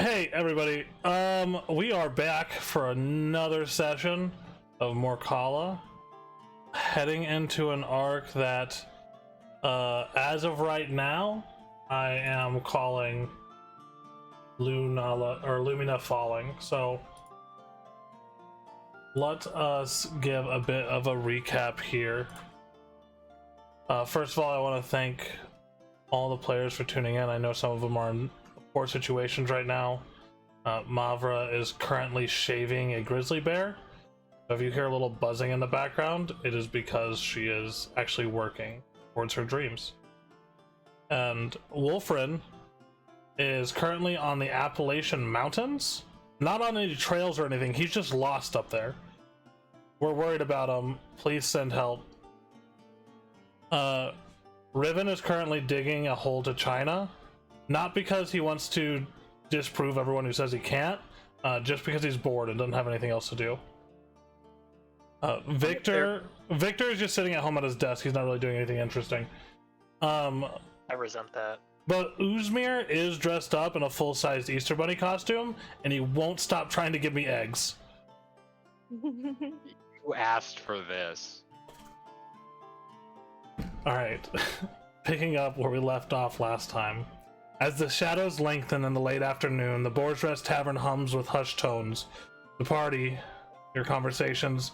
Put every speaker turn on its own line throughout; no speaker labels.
Hey everybody, we are back for another session of Morkala, heading into an arc that, as of right now, I am calling Lumina Falling. So let us give a bit of a recap here. First of all, I want to thank all the players for tuning in. I know some of them are in poor situations right now. Mavra is currently shaving a grizzly bear. So if you hear a little buzzing in the background, it is because she is actually working towards her dreams. And Wolfrin is currently on the Appalachian Mountains. Not on any trails or anything, he's just lost up there. We're worried about him. Please send help. Riven is currently digging a hole to China. Not because he wants to disprove everyone who says he can't, just because he's bored and doesn't have anything else to do. Victor is just sitting at home at his desk. He's not really doing anything interesting.
I resent that.
But Uzmir is dressed up in a full-sized Easter Bunny costume, and he won't stop trying to give me eggs.
You asked for this.
Alright, picking up where we left off last time. As the shadows lengthen in the late afternoon, the Boar's Rest Tavern hums with hushed tones. The party, your conversations,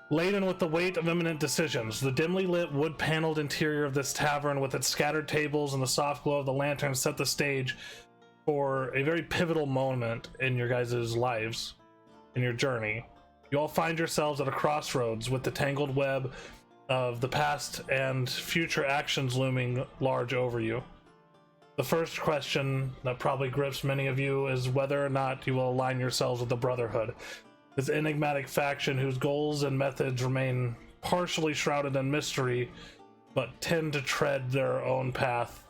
laden with the weight of imminent decisions. The dimly lit wood-paneled interior of this tavern with its scattered tables and the soft glow of the lanterns set the stage for a very pivotal moment in your guys' lives, in your journey. You all find yourselves at a crossroads with the tangled web of the past and future actions looming large over you. The first question that probably grips many of you is whether or not you will align yourselves with the Brotherhood, this enigmatic faction whose goals and methods remain partially shrouded in mystery, but tend to tread their own path,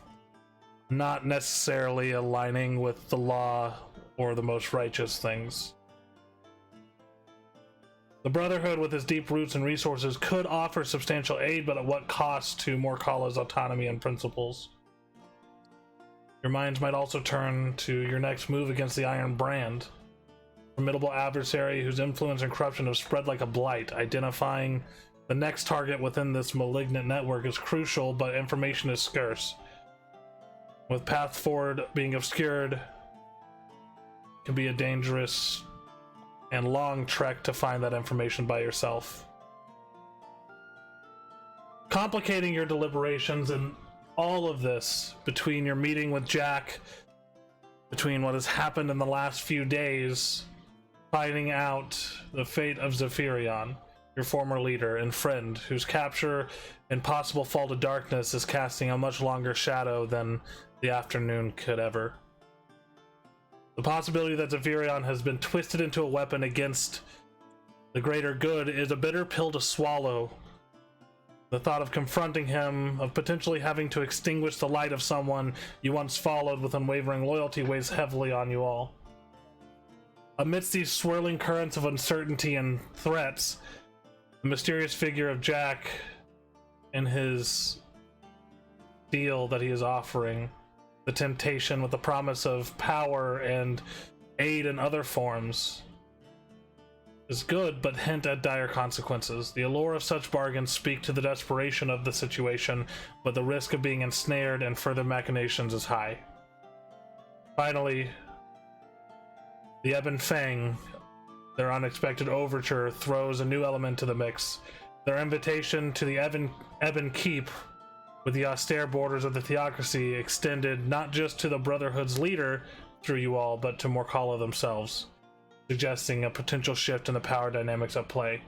not necessarily aligning with the law or the most righteous things. The Brotherhood, with its deep roots and resources, could offer substantial aid, but at what cost to Morkala's autonomy and principles? Your minds might also turn to your next move against the Iron Brand, a formidable adversary whose influence and corruption have spread like a blight. Identifying the next target within this malignant network is crucial, but information is scarce. With path forward being obscured, it can be a dangerous and long trek to find that information by yourself. Complicating your deliberations and all of this, between your meeting with Jack, between what has happened in the last few days, finding out the fate of Veth'Arden, your former leader and friend, whose capture and possible fall to darkness is casting a much longer shadow than the afternoon could ever. The possibility that Veth'Arden has been twisted into a weapon against the greater good is a bitter pill to swallow. The thought of confronting him, of potentially having to extinguish the light of someone you once followed with unwavering loyalty, weighs heavily on you all. Amidst these swirling currents of uncertainty and threats, the mysterious figure of Jack and his deal that he is offering, the temptation with the promise of power and aid in other forms, is good, but hint at dire consequences. The allure of such bargains speak to the desperation of the situation, but the risk of being ensnared and further machinations is high. Finally, the Ebon Fang, their unexpected overture, throws a new element to the mix. Their invitation to the Ebon Keep, with the austere borders of the theocracy extended not just to the Brotherhood's leader through you all, but to Morkala themselves, suggesting a potential shift in the power dynamics at play.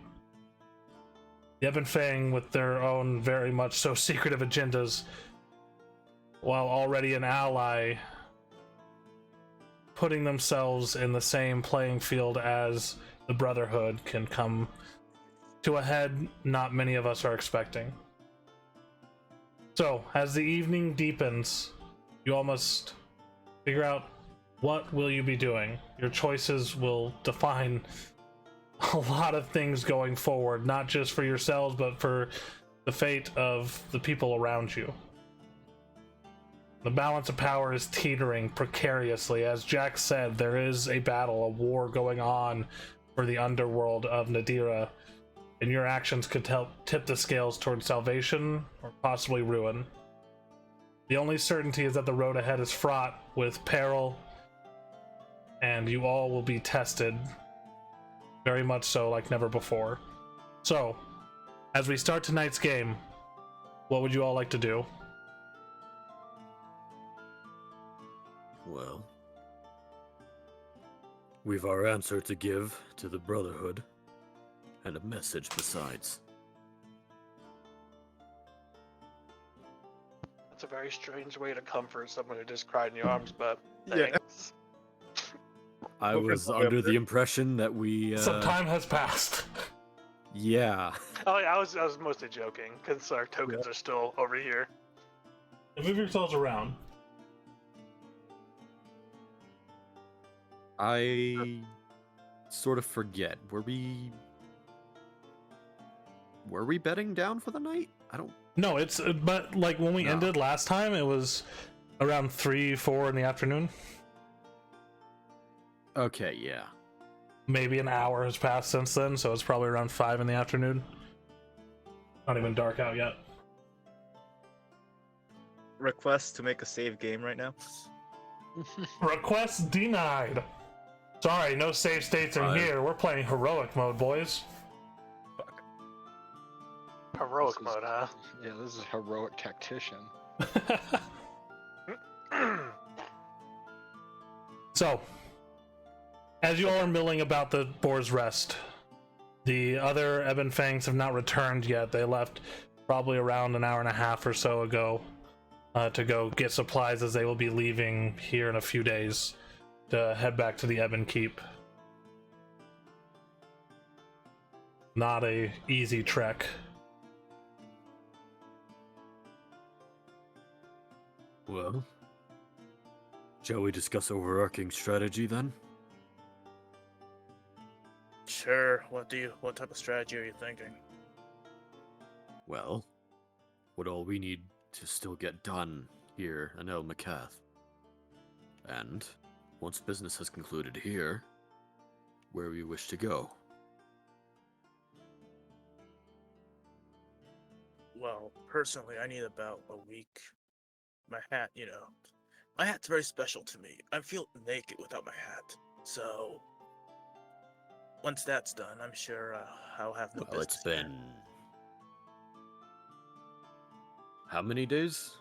The Ebon Fang, with their own very much so secretive agendas, while already an ally, putting themselves in the same playing field as the Brotherhood, can come to a head not many of us are expecting. So, as the evening deepens, you all must figure out, what will you be doing? Your choices will define a lot of things going forward, not just for yourselves, but for the fate of the people around you. The balance of power is teetering precariously. As Jack said, there is a battle, a war going on for the underworld of Nadira, and your actions could help tip the scales towards salvation or possibly ruin. The only certainty is that the road ahead is fraught with peril, and you all will be tested, very much so, like never before. So, as we start tonight's game, what would you all like to do?
Well, we've our answer to give to the Brotherhood, and a message besides.
That's a very strange way to comfort someone who just cried in your arms, but thanks.
I was under the impression that we...
Some time has passed.
Yeah.
Oh, yeah, I was mostly joking, because our tokens are still over here.
Move yourselves around.
I sort of forget. Were we bedding down for the night? I don't...
No, it's, but like when we ended last time, it was around 3, 4 in the afternoon.
Okay, yeah.
Maybe an hour has passed since then, so it's probably around 5 in the afternoon. Not even dark out yet.
Request to make a save game right now.
Request denied. Sorry, no save states in here. We're playing heroic mode, boys.
Fuck.
Heroic mode, huh?
Yeah, this is heroic tactician.
So, as you all are milling about the Boar's Rest, the other Ebon Fangs have not returned yet. They left probably around an hour and a half or so ago to go get supplies, as they will be leaving here in a few days to head back to the Ebon Keep. Not a easy trek.
Well, shall we discuss overarching strategy then?
Sure. What type of strategy are you thinking?
Well, what all we need to still get done here in El Macath. And once business has concluded here, where we wish to go.
Well, personally, I need about a week. My hat, my hat's very special to me. I feel naked without my hat. So, once that's done, I'm sure I'll have no
Well,
business.
it's been... how many days?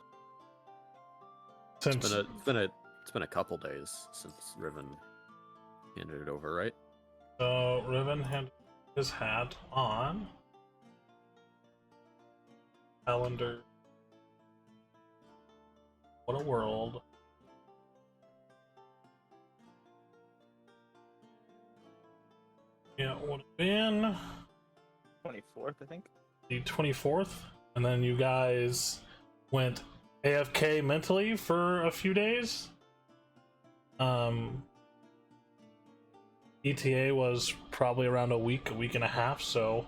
Since
It's been a couple days since Riven handed it over, right?
Riven had his hat on. Calendar. What a world. Yeah, it would have been
24th, I think.
the 24th, and then you guys went AFK mentally for a few days. ETA was probably around a week and a half, so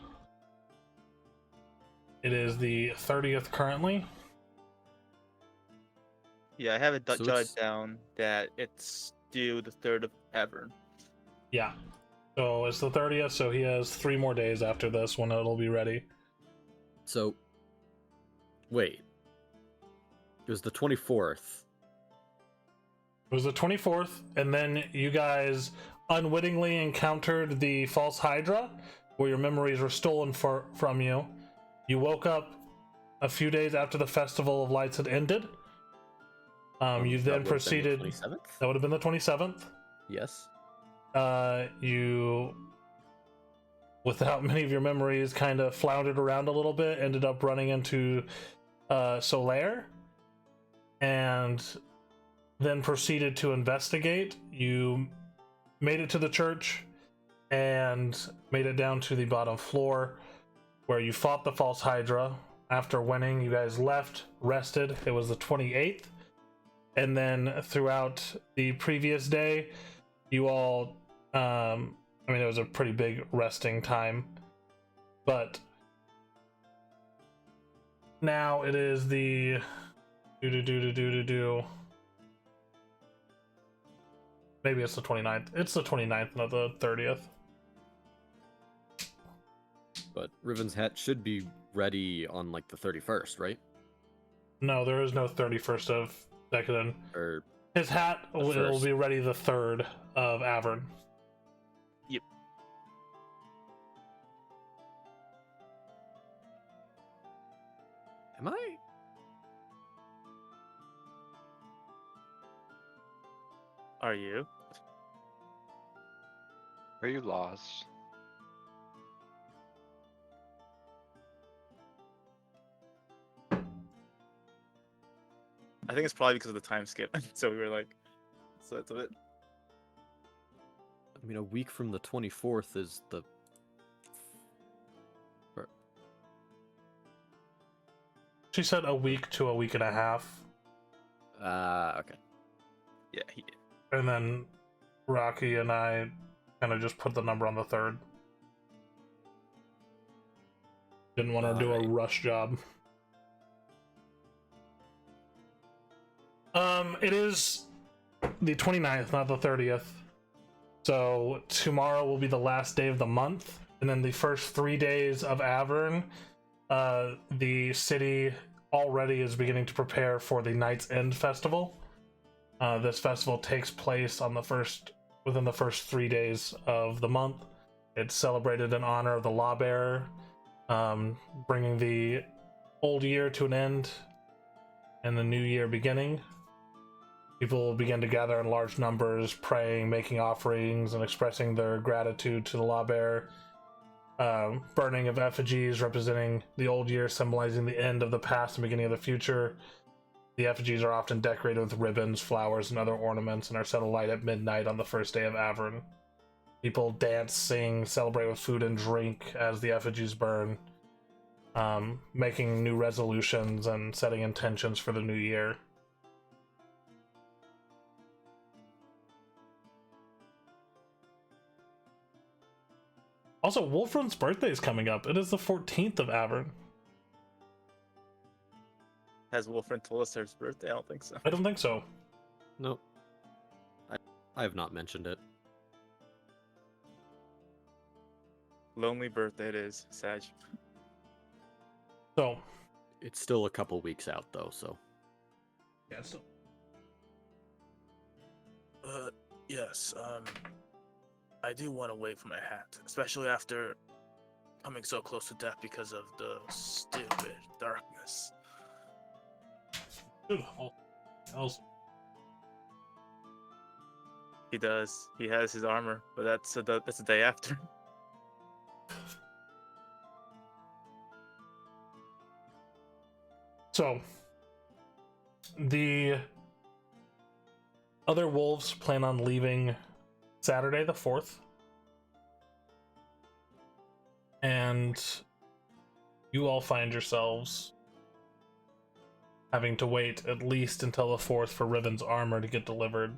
it is the 30th currently.
Yeah, I have it
So
jotted
it's-
down that it's due the 3rd of Evern.
Yeah. So it's the 30th, so he has 3 more days after this when it'll be ready.
So, wait. It was the 24th.
It was the 24th, and then you guys unwittingly encountered the false Hydra, where your memories were stolen from you. You woke up a few days after the Festival of Lights had ended. You then proceeded.
27th?
That would have been the 27th.
Yes.
You, without many of your memories, kind of floundered around a little bit, ended up running into Solaire, and then proceeded to investigate. You made it to the church and made it down to the bottom floor, where you fought the false Hydra. After winning, you guys left, rested. It was the 28th. And then throughout the previous day, you all, it was a pretty big resting time. But now it is the Do. Maybe it's the 29th. It's the 29th, not the 30th.
But Riven's hat should be ready on like the 31st, right?
No, there is no 31st of Decadent.
Or
His hat will
first.
be ready the 3rd of Avern.
Yep.
am I?
Are you?
Are you lost?
I think it's probably because of the time skip. So we were like, so that's a bit.
I mean, a week from the 24th is the.
She said a week to a week and a half.
Okay.
Yeah, he did.
And then Rocky and I kind of just put the number on the 3rd. Didn't want to do a
Alright.
rush job. It is the 29th, not the 30th. So tomorrow will be the last day of the month, and then the first 3 days of Avern, the city already is beginning to prepare for the Night's End festival. This festival takes place on within the first 3 days of the month. It's celebrated in honor of the Lawbearer, bringing the old year to an end and the new year beginning. People will begin to gather in large numbers, praying, making offerings, and expressing their gratitude to the Lawbearer. Burning of effigies representing the old year, symbolizing the end of the past and beginning of the future. The effigies are often decorated with ribbons, flowers, and other ornaments, and are set alight at midnight on the first day of Avern. People dance, sing, celebrate with food and drink as the effigies burn, making new resolutions and setting intentions for the new year. Also, Wolfrun's birthday is coming up. It is the 14th of Avern.
Has Wolfram told us his birthday? I don't think so.
I don't think so.
Nope. I have not mentioned it.
Lonely birthday it is, Sag.
So,
It's still a couple weeks out though, so.
yeah, so
Yes, I do want to wait for my hat, especially after coming so close to death because of the stupid darkness. He does. He has his armor, but that's the day after.
So, the other wolves plan on leaving Saturday the 4th. And you all find yourselves having to wait at least until the 4th for Riven's armor to get delivered.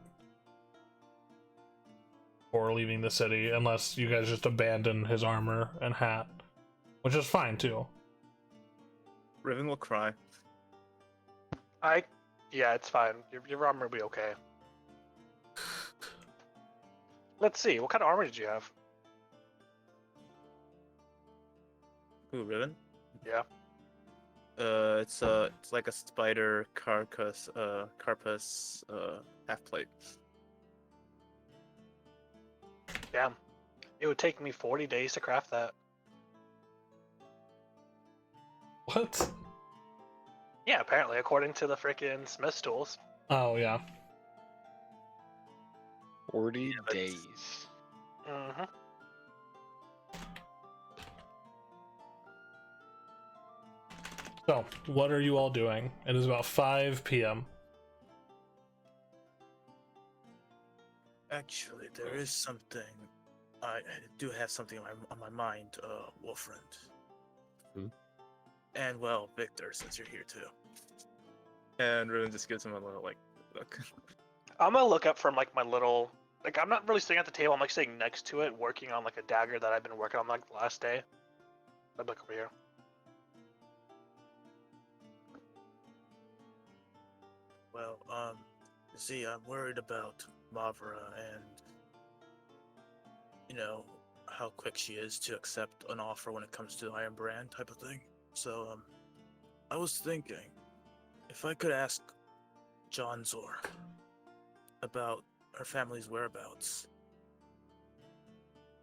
Or leaving the city, unless you guys just abandon his armor and hat. Which is fine, too.
Riven will cry.
Yeah, it's fine. Your armor will be okay. Let's see. What kind of armor did you have?
Who, Riven?
Yeah.
It's like a spider carcass half plate.
Damn. It would take me 40 days to craft that.
What?
Yeah, apparently, according to the frickin' Smith's tools.
Oh, yeah.
40
but-
days.
Mm-hmm.
So, what are you all doing? It is about 5 p.m.
Actually, there is something. I do have something on my mind, Wolfriend.
Hmm?
And well, Victor, since you're here too. And Riven just gives him a little look.
I'm gonna look up from like my little. Like, I'm not really sitting at the table. I'm like sitting next to it, working on like a dagger that I've been working on like the last day. I'm like over here.
Well, you see, I'm worried about Mavra and, how quick she is to accept an offer when it comes to Iron Brand type of thing. So, I was thinking, if I could ask John Zor about her family's whereabouts,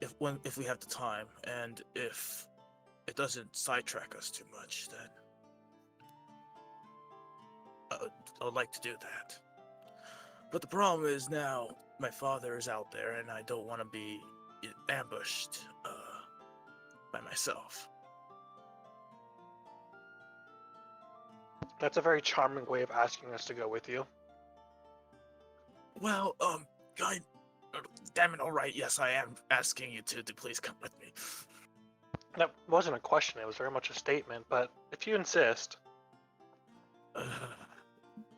if we have the time, and if it doesn't sidetrack us too much, then I would like to do that. But the problem is now my father is out there, and I don't want to be ambushed by myself.
That's a very charming way of asking us to go with you.
Well, guy, damn it! All right, yes, I am asking you to please come with me.
That wasn't a question, it was very much a statement, but if you insist.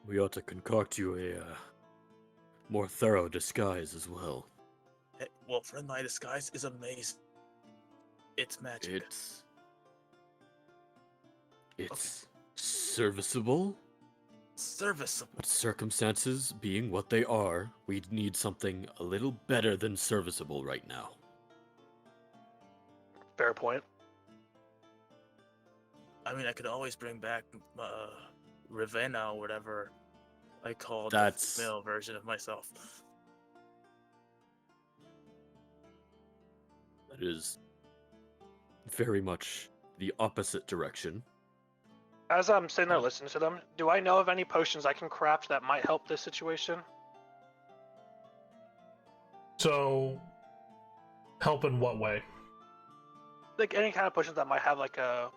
We ought to concoct you a more thorough disguise as well.
Hey, well, friend, my disguise is amazing. It's magic.
It's serviceable,
Serviceable.
but circumstances being what they are, we need something a little better than serviceable right now.
Fair point.
I mean, I could always bring back Ravenna or whatever I called
That's-
the male version of myself.
That is very much the opposite direction.
As I'm sitting there listening to them, do I know of any potions I can craft that might help this situation?
So, help in what way?
Like any kind of potions that might have like a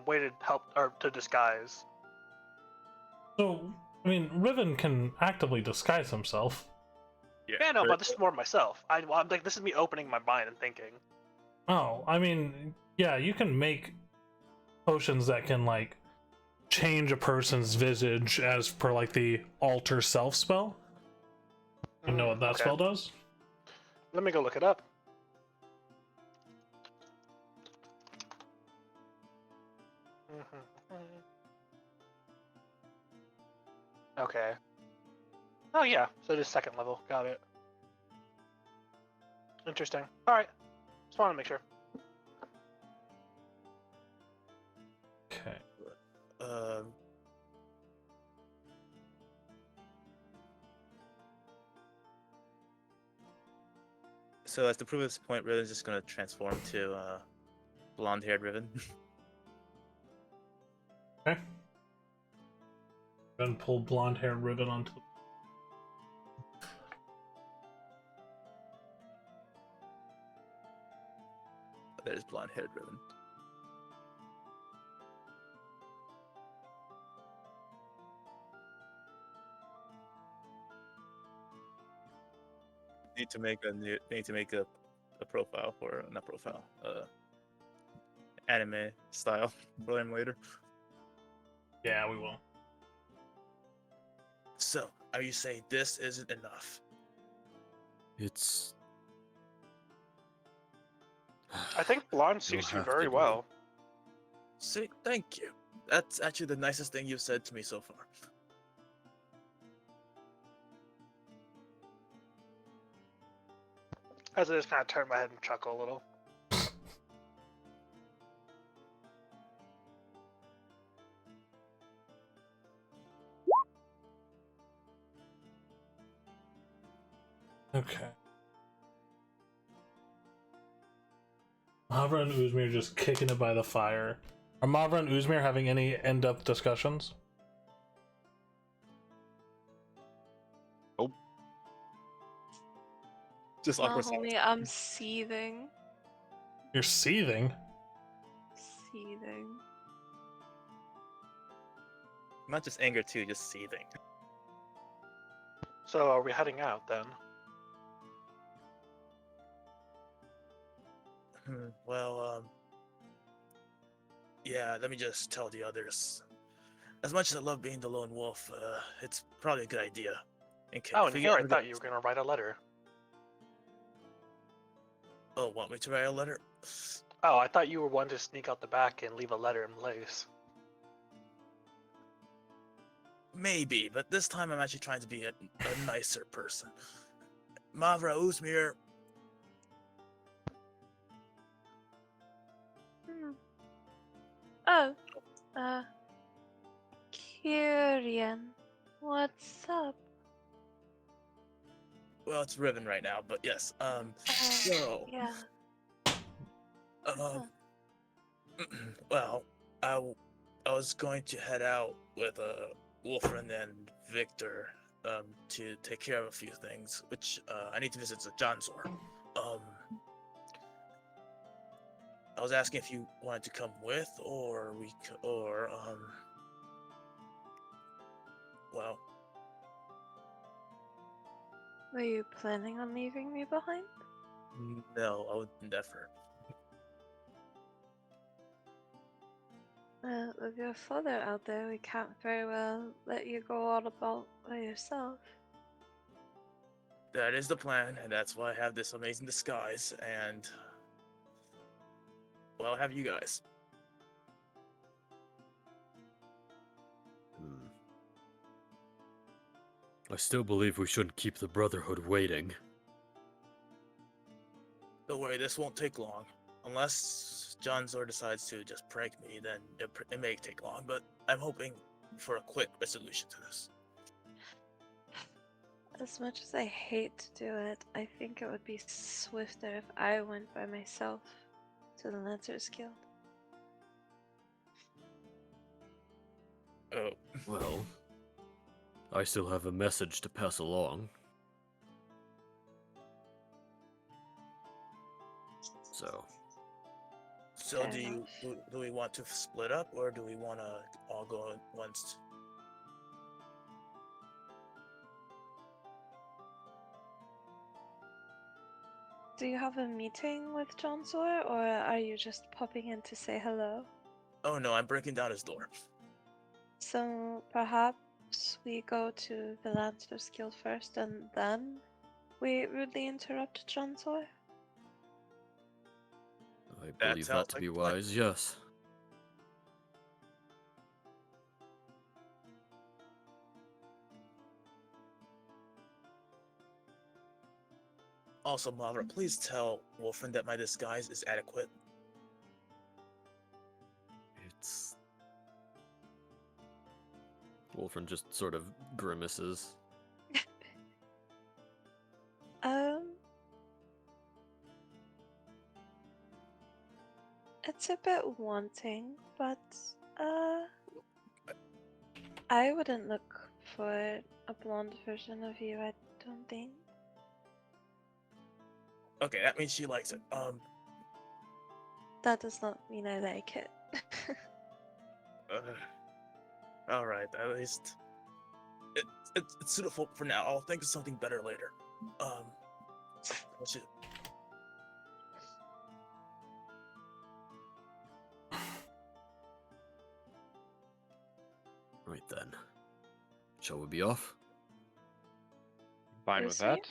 way to help or to disguise.
So, I mean, Riven can actively disguise himself.
Yeah, no, but this is more myself. I'm like, this is me opening my mind and thinking.
Oh, I mean, yeah, you can make potions that can, like, change a person's visage as per, like, the alter self spell. You know what that
Okay.
spell does?
Let me go look it up. Okay. Oh yeah, so it is second level. Got it. Interesting. All right. Just want to make sure.
Okay.
So as to prove this point, Riven's just gonna transform to blonde-haired Riven.
Okay. Then pull blonde haired Riven onto the
There's blonde-haired Riven. Need to make a profile for not profile anime style for him later.
Yeah, we will.
So, are you saying this isn't enough?
It's.
I think blonde
You'll
suits you
have to
very
do
well.
See, thank you. That's actually the nicest thing you've said to me so far.
As I just kind of turn my head and chuckle a little.
Okay. Mavra and Uzmir just kicking it by the fire. Are Mavra and Uzmir having any end-up discussions?
Just
No,
awkward silence.
homie, I'm seething.
You're seething.
Seething.
Not just anger too, just seething.
So are we heading out then?
Well, yeah, let me just tell the others. As much as I love being the lone wolf, it's probably a good idea.
Oh, and here I thought you were gonna write a letter.
Oh, want me to write a letter?
Oh, I thought you were one to sneak out the back and leave a letter in place.
Maybe, but this time I'm actually trying to be a nicer person. Mavra, Uzmir,
Hmm. Oh, uh, Kyrian, what's up?
well, it's Riven right now, but yes. So,
Yeah.
uh, well, I was going to head out with Wolfrin and Victor to take care of a few things, which I need to visit the Johnzor. I was asking if you wanted to come with, or well,
Were you planning on leaving me behind?
no, I would never.
With your father out there, we can't very well let you go all about by yourself.
That is the plan, and that's why I have this amazing disguise, and well, I have you guys.
Hmm. I still believe we shouldn't keep the Brotherhood waiting.
Don't worry, this won't take long. Unless John Zor decides to just prank me, then it may take long, but I'm hoping for a quick resolution to this.
As much as I hate to do it, I think it would be swifter if I went by myself to the Lancers Guild.
Oh,
Well, I still have a message to pass along. So,
so
Fair
do we want to split up, or do we want to all go at once?
Do you have a meeting with John Sawyer, or are you just popping in to say hello?
Oh no, I'm breaking down his door.
So perhaps we go to the Lancers Guild first and then we rudely interrupt John Sawyer?
I
That
believe
sounds
that to
like
be
a plan.
wise, yes.
Also, Mavra, please tell Wolfrin that my disguise is adequate.
It's... Wolfram just sort of grimaces.
Um, it's a bit wanting, but I wouldn't look for a blonde version of you, I don't think.
Okay, that means she likes it.
That does not mean I like it.
All right, at least it's suitable for now. I'll think of something better later. Let's just-
Right then. Shall we be off?
Fine with
Is he?
that.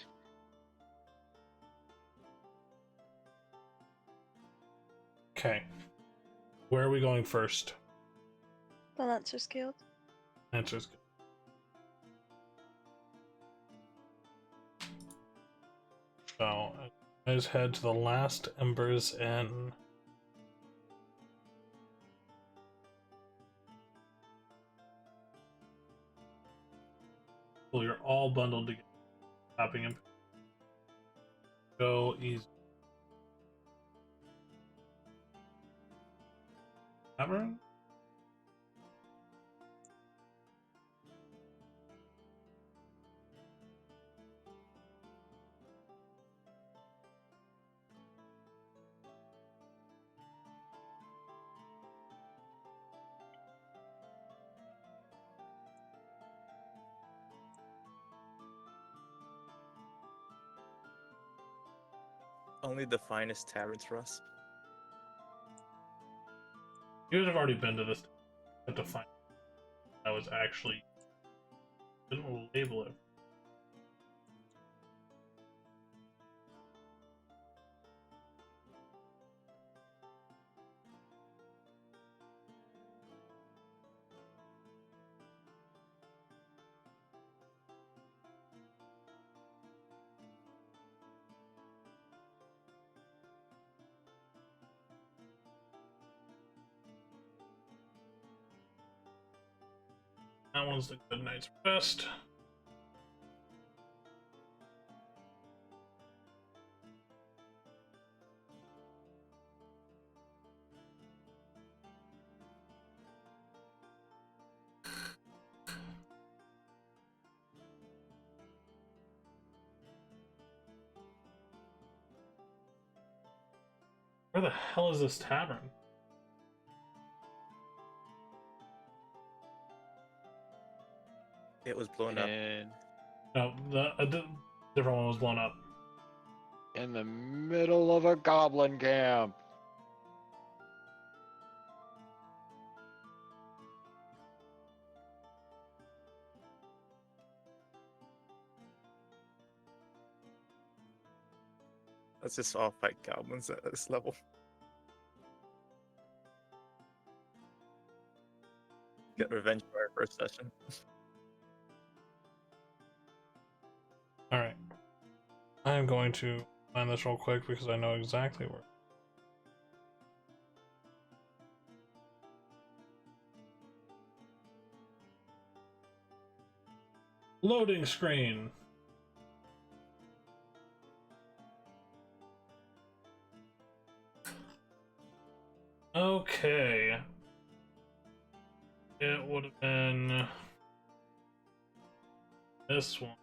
Okay. Where are we going first?
The Lancers Guild?
Answers. So, guys head to the last Embers Inn. Well, you're all bundled together. Stopping and go easy. Tavern?
Only the finest taverns for us.
You guys have already been to this to find that was actually didn't label it. That one's the good night's rest. Where the hell is this tavern?
It was blown up.
And
No, a different one was blown up.
in the middle of a goblin camp.
Let's just all fight goblins at this level. Get revenge for our first session.
Alright. I'm going to find this real quick because I know exactly where. Loading screen. Okay. It would have been this one.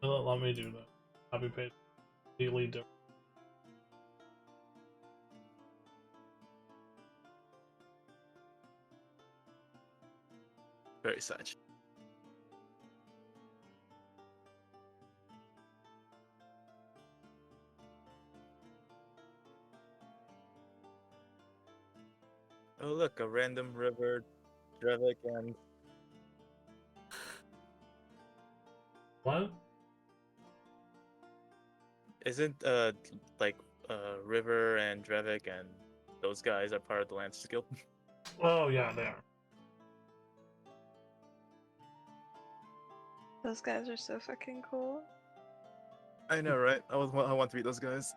Let me do that. Copy paste. Delete different.
Very sad. Oh look, a random river, Drevik, and
What?
isn't like River and Drevik and those guys are part of the Lancers Guild?
Oh yeah, they are.
Those guys are so fucking cool.
I know, right? I want to be those guys.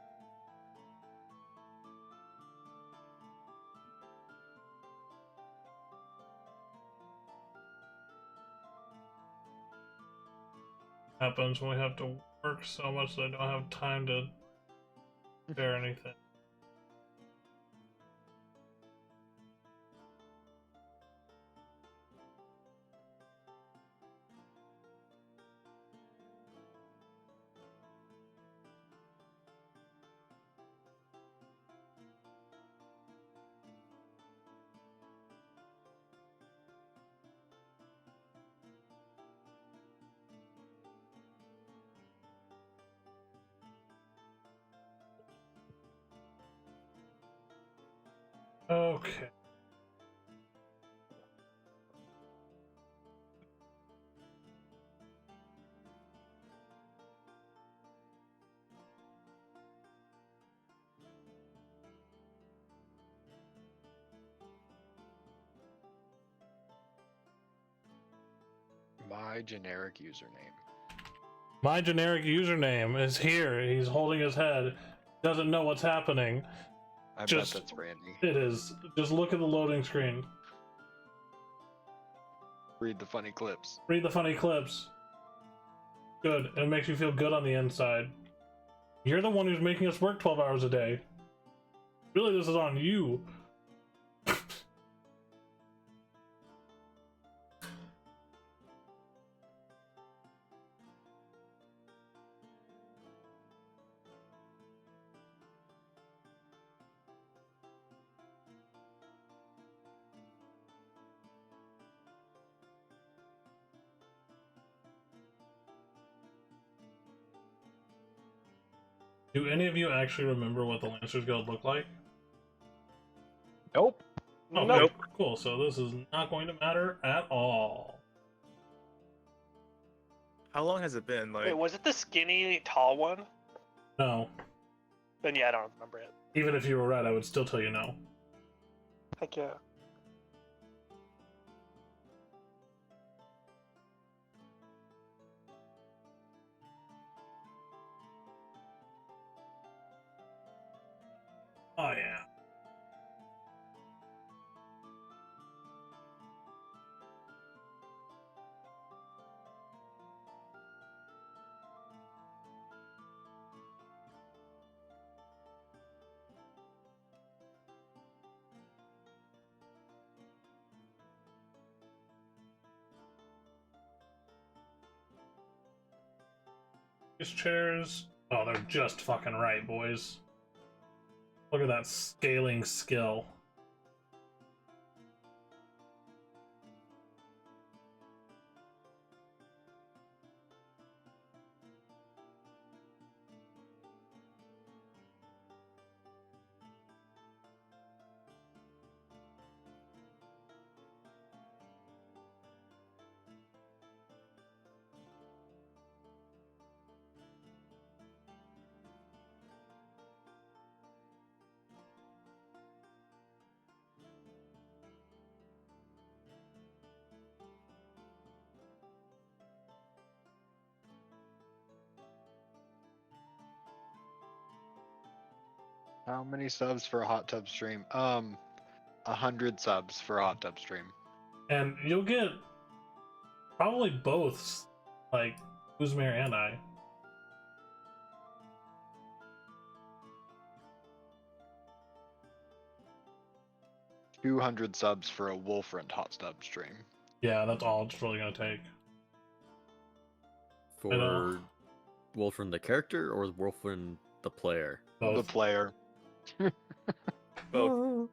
Happens when we have to work so much that I don't have time to share anything. Okay.
My generic username.
My generic username is here. He's holding his head. Doesn't know what's happening.
I
Just-
bet that's Randy.
It is. Just look at the loading screen.
Read the funny clips.
Read the funny clips. Good. It makes you feel good on the inside. You're the one who's making us work 12 hours a day. Really, this is on you. Do any of you actually remember what the Lancers Guild looked like?
Nope.
Oh,
Nope.
great. Cool. So this is not going to matter at all.
How long has it been? Like,
Wait, was it the skinny, tall one?
No.
Then yeah, I don't remember it.
Even if you were right, I would still tell you no.
Heck yeah.
Oh, yeah. These chairs. Oh, they're just fucking right, boys. Look at that scaling skill.
How many subs for a hot tub stream? 100 subs for a hot tub stream.
And you'll get probably both, like, Uzmir and I.
$200 subs for a Wolfrend hot tub stream.
Yeah, that's all it's really gonna take. I know.
For Wolfram the character or Wolfram the player?
Both.
The player.
both.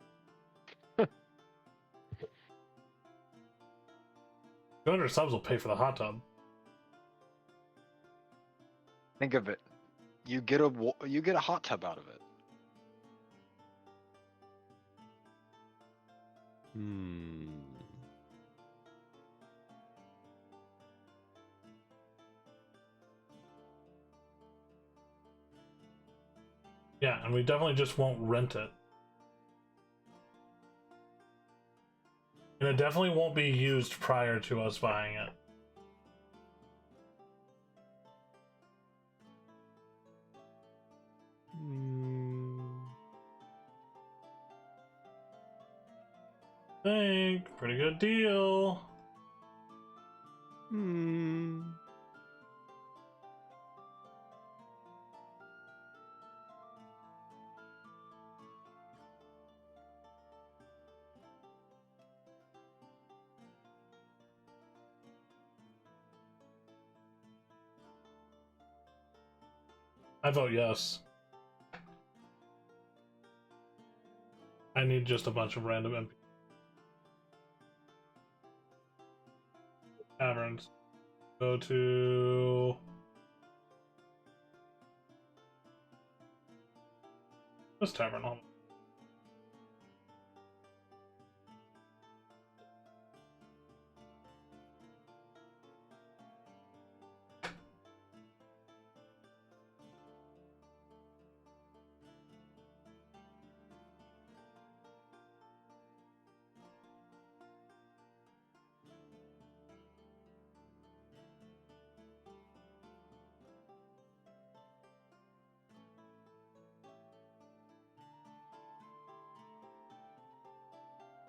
200 subs will pay for the hot tub.
Think of it. You get a hot tub out of it.
Hmm.
Yeah, and we definitely just won't rent it. And it definitely won't be used prior to us buying it. Think pretty good deal. I vote yes. I need just a bunch of random MP taverns. Go to this tavern. Hold on.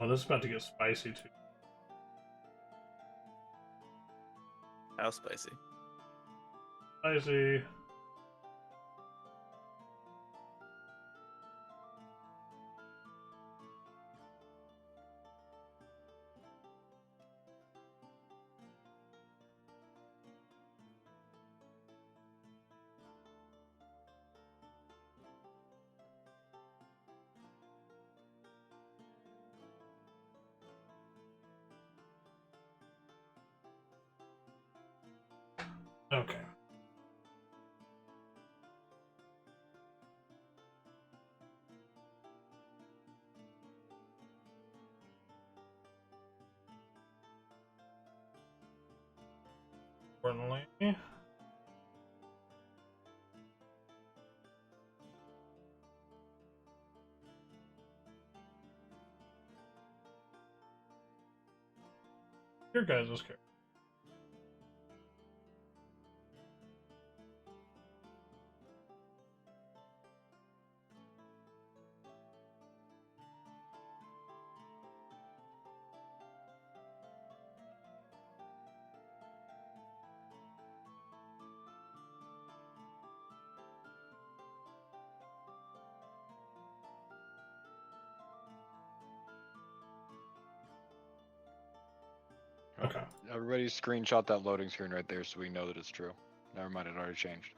Oh, this is about to get spicy too.
How spicy?
Spicy. Okay. Definitely. Your guys' was character. Okay.
Everybody screenshot that loading screen right there so we know that it's true. Never mind, it already changed.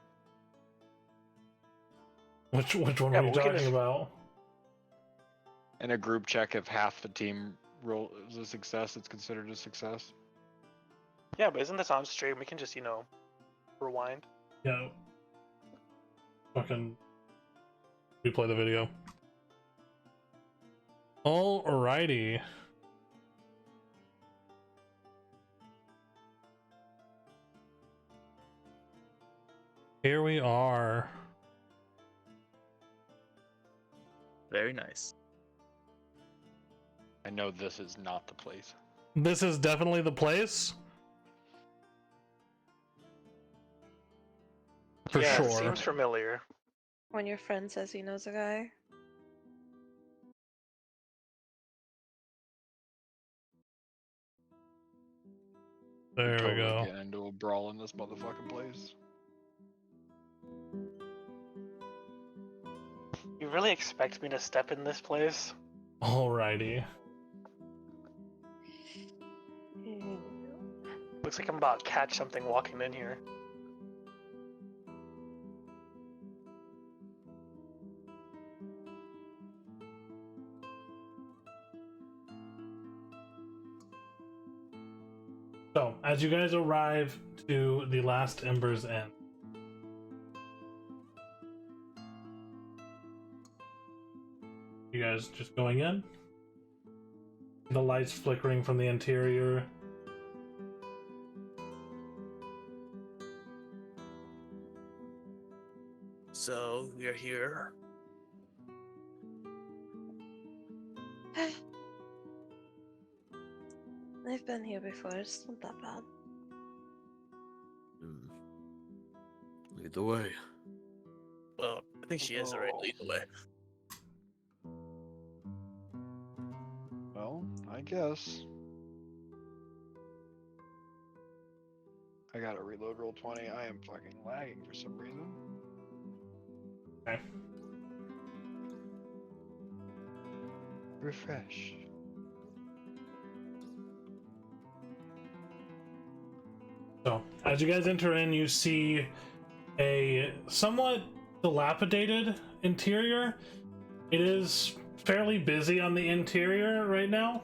Which one
Yeah,
are you
but we can
talking
just-
about?
In a group check, if half the team roll is a success, it's considered a success.
Yeah, but isn't this on stream? We can just, rewind.
Yeah. Fucking replay the video. Alrighty. Here we are.
Very nice.
I know this is not the place.
This is definitely the place. For
yeah,
sure.
It seems familiar.
When your friend says he knows a guy.
There we
Totally
go.
Getting into a brawl in this motherfucking place.
You really expect me to step in this place?
Alrighty.
Looks like I'm about to catch something walking in here.
So, as you guys arrive to the last Ember's End, you guys just going in? The lights flickering from the interior.
So we're here.
I've been here before, it's not that bad.
Lead the way.
Well, I think she is already leading the way.
Well, I guess. I gotta reload roll 20. I am fucking lagging for some reason.
Okay.
Refresh.
So, as you guys enter in, you see a somewhat dilapidated interior. It is fairly busy on the interior right now.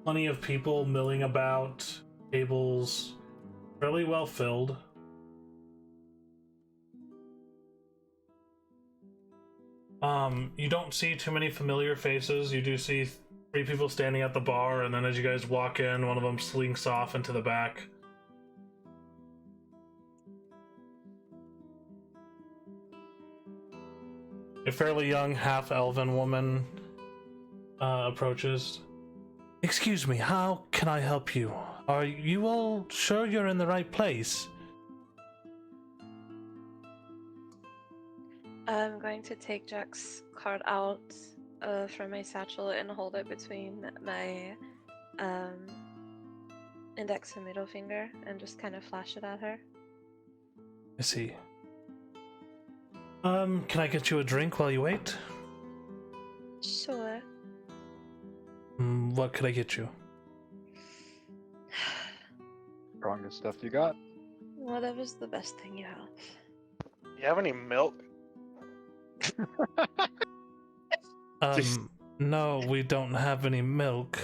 Plenty of people milling about, tables fairly well filled. You don't see too many familiar faces. You do see 3 people standing at the bar, and then as you guys walk in, one of them slinks off into the back. A fairly young half-elven woman approaches. Excuse me, how can I help you? Are you all sure you're in the right place?
I'm going to take Jack's card out from my satchel and hold it between my index and middle finger and just kind of flash it at her.
I see. Can I get you a drink while you wait?
Sure.
What could I get you?
Strongest stuff you got?
Whatever's the best thing you have.
You have any milk?
No, we don't have any milk.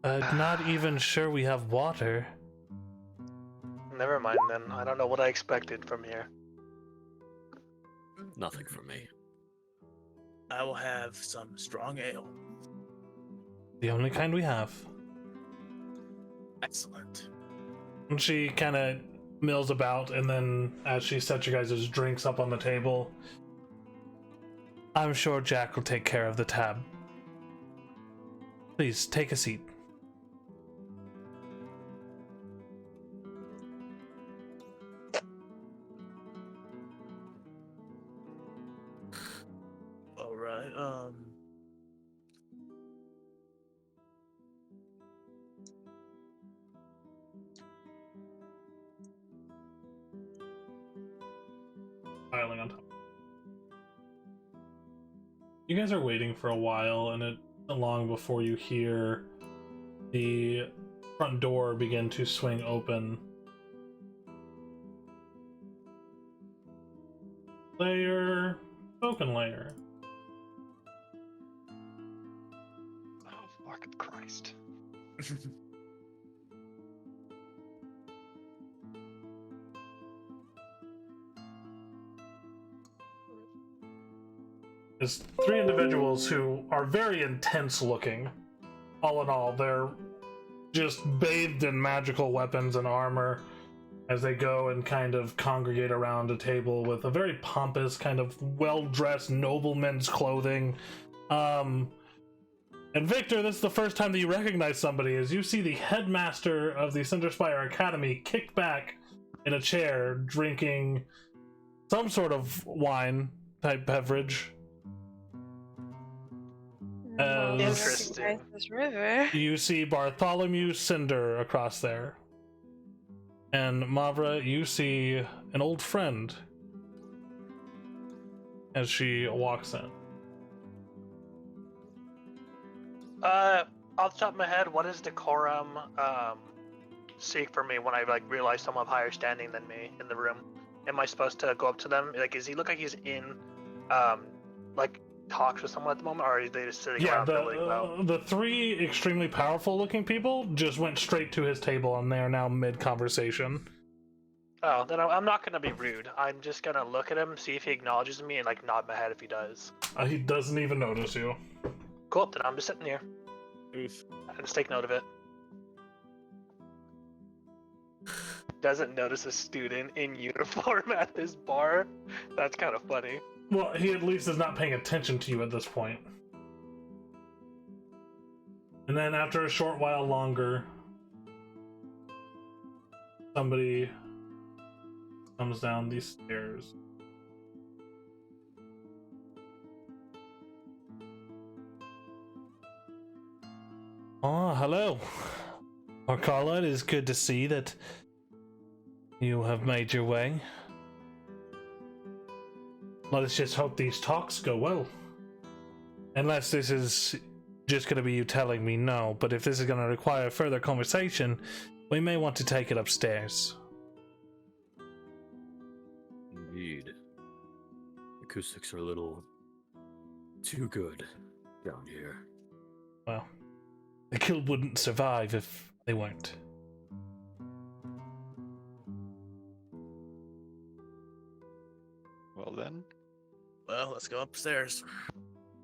Not even sure we have water.
Never mind then. I don't know what I expected from here.
Nothing for me.
I will have some strong ale.
The only kind we have.
Excellent.
And she kind of mills about, and then as she sets you guys' drinks up on the table, I'm sure Jack will take care of the tab. Please, take a seat.
All right.
Piling on top. You guys are waiting for a while, and it long before you hear the front door begin to swing open. Layer, spoken layer.
Oh, fucking Christ.
Is three individuals who are very intense looking. All in all, they're just bathed in magical weapons and armor as they go and kind of congregate around a table with a very pompous, kind of well-dressed nobleman's clothing. And Victor, this is the first time that you recognize somebody, as you see the headmaster of the Cinderspire Academy kicked back in a chair, drinking some sort of wine-type beverage.
Interesting.
This river.
You see Bartholomew Cinder across there. And Mavra, you see an old friend as she walks in.
Off the top of my head, what does decorum seek for me when I like realize someone of higher standing than me in the room? Am I supposed to go up to them? Like, does he look like he's in like talks with someone at the moment, or are they just sitting around really well?
The three extremely powerful looking people just went straight to his table, and they are now mid-conversation.
Oh, then I'm not gonna be rude. I'm just gonna look at him, see if he acknowledges me, and like nod my head if he does.
He doesn't even notice you.
Cool, then I'm just sitting here.
Oof.
I just take note of it. Doesn't notice a student in uniform at this bar. That's kind of funny.
Well, he at least is not paying attention to you at this point. And then after a short while longer, somebody comes down these stairs. Oh, hello. Carla, it is good to see that you have made your way. Let us just hope these talks go well. Unless this is just going to be you telling me no, but if this is going to require further conversation, we may want to take it upstairs.
Indeed. Acoustics are a little too good down here.
Well, the guild wouldn't survive if they weren't.
Well then.
Well, let's go upstairs.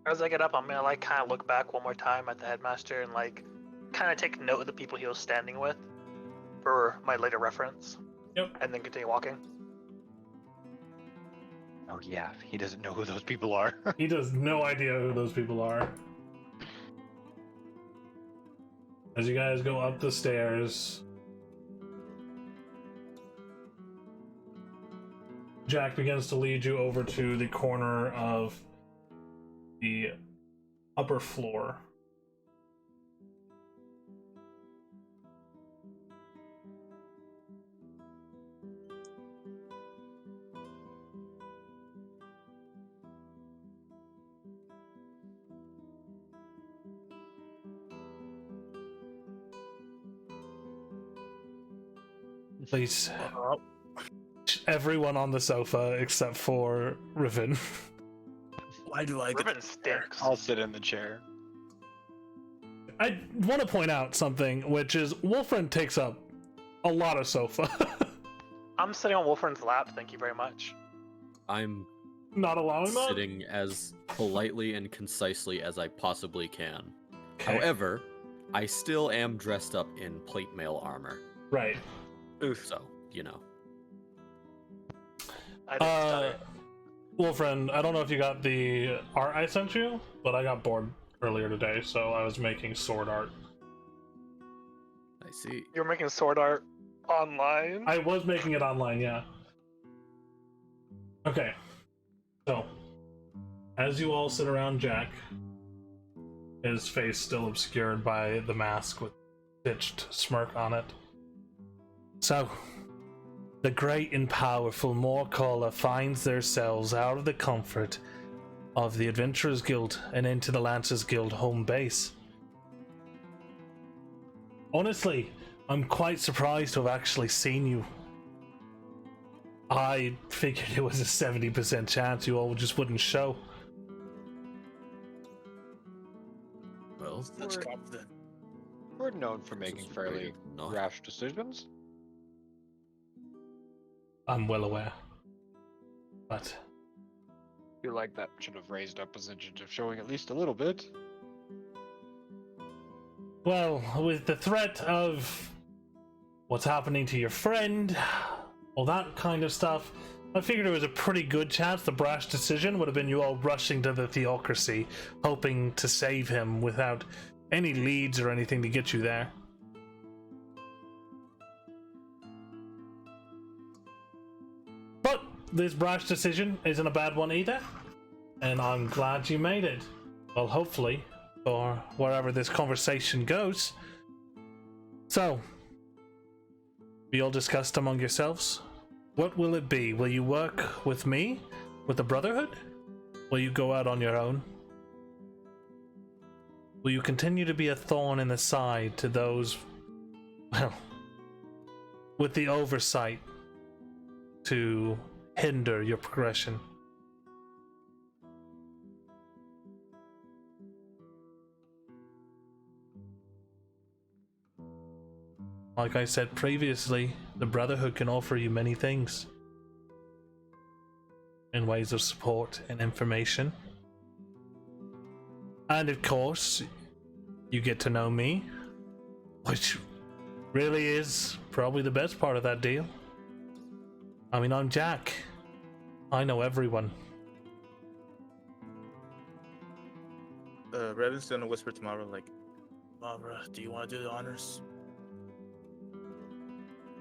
As I get up, I'm gonna like kind of look back one more time at the headmaster and like kind of take note of the people he was standing with for my later reference.
Yep.
And then continue walking.
Oh yeah, he doesn't know who those people are.
He does no idea who those people are. As you guys go up the stairs, Jack begins to lead you over to the corner of the upper floor. Please, everyone on the sofa except for Riven.
Why do I get
Riven stinks.
I'll sit in the chair.
I want to point out something, which is Wolfren takes up a lot of sofa.
I'm sitting on Wolfren's lap, thank you very much.
I'm
Not allowing that?
sitting as politely and concisely as I possibly can.
Okay.
However, I still am dressed up in plate mail armor.
Right.
Oof.
So, you know.
I didn't stutter.
Well, friend, I don't know if you got the art I sent you, but I got bored earlier today, so I was making sword art.
I see.
You're making sword art online?
I was making it online, yeah. Okay. So, as you all sit around Jack, his face still obscured by the mask with a stitched smirk on it. So, the great and powerful Morcaller finds themselves out of the comfort of the Adventurers Guild and into the Lancers Guild home base. Honestly, I'm quite surprised to have actually seen you. I figured it was a 70% chance you all just wouldn't show.
Well,
That's confident.
We're known for making
Just
fairly
figured not.
rash decisions.
I'm well aware. But
I feel like that should have raised our percentage of showing at least a little bit.
well, with the threat of what's happening to your friend, all that kind of stuff, I figured it was a pretty good chance the brash decision would have been you all rushing to the theocracy, hoping to save him without any leads or anything to get you there. But this brash decision isn't a bad one either, and I'm glad you made it. Well, hopefully, or wherever this conversation goes. So, you all discussed among yourselves? What will it be? Will you work with me? With the Brotherhood? Will you go out on your own? Will you continue to be a thorn in the side to those, well, with the oversight to hinder your progression? Like I said previously, the Brotherhood can offer you many things in ways of support and information. And of course, you get to know me, which really is probably the best part of that deal. I mean, I'm Jack. I know everyone.
Revan's gonna whisper to Mara, like, Mara, do you want to do the honors?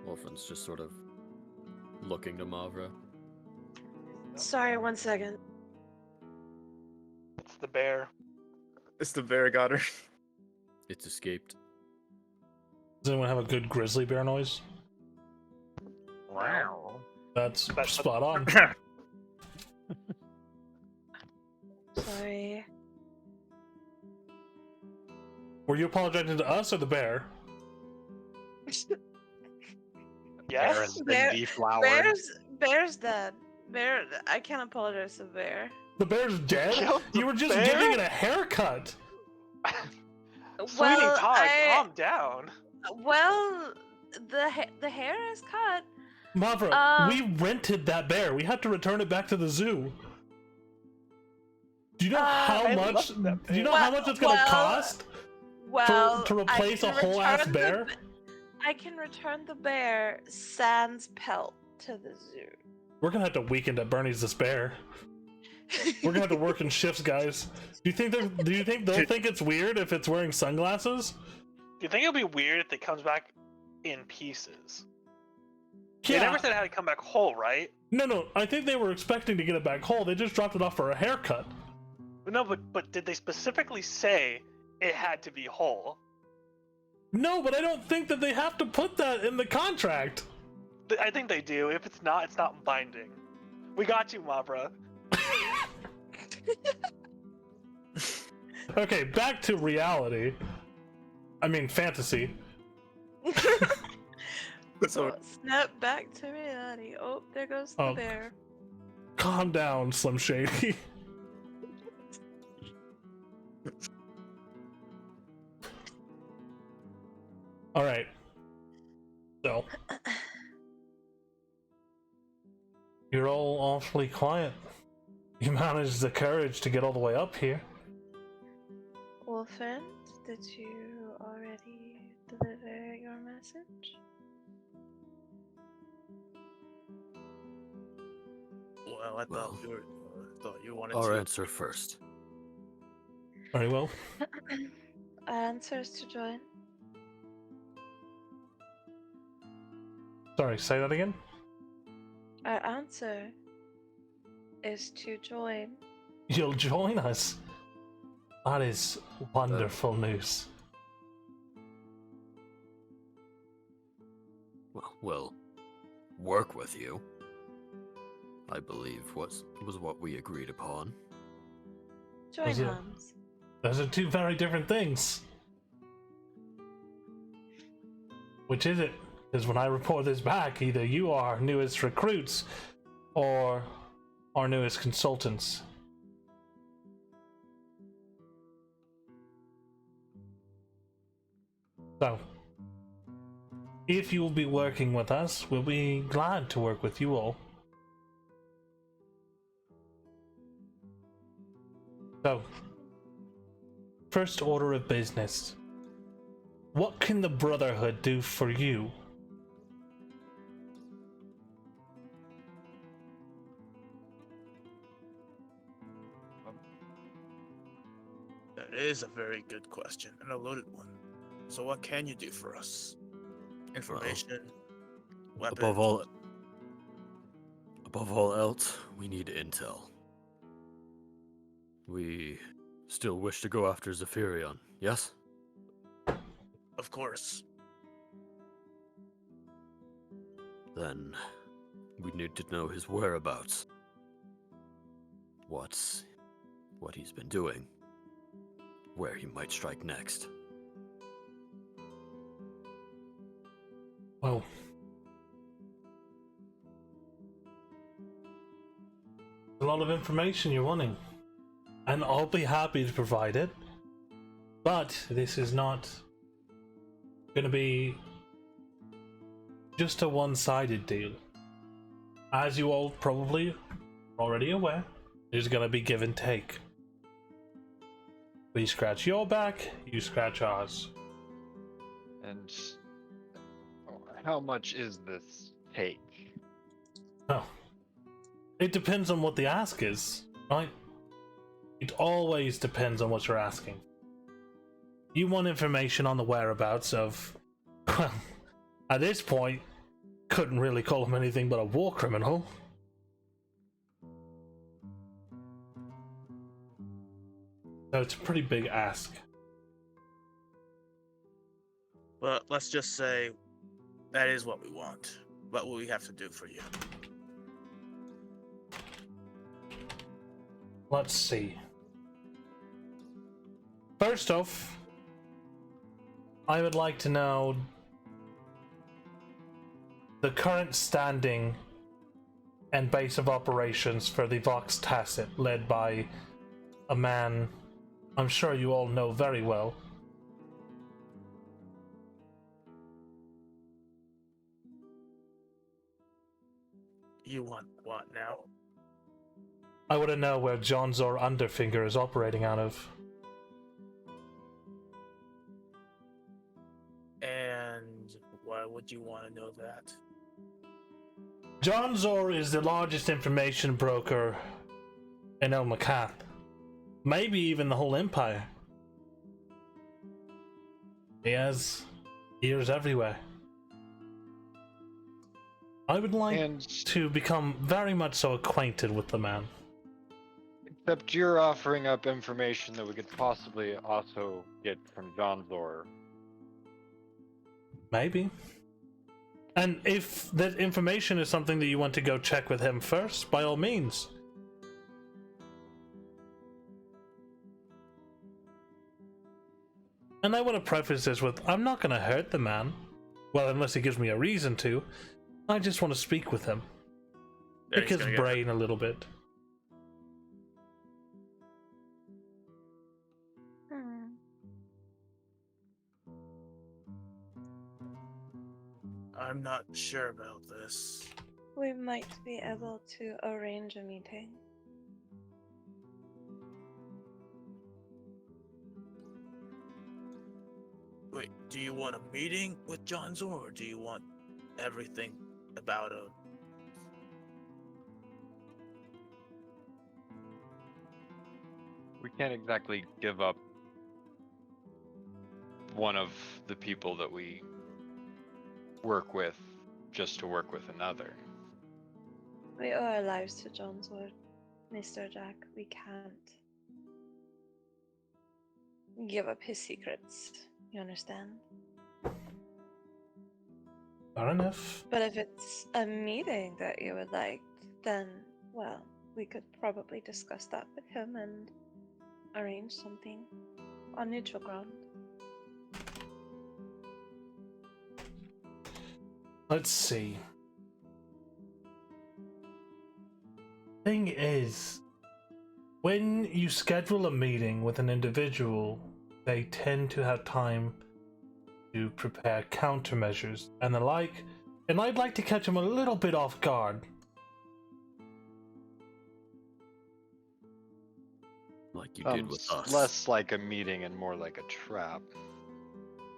Orphan's just sort of looking to Mavra.
Sorry, 1 second.
It's the bear.
It's the bear got her.
It's escaped.
Does anyone have a good grizzly bear noise?
Wow.
That's spot on.
Sorry.
Were you apologizing to us or the bear?
Yes?
Bear has been
Bear-
deflowered.
Bear's dead. Bear, I can't apologize to Bear.
The bear's dead?
killed the
You were just
bear?
giving it a haircut.
Sweetie Todd,
I-
calm down.
Well, the hair is cut.
Mavra, we rented that bear. We had to return it back to the zoo. Do you know how
I
much?
love that
Do you know how much it's gonna cost
Well,
to replace
I
a
can
whole ass
return the
bear?
I can return the bear sans pelt to the zoo.
We're gonna have to weekend at Bernie's this bear. We're gonna have to work in shifts, guys. Do you think they'll think it's weird if it's wearing sunglasses?
Do you think it'll be weird if it comes back in pieces?
Yeah.
They never said it had to come back whole, right?
No. I think they were expecting to get it back whole. They just dropped it off for a haircut.
No, but did they specifically say it had to be whole?
No, but I don't think that they have to put that in the contract.
I think they do. If it's not binding. We got you, Mabra.
Okay, back to reality. I mean, fantasy.
So,
Snap back to reality. Oh, there goes the
Oh.
bear.
Calm down, Slim Shady. Alright. So. You're all awfully quiet. You managed the courage to get all the way up here.
Wolfen, did you already deliver your message?
Well, I thought
Well,
thought you wanted
our
to.
answer first.
Very well.
Our answer is to join.
Sorry, say that again?
Our answer is to join.
You'll join us. That is wonderful news.
Well, we'll work with you. I believe was what we agreed upon.
Join
Was it?
hands.
Those are two very different things. Which is it? Because when I report this back, either you are our newest recruits or our newest consultants. So, if you will be working with us, we'll be glad to work with you all. So, first order of business. What can the Brotherhood do for you?
That is a very good question and a loaded one. So what can you do for us? Information, weapons.
Above all else, we need intel. We still wish to go after Zephyrion, yes?
Of course.
Then we need to know his whereabouts. What he's been doing. Where he might strike next.
Well, a lot of information you're wanting, and I'll be happy to provide it, but this is not going to be just a one-sided deal. As you all probably already aware, there's going to be give and take. We scratch your back, you scratch ours.
And how much is this take?
Oh, it depends on what the ask is, right? It always depends on what you're asking. You want information on the whereabouts of, well, at this point, couldn't really call him anything but a war criminal. So it's a pretty big ask.
But let's just say that is what we want. What will we have to do for you?
Let's see. First off, I would like to know the current standing and base of operations for the Vox Tacit, led by a man I'm sure you all know very well.
You want what now?
I want to know where John Zor Underfinger is operating out of.
And why would you want to know that?
John Zor is the largest information broker in El Macath. Maybe even the whole empire. He has ears everywhere. I would like to become very much so acquainted with the man.
Except you're offering up information that we could possibly also get from John Zor.
Maybe. And if that information is something that you want to go check with him first, by all means. And I want to preface this with, I'm not going to hurt the man. Well, unless he gives me a reason to. I just want to speak with him.
Yeah,
Pick his brain a little bit.
I'm not sure about this.
We might be able to arrange a meeting.
Wait, do you want a meeting with John Zor, or do you want everything about him?
We can't exactly give up one of the people that we work with just to work with another.
We owe our lives to John's word, Mr. Jack. We can't give up his secrets. You understand?
Fair enough.
But if it's a meeting that you would like, then, well, we could probably discuss that with him and arrange something on neutral ground.
Let's see. Thing is, when you schedule a meeting with an individual, they tend to have time to prepare countermeasures and the like, and I'd like to catch them a little bit off guard.
Like you did with us.
Less like a meeting and more like a trap.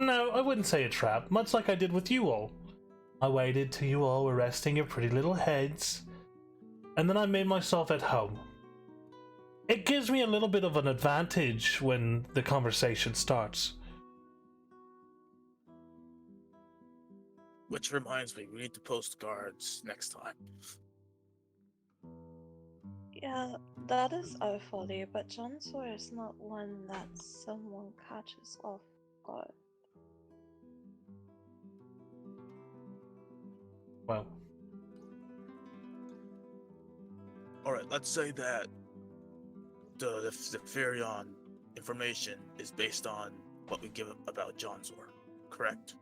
No, I wouldn't say a trap, much like I did with you all. I waited till you all were resting your pretty little heads, and then I made myself at home. It gives me a little bit of an advantage when the conversation starts.
Which reminds me, we need to post guards next time.
Yeah, that is our folly, but John's word is not one that someone catches off guard.
Well,
Alright, let's say that the Veth'Arden information is based on what we give about John's word, correct?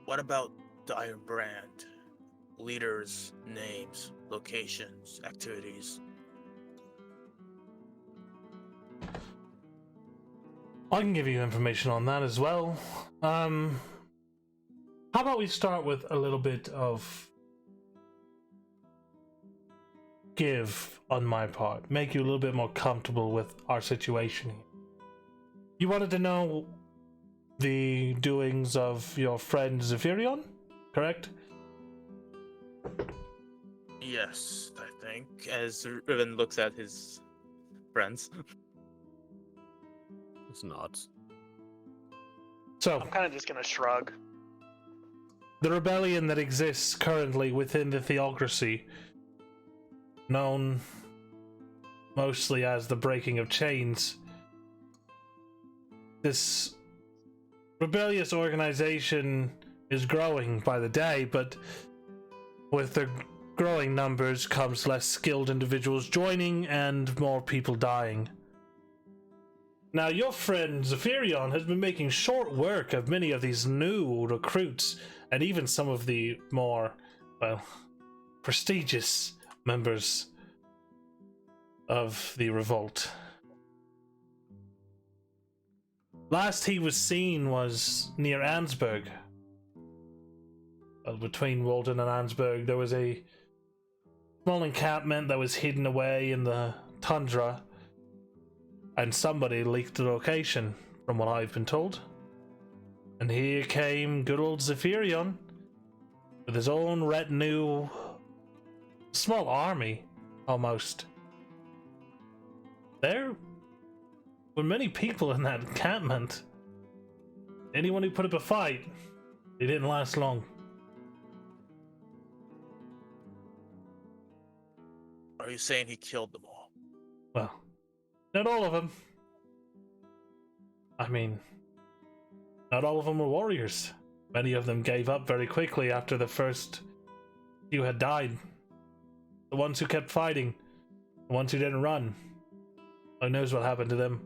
What about the Iron Brand? Leaders, names, locations, activities.
I can give you information on that as well. How about we start with a little bit of give on my part, make you a little bit more comfortable with our situation here. You wanted to know the doings of your friend Veth'Arden, correct?
Yes, I think, as Riven looks at his friends.
It's not.
So,
I'm kind of just gonna shrug.
the rebellion that exists currently within the theocracy, known mostly as the Breaking of Chains, this rebellious organization is growing by the day, but with the growing numbers comes less skilled individuals joining and more people dying. Now, your friend Veth'Arden has been making short work of many of these new recruits and even some of the more, well, prestigious members of the revolt. Last he was seen was near Ansburg. Well, between Walden and Ansburg, there was a small encampment that was hidden away in the tundra, and somebody leaked the location, from what I've been told. And here came good old Veth'Arden with his own retinue, small army, almost. There were many people in that encampment. Anyone who put up a fight, they didn't last long.
Are you saying he killed them all?
Well, not all of them. I mean, not all of them were warriors. Many of them gave up very quickly after the first few had died. The ones who kept fighting, the ones who didn't run. Who knows what happened to them?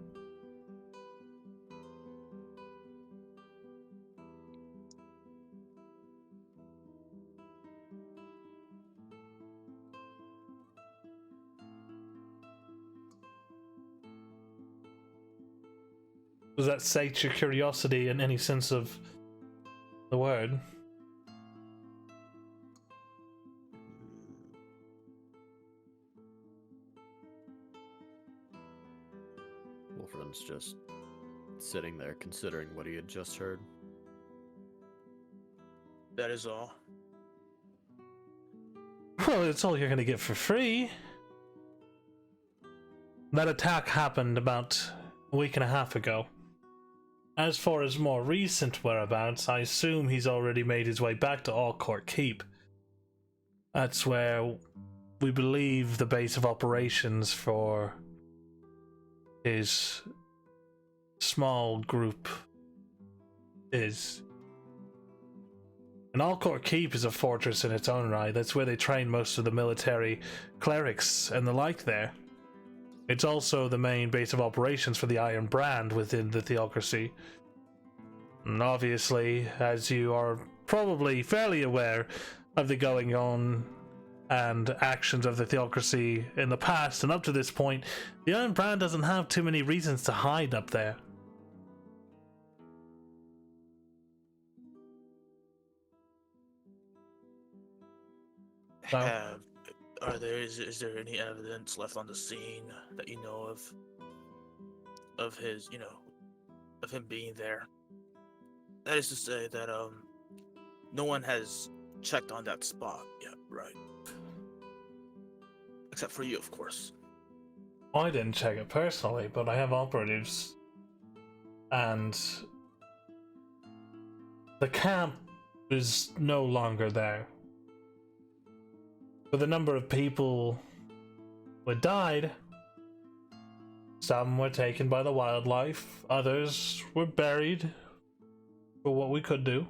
Does that sate your curiosity in any sense of the word?
Wolfram's just sitting there considering what he had just heard.
That is all.
Well, it's all you're gonna get for free. That attack happened about a week and a half ago. As for his more recent whereabouts, I assume he's already made his way back to Allcourt Keep. That's where we believe the base of operations for his small group is. And Allcourt Keep is a fortress in its own right. That's where they train most of the military clerics and the like there. It's also the main base of operations for the Iron Brand within the Theocracy. And obviously, as you are probably fairly aware of the going on and actions of the Theocracy in the past and up to this point, the Iron Brand doesn't have too many reasons to hide up there. So,
Is there any evidence left on the scene that you know of his, of him being there? That is to say that no one has checked on that spot yet, right? Except for you, of course.
I didn't check it personally, but I have operatives. And the camp is no longer there. For the number of people who died, some were taken by the wildlife, others were buried for what we could do.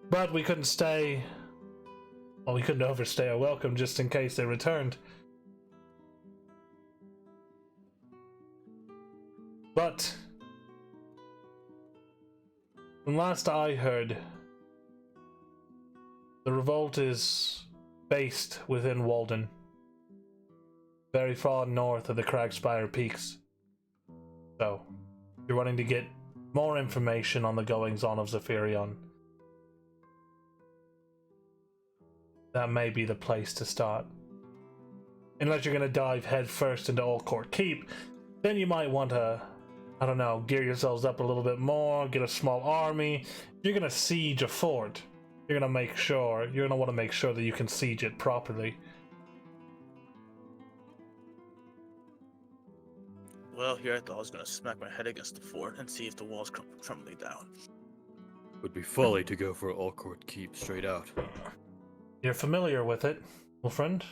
But we couldn't stay. Well, we couldn't overstay our welcome just in case they returned. But from last I heard, the revolt is based within Walden, very far north of the Cragspire Peaks. So, if you're wanting to get more information on the goings-on of Zephyrion, that may be the place to start. Unless you're going to dive headfirst into Allcourt Keep, then you might want to, I don't know, gear yourselves up a little bit more, get a small army. If you're going to siege a fort, you're going to want to make sure that you can siege it properly.
Well, here I thought I was going to smack my head against the fort and see if the walls come crumbling down.
Would be folly to go for Allcourt Keep straight out.
You're familiar with it, old friend?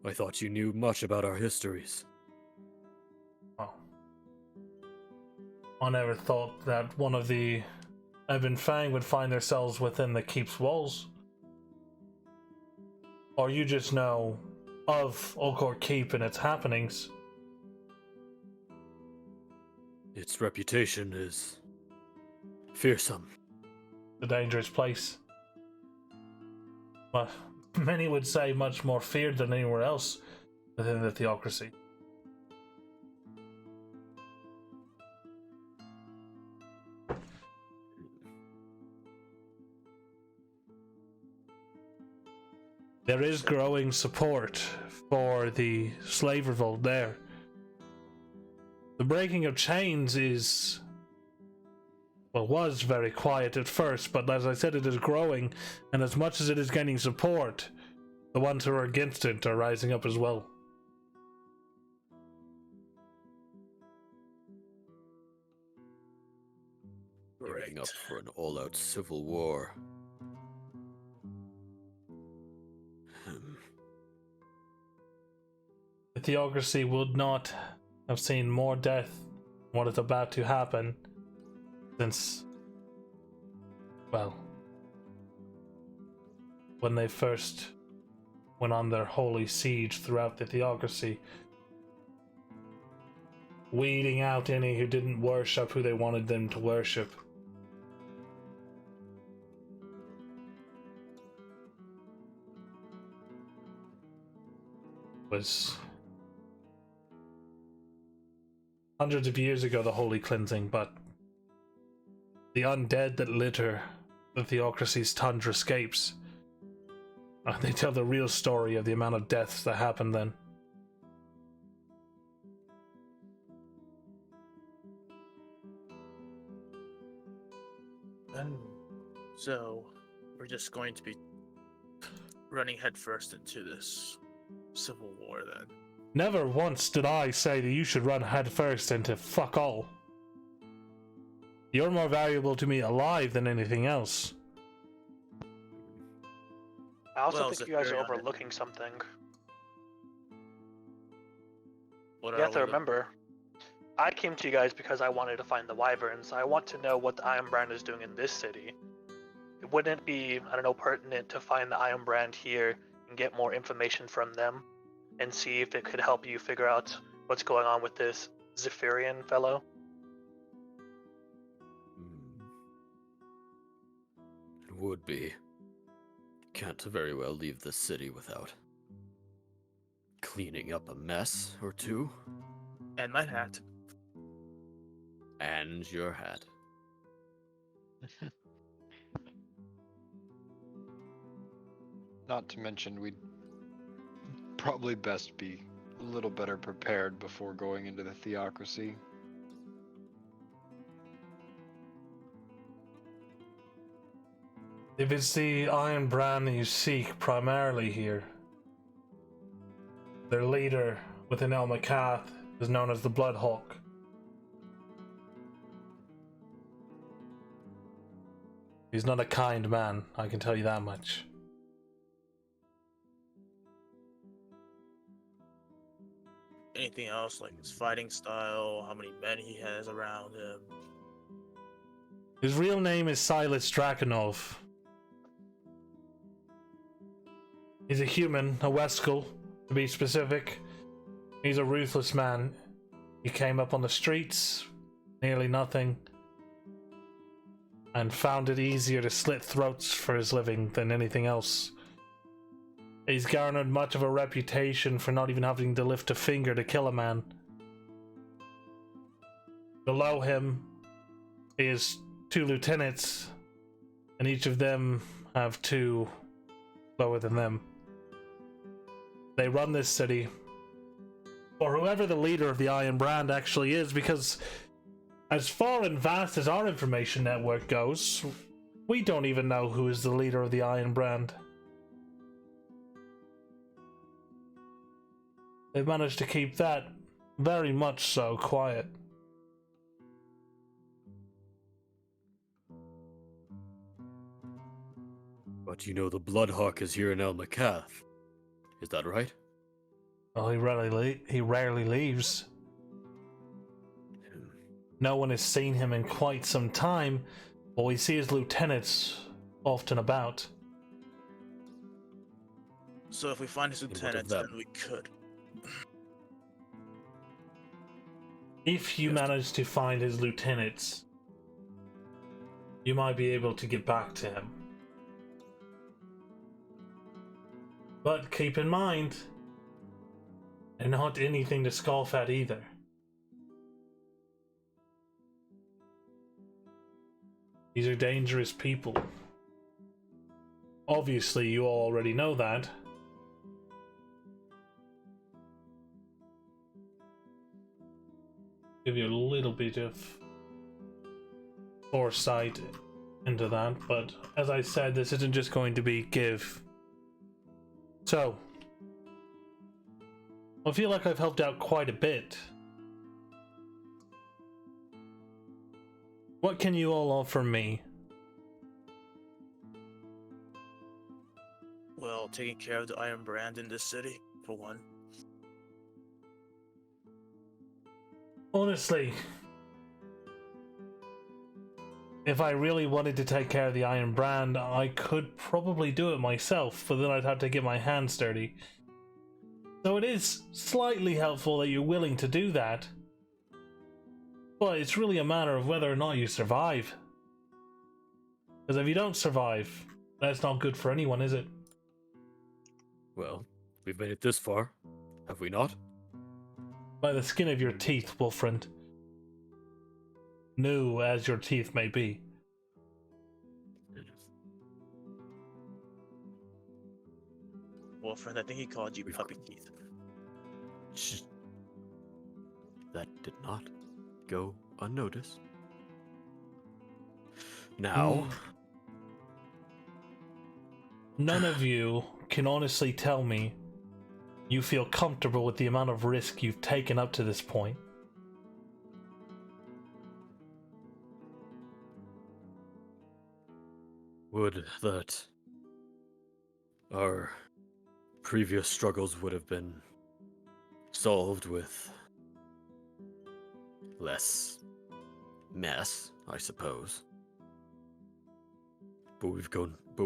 I thought you knew much about our histories.
Oh. I never thought that one of the Ebon Fang would find themselves within the keep's walls. Or you just know of Allcourt Keep and its happenings.
Its reputation is fearsome.
A dangerous place. But many would say much more feared than anywhere else within the Theocracy. There is growing support for the slave revolt there. The breaking of chains was very quiet at first, but as I said, it is growing, and as much as it is gaining support, the ones who are against it are rising up as well.
Gearing up for an all-out civil war.
The Theocracy would not have seen more death than what is about to happen since, well, when they first went on their holy siege throughout the Theocracy, weeding out any who didn't worship who they wanted them to worship. Was hundreds of years ago, the holy cleansing, but the undead that litter the Theocracy's tundra scapes, they tell the real story of the amount of deaths that happened then.
So, we're just going to be running headfirst into this civil war then.
Never once did I say that you should run headfirst into fuck all. You're more valuable to me alive than anything else.
I also
Well,
think
it's
you guys
very
are
honest.
overlooking something.
What
You have
are
to
we
remember, I came to you guys because I wanted to find the wyverns. I want to know what the Iron Brand is doing in this city. Wouldn't it be, I don't know, pertinent to find the Iron Brand here and get more information from them and see if it could help you figure out what's going on with this Zephyrian fellow?
It would be. Can't very well leave the city without cleaning up a mess or two.
And my hat.
And your hat.
Not to mention, we'd probably best be a little better prepared before going into the theocracy.
If it's the Iron Brand that you seek primarily here, their leader within El Macath is known as the Bloodhawk. He's not a kind man, I can tell you that much.
Anything else, like his fighting style, how many men he has around him?
His real name is Silas Drakenov. He's a human, a Weskel, to be specific. He's a ruthless man. He came up on the streets, nearly nothing, and found it easier to slit throats for his living than anything else. He's garnered much of a reputation for not even having to lift a finger to kill a man. Below him is 2 lieutenants, and each of them have 2 lower than them. They run this city, or whoever the leader of the Iron Brand actually is, because as far and vast as our information network goes, we don't even know who is the leader of the Iron Brand. They've managed to keep that very much so quiet.
But you know the Bloodhawk is here in El Macath. Is that right?
Well, he rarely leaves. No one has seen him in quite some time, but we see his lieutenants often about.
So if we find his
what of
lieutenants,
them?
then we could.
If you
Yes.
manage to find his lieutenants, you might be able to get back to him. But keep in mind, they're not anything to scoff at either. These are dangerous people. Obviously, you all already know that. Give you a little bit of foresight into that, but as I said, this isn't just going to be give. So, I feel like I've helped out quite a bit. What can you all offer me?
Well, taking care of the Iron Brand in this city, for one.
Honestly, if I really wanted to take care of the Iron Brand, I could probably do it myself, but then I'd have to get my hands dirty. So it is slightly helpful that you're willing to do that, but it's really a matter of whether or not you survive. Because if you don't survive, that's not good for anyone, is it?
Well, we've made it this far, have we not?
By the skin of your teeth, Wolfriend. New as your teeth may be.
Well, friend, I think he called you
We've
puppy teeth.
Shh. That did not go unnoticed. Now,
none of you can honestly tell me you feel comfortable with the amount of risk you've taken up to this point.
Would that our previous struggles would have been solved with less mess, I suppose. But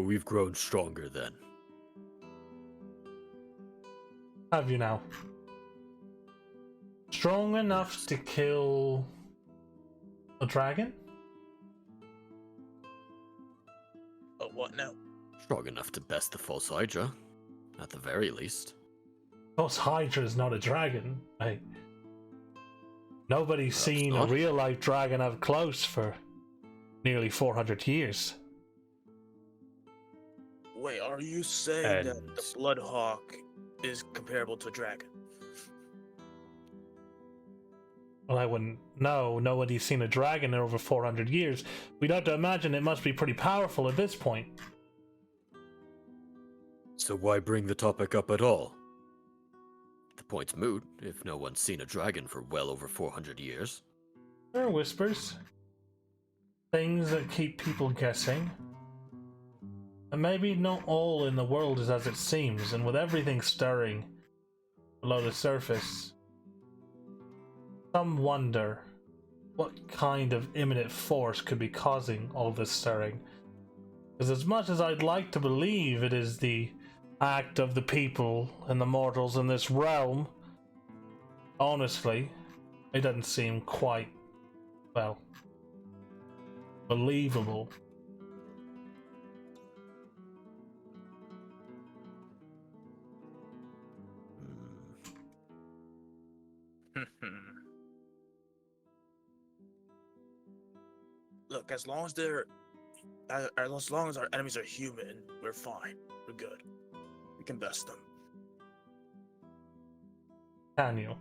we've grown stronger then.
Have you now? Strong enough
Yes.
to kill a dragon?
Oh, what now?
Strong enough to best the false Hydra, at the very least.
Course, Hydra is not a dragon. Nobody's
Perhaps
seen
not.
a real life dragon up close for nearly 400 years.
Wait, are you saying that
And-
the Bloodhawk is comparable to a dragon?
Well, I wouldn't know. Nobody's seen a dragon in over 400 years. We'd have to imagine it must be pretty powerful at this point.
So why bring the topic up at all? The point's moot if no one's seen a dragon for well over 400 years.
There are whispers. Things that keep people guessing. And maybe not all in the world is as it seems, and with everything stirring below the surface, some wonder what kind of imminent force could be causing all this stirring. Because as much as I'd like to believe it is the act of the people and the mortals in this realm, honestly, it doesn't seem quite, well, believable.
Look, as long as our enemies are human, we're fine. We're good. We can best them.
Can you?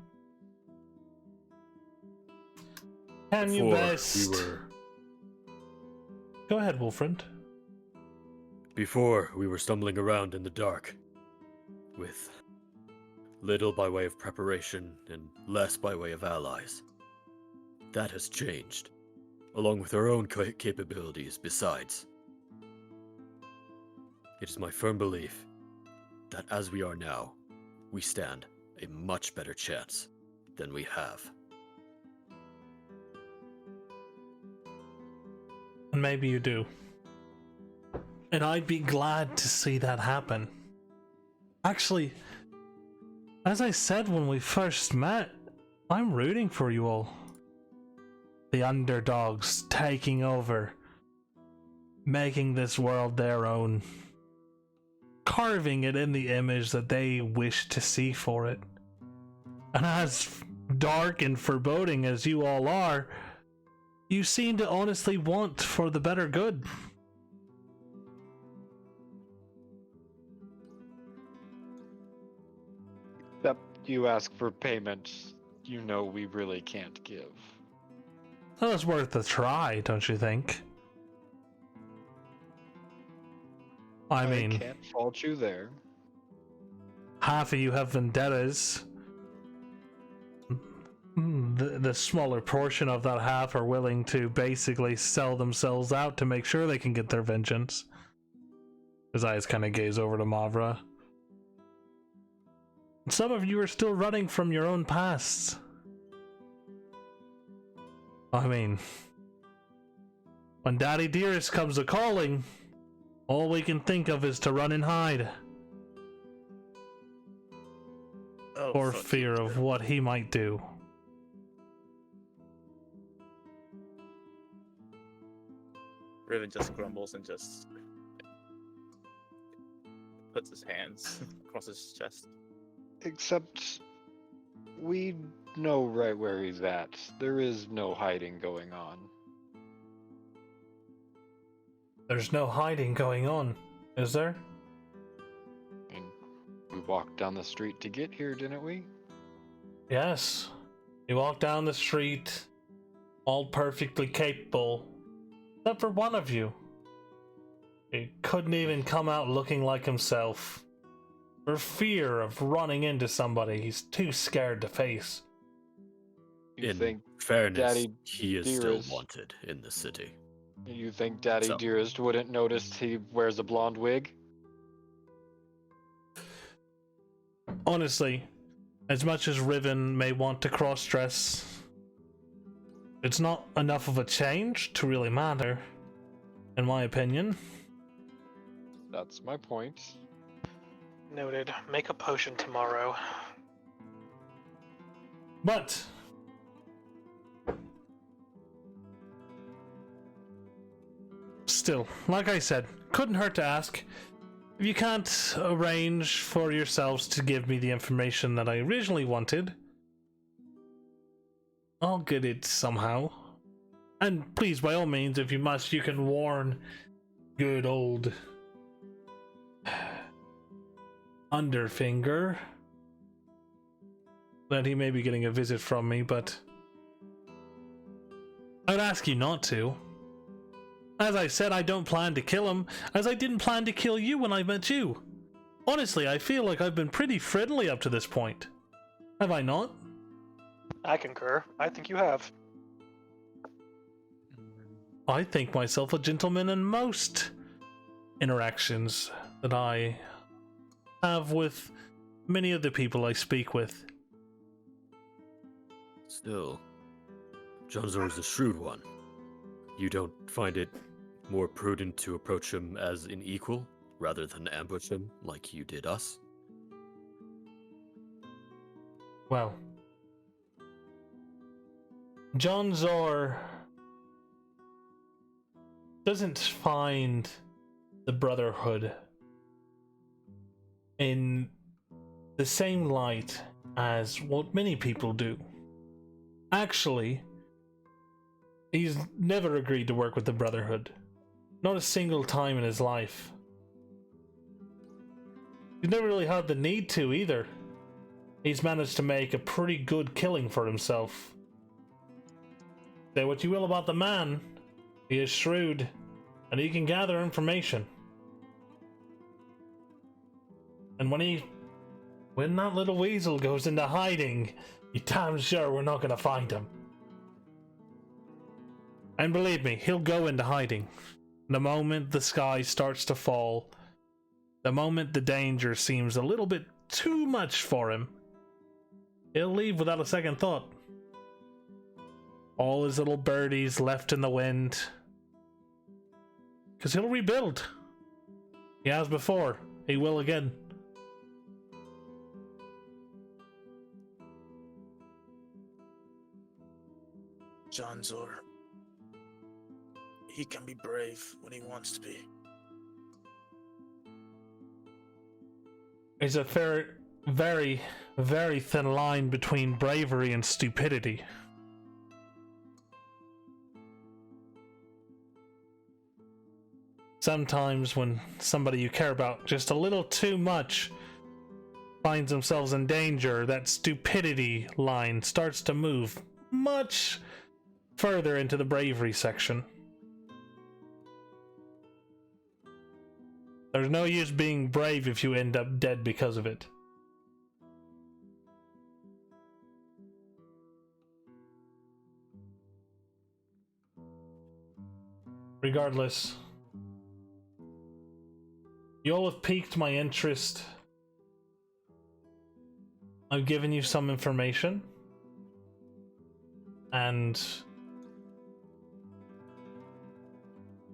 Can you
Before
best? Go ahead, Wolfrind.
Before we were stumbling around in the dark, with little by way of preparation and less by way of allies. That has changed, along with our own capabilities besides. It is my firm belief that as we are now, we stand a much better chance than we have.
And maybe you do. And I'd be glad to see that happen. Actually, as I said when we first met, I'm rooting for you all. The underdogs taking over, making this world their own, carving it in the image that they wish to see for it. And as dark and foreboding as you all are, you seem to honestly want for the better good.
Except you ask for payment, you know we really can't give.
Well, it's worth a try, don't you think? I mean,
can't fault you there.
half of you have vendettas. The smaller portion of that half are willing to basically sell themselves out to make sure they can get their vengeance. His eyes kind of gaze over to Mavra. Some of you are still running from your own pasts. I mean, when Daddy Dearest comes a calling, all we can think of is to run and hide.
Oh,
For
fuck
fear
you.
of what he might do.
Riven just grumbles and just puts his hands across his chest.
Except we know right where he's at. There is no hiding going on.
There's no hiding going on, is there?
And we walked down the street to get here, didn't we?
Yes. You walk down the street, all perfectly capable, except for one of you. He couldn't even come out looking like himself. For fear of running into somebody he's too scared to face.
You
In
think
fairness,
Daddy
he is
Dearest-
still wanted in the city.
you think Daddy
So-
Dearest wouldn't notice he wears a blonde wig?
Honestly, as much as Riven may want to cross-dress, it's not enough of a change to really matter, in my opinion.
That's my point.
Noted. Make a potion tomorrow.
But still, like I said, couldn't hurt to ask. If you can't arrange for yourselves to give me the information that I originally wanted, I'll get it somehow. And please, by all means, if you must, you can warn good old Underfinger that he may be getting a visit from me, but I'd ask you not to. As I said, I don't plan to kill him, as I didn't plan to kill you when I met you. Honestly, I feel like I've been pretty friendly up to this point. Have I not?
I concur. I think you have.
I think myself a gentleman in most interactions that I have with many of the people I speak with.
Still, Jonzor is a shrewd one. You don't find it more prudent to approach him as an equal, rather than ambush him like you did us?
Well, Jonzor doesn't find the Brotherhood in the same light as what many people do. Actually, he's never agreed to work with the Brotherhood. Not a single time in his life. He's never really had the need to either. He's managed to make a pretty good killing for himself. Say what you will about the man, he is shrewd, and he can gather information. And when that little weasel goes into hiding, you're damn sure we're not gonna find him. And believe me, he'll go into hiding. The moment the sky starts to fall, the moment the danger seems a little bit too much for him, he'll leave without a second thought. All his little birdies left in the wind. Because he'll rebuild. He has before. He will again.
Jonzor. He can be brave when he wants to be.
There's a very, very thin line between bravery and stupidity. Sometimes when somebody you care about just a little too much finds themselves in danger, that stupidity line starts to move much further into the bravery section. There's no use being brave if you end up dead because of it. Regardless, you all have piqued my interest. I've given you some information. And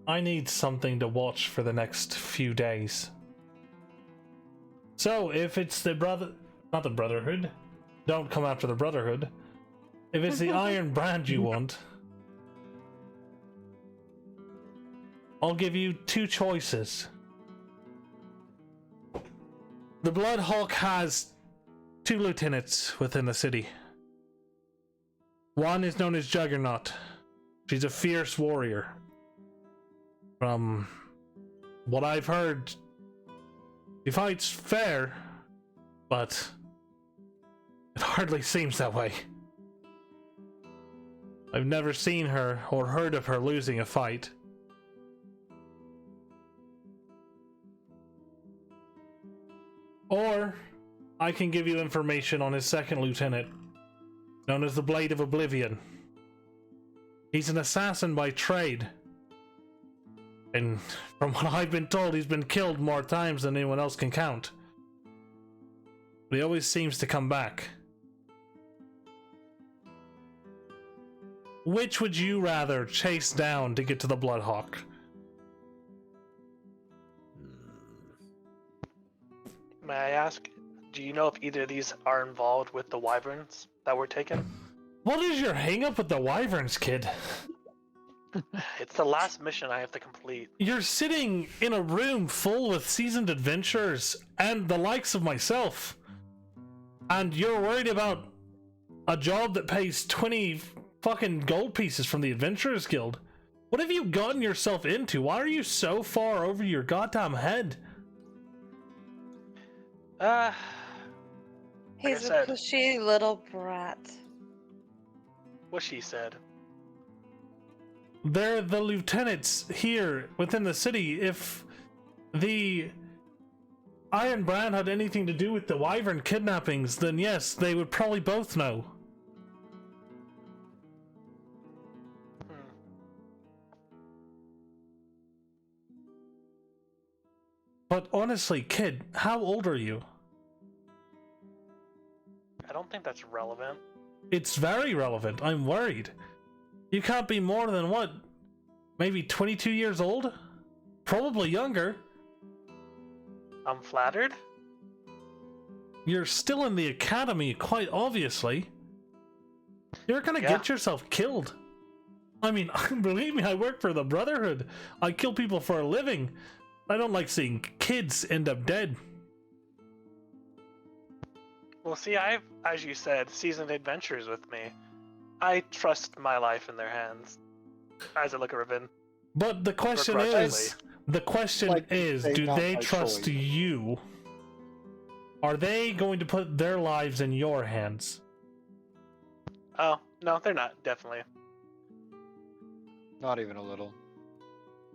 I need something to watch for the next few days. So, if it's the not the Brotherhood, don't come after the Brotherhood. If it's the Iron Brand you want, I'll give you two choices. The Bloodhawk has 2 lieutenants within the city. One is known as Juggernaut. She's a fierce warrior. From what I've heard, she fights fair, but it hardly seems that way. I've never seen her or heard of her losing a fight. Or I can give you information on his second lieutenant, known as the Blade of Oblivion. He's an assassin by trade. And from what I've been told, he's been killed more times than anyone else can count. But he always seems to come back. Which would you rather chase down to get to the Bloodhawk?
May I ask, do you know if either of these are involved with the wyverns that were taken?
What is your hang-up with the wyverns, kid?
It's the last mission I have to complete.
You're sitting in a room full with seasoned adventurers and the likes of myself. And you're worried about a job that pays 20 fucking gold pieces from the Adventurers Guild. What have you gotten yourself into? Why are you so far over your goddamn head?
He's a
said.
pushy little brat.
What she said.
They're the lieutenants here within the city. If the Iron Brand had anything to do with the Wyvern kidnappings, then yes, they would probably both know. But honestly, kid, how old are you?
I don't think that's relevant.
It's very relevant. I'm worried. You can't be more than what? Maybe 22 years old? Probably younger.
I'm flattered.
You're still in the academy, quite obviously. You're gonna
Yeah.
get yourself killed. I mean, believe me, I work for the Brotherhood. I kill people for a living. I don't like seeing kids end up dead.
Well, see, I've, as you said, seasoned adventurers with me. I trust my life in their hands. As I look at Riven.
But the question is,
Like you say,
do
not
they
by
trust
choice.
you? Are they going to put their lives in your hands?
Oh, no, they're not, definitely.
Not even a little.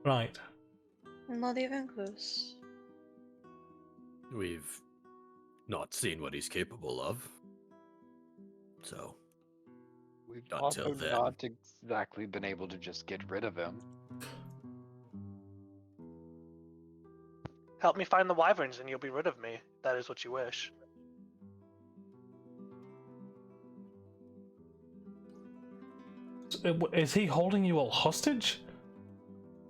Right.
Not even close.
We've not seen what he's capable of. So,
We've
Until
also
then.
not exactly been able to just get rid of him.
Help me find the wyverns and you'll be rid of me. That is what you wish.
Is he holding you all hostage?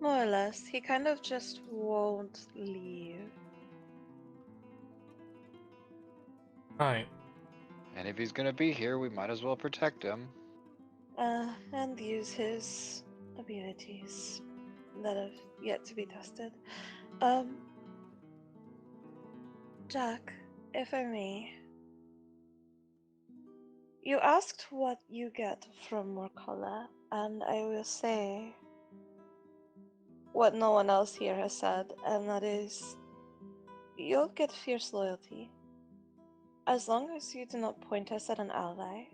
More or less. He kind of just won't leave.
Right.
And if he's gonna be here, we might as well protect him.
And use his abilities that have yet to be tested. Jack, if I may. You asked what you get from Morkala, and I will say what no one else here has said, and that is you'll get fierce loyalty. As long as you do not point us at an ally.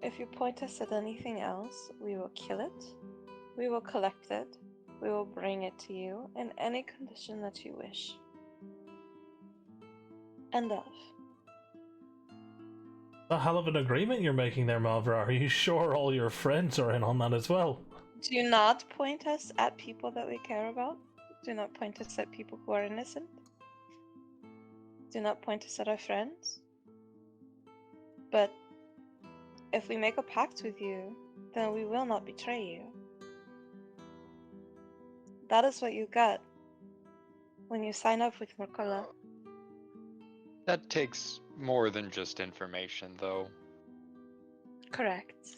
If you point us at anything else, we will kill it, we will collect it, we will bring it to you in any condition that you wish. End of.
A hell of an agreement you're making there, Malvra. Are you sure all your friends are in on that as well?
Do not point us at people that we care about. Do not point us at people who are innocent. Do not point us at our friends. But if we make a pact with you, then we will not betray you. That is what you get when you sign up with Morkala.
That takes more than just information, though.
Correct.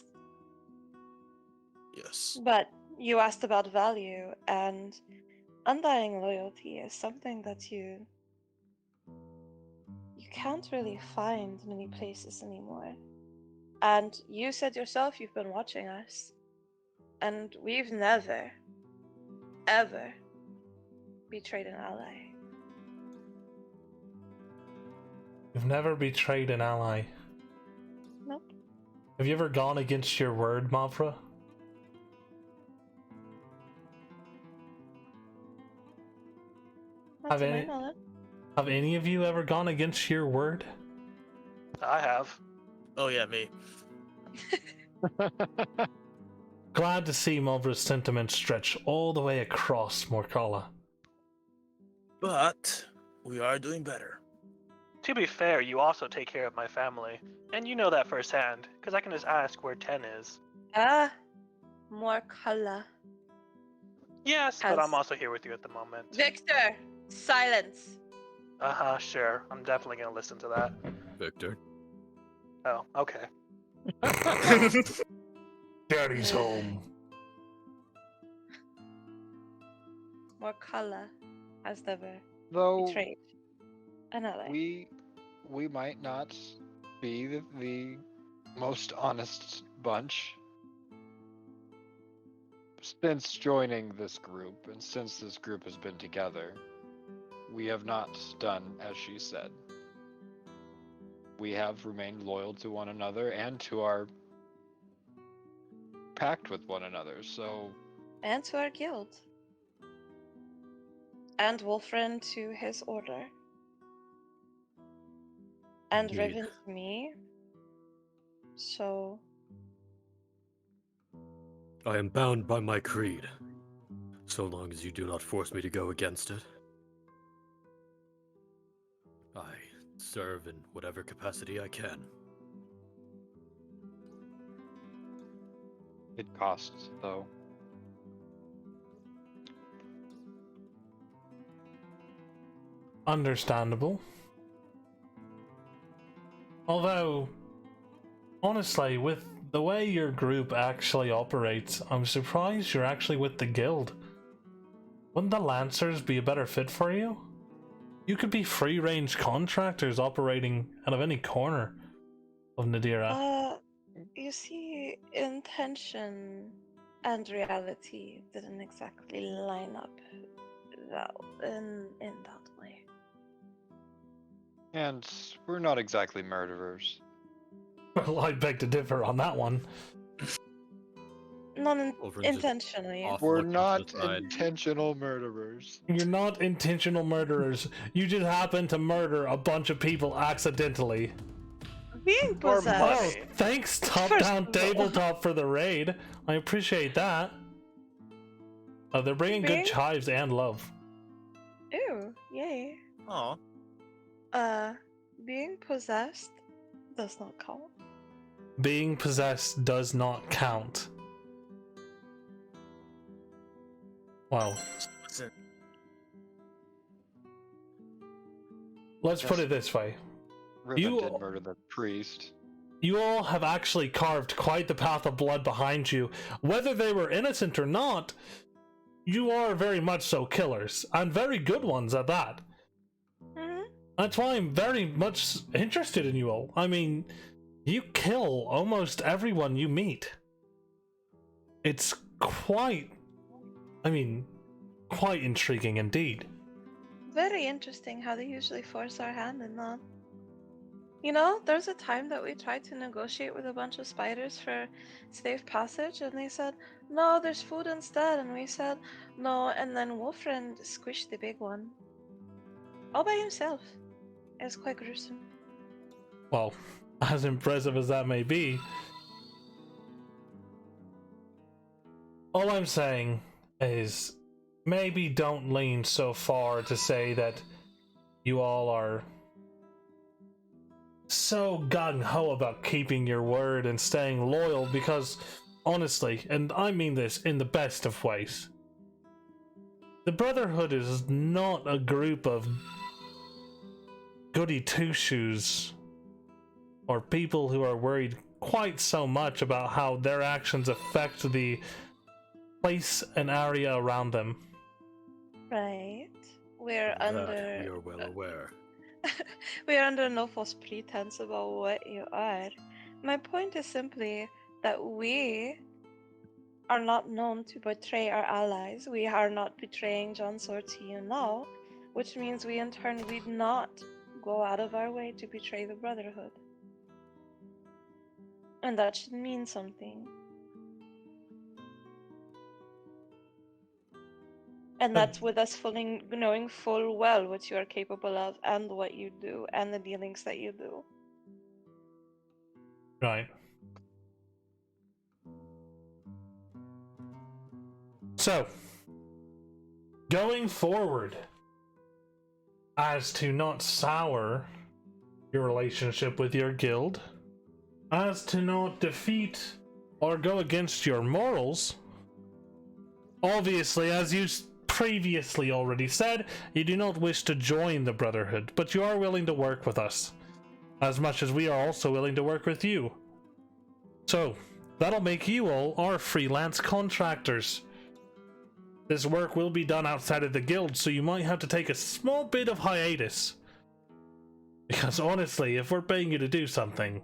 Yes.
But you asked about value, and undying loyalty is something that you can't really find many places anymore. And you said yourself you've been watching us, and we've never, ever betrayed an ally.
You've never betrayed an ally.
Nope.
Have you ever gone against your word, Malvra?
Not
Have
to my
any-
knowledge.
Have any of you ever gone against your word?
I have.
Oh yeah, me.
Glad to see Mulver's sentiments stretch all the way across Morkala.
But we are doing better.
To be fair, you also take care of my family, and you know that firsthand, because I can just ask where 10 is.
More color.
Yes, but I'm
Has-
also here with you at the moment.
Victor, silence.
Uh-huh, sure. I'm definitely gonna listen to that.
Victor.
Oh, okay.
Daddy's home.
More color has never
Though
betrayed an ally.
we might not be the most honest bunch. Since joining this group, and since this group has been together, we have not done as she said. We have remained loyal to one another and to our pact with one another, so
And to our guild. And Wolfren to his order. And
Indeed.
Riven to me. So
I am bound by my creed, so long as you do not force me to go against it. I serve in whatever capacity I can.
it costs, though.
Understandable. Although, honestly, with the way your group actually operates, I'm surprised you're actually with the guild. Wouldn't the Lancers be a better fit for you? You could be free-range contractors operating out of any corner of Nadira.
you see, intention and reality didn't exactly line up in that way.
And we're not exactly murderers.
Well, I beg to differ on that one.
Not
Wolfren's just
intentionally.
off
We're
looking to
not
the side.
intentional murderers.
You're not intentional murderers. You just happen to murder a bunch of people accidentally.
Being
Or
possessed.
money.
Oh, thanks, Top
First
Down
of all-
Tabletop, for the raid. I appreciate that. Oh, they're bringing good
Being-
chives and love.
Ew, yay.
Aw.
Being possessed does not count.
Being possessed does not count. Wow.
Listen,
Let's put
Yes.
it this way.
Riven
You-
did murder the priest.
You all have actually carved quite the path of blood behind you. Whether they were innocent or not, you are very much so killers, and very good ones at that.
Mm-hmm.
That's why I'm very much interested in you all. I mean, you kill almost everyone you meet. It's quite intriguing indeed.
Very interesting how they usually force our hand in that. You know, there's a time that we tried to negotiate with a bunch of spiders for safe passage, and they said, no, there's food instead. And we said, no, and then Wolfriend squished the big one. All by himself. It was quite gruesome.
Well, as impressive as that may be, all I'm saying is maybe don't lean so far to say that you all are so gung-ho about keeping your word and staying loyal, because honestly, and I mean this in the best of ways, the Brotherhood is not a group of goody two-shoes or people who are worried quite so much about how their actions affect the place and area around them.
Right. We're
That
under
we are well aware.
we're under no false pretense about what you are. My point is simply that we are not known to betray our allies. We are not betraying John Sword to you now, which means we in turn would not go out of our way to betray the Brotherhood. And that should mean something. And that's with us fully knowing full well what you are capable of and what you do and the dealings that you do.
Right. So, going forward, as to not sour your relationship with your guild, as to not defeat or go against your morals, obviously, as you previously already said, you do not wish to join the Brotherhood, but you are willing to work with us, as much as we are also willing to work with you. So, that'll make you all our freelance contractors. This work will be done outside of the guild, so you might have to take a small bit of hiatus. Because honestly, if we're paying you to do something,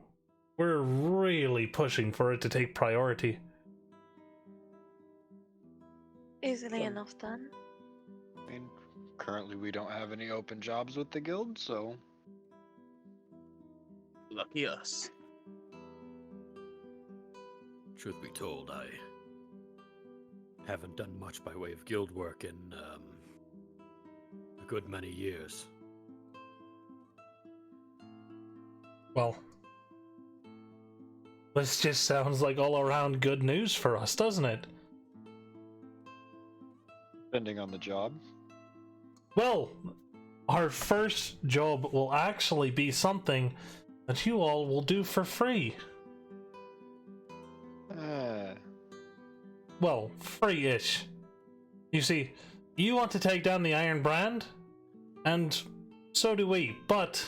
we're really pushing for it to take priority.
Easily enough done.
I mean, currently we don't have any open jobs with the guild, so
Lucky us.
Truth be told, I haven't done much by way of guild work in a good many years.
Well, this just sounds like all around good news for us, doesn't it?
depending on the job.
Well, our first job will actually be something that you all will do for free. Well, free-ish. You see, you want to take down the Iron Brand, and so do we, but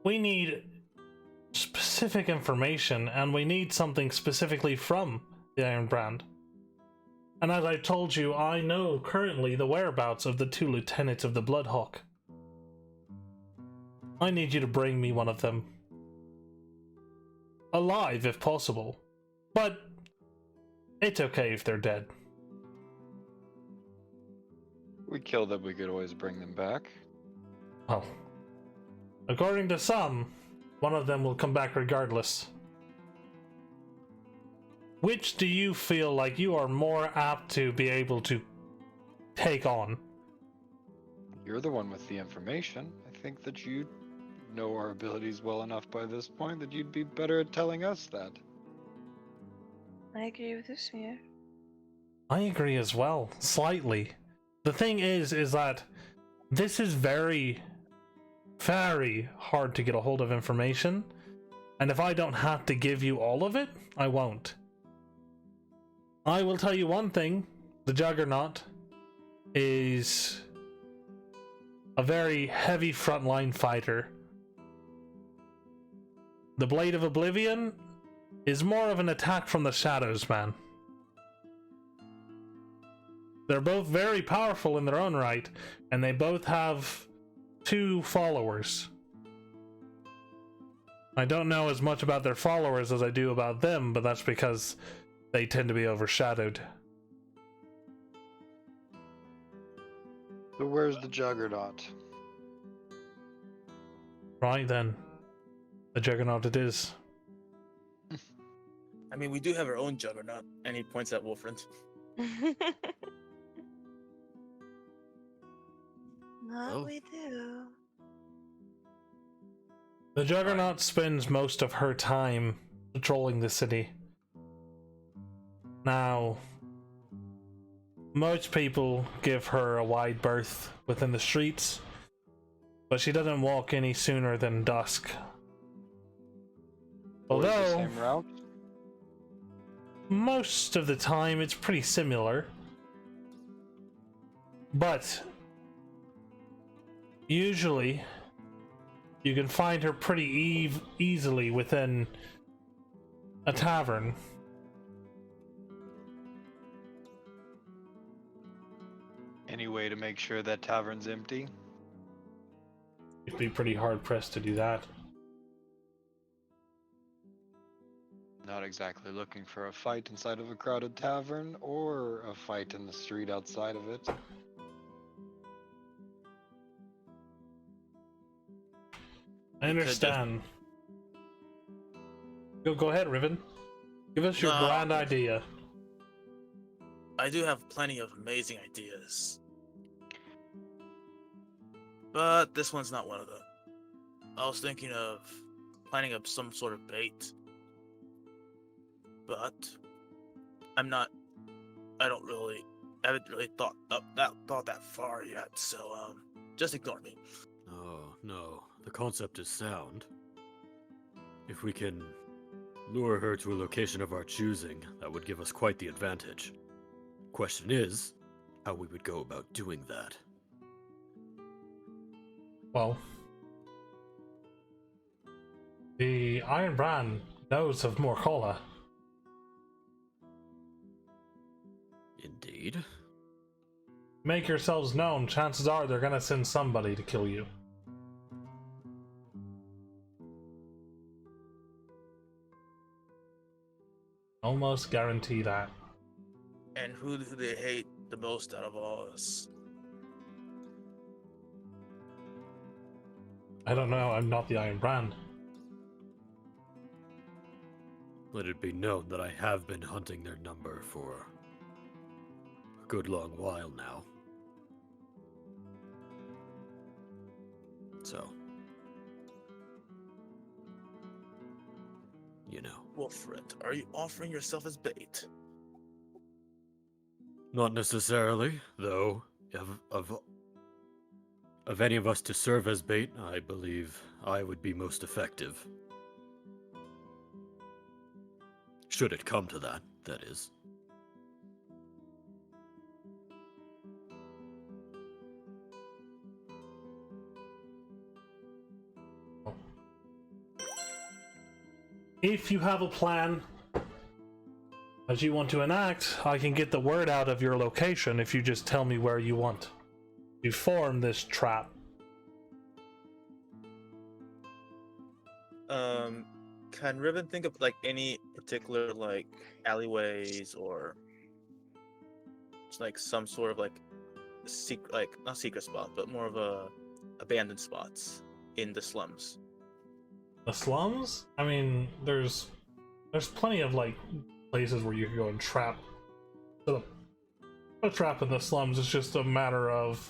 we need specific information, and we need something specifically from the Iron Brand. And as I told you, I know currently the whereabouts of the 2 lieutenants of the Bloodhawk. I need you to bring me one of them. Alive, if possible. But it's okay if they're dead.
We kill them, we could always bring them back.
Well, according to some, one of them will come back regardless. Which do you feel like you are more apt to be able to take on?
You're the one with the information. I think that you know our abilities well enough by this point that you'd be better at telling us that.
I agree with this here.
I agree as well, slightly. The thing is that this is very, very hard to get a hold of information, and if I don't have to give you all of it, I won't. I will tell you one thing, the Juggernaut is a very heavy frontline fighter. The Blade of Oblivion is more of an attack from the shadows, man. They're both very powerful in their own right, and they both have 2 followers. I don't know as much about their followers as I do about them, but that's because they tend to be overshadowed.
So where's the Juggernaut?
Right then. The Juggernaut it is.
I mean, we do have our own Juggernaut, and he points at Wolfrand.
No, we do.
The Juggernaut spends most of her time patrolling the city. Now, most people give her a wide berth within the streets, but she doesn't walk any sooner than dusk.
Always the
Although,
same route?
most of the time it's pretty similar. But usually you can find her pretty easily within a tavern.
Any way to make sure that tavern's empty?
You'd be pretty hard pressed to do that.
Not exactly looking for a fight inside of a crowded tavern, or a fight in the street outside of it.
I understand. Go ahead, Riven. Give us your grand idea.
I do have plenty of amazing ideas. but this one's not one of them. I was thinking of planning up some sort of bait, but I'm not. I haven't really thought that far yet. So just ignore me.
Oh, no. The concept is sound. If we can lure her to a location of our choosing, that would give us quite the advantage. Question is, how we would go about doing that.
Well, the Iron Brand knows of Morcola.
Indeed.
Make yourselves known, chances are they're gonna send somebody to kill you. Almost guarantee that.
And who do they hate the most out of all of us?
I don't know, I'm not the Iron Brand.
Let it be known that I have been hunting their number for a good long while now. So, you know.
Wilfred, are you offering yourself as bait?
Not necessarily, though. Of any of us to serve as bait, I believe I would be most effective. Should it come to that, that is.
If you have a plan that you want to enact, I can get the word out of your location if you just tell me where you want to form this trap.
Can Ribbon think of like any particular like alleyways or like some sort of like secret, like not secret spot, but more of a abandoned spots in the slums?
The slums? I mean, there's plenty of like places where you can go and trap. A trap in the slums is just a matter of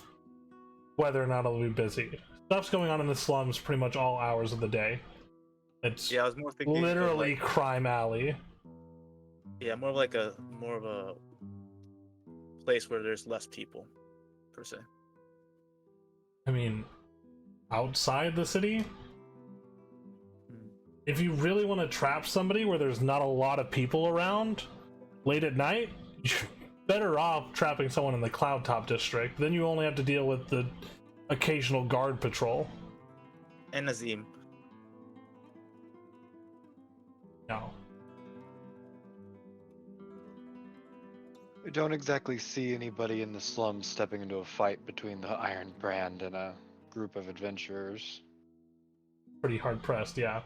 whether or not it'll be busy. Stuff's going on in the slums pretty much all hours of the day. It's
Yeah, I was more thinking of,
literally
like,
crime alley.
yeah, more of a place where there's less people, per se.
I mean, outside the city?
Hmm.
If you really want to trap somebody where there's not a lot of people around late at night, you're better off trapping someone in the Cloud Top district. Then you only have to deal with the occasional guard patrol.
And Nazim.
No.
We don't exactly see anybody in the slums stepping into a fight between the Iron Brand and a group of adventurers.
Pretty hard pressed, yeah.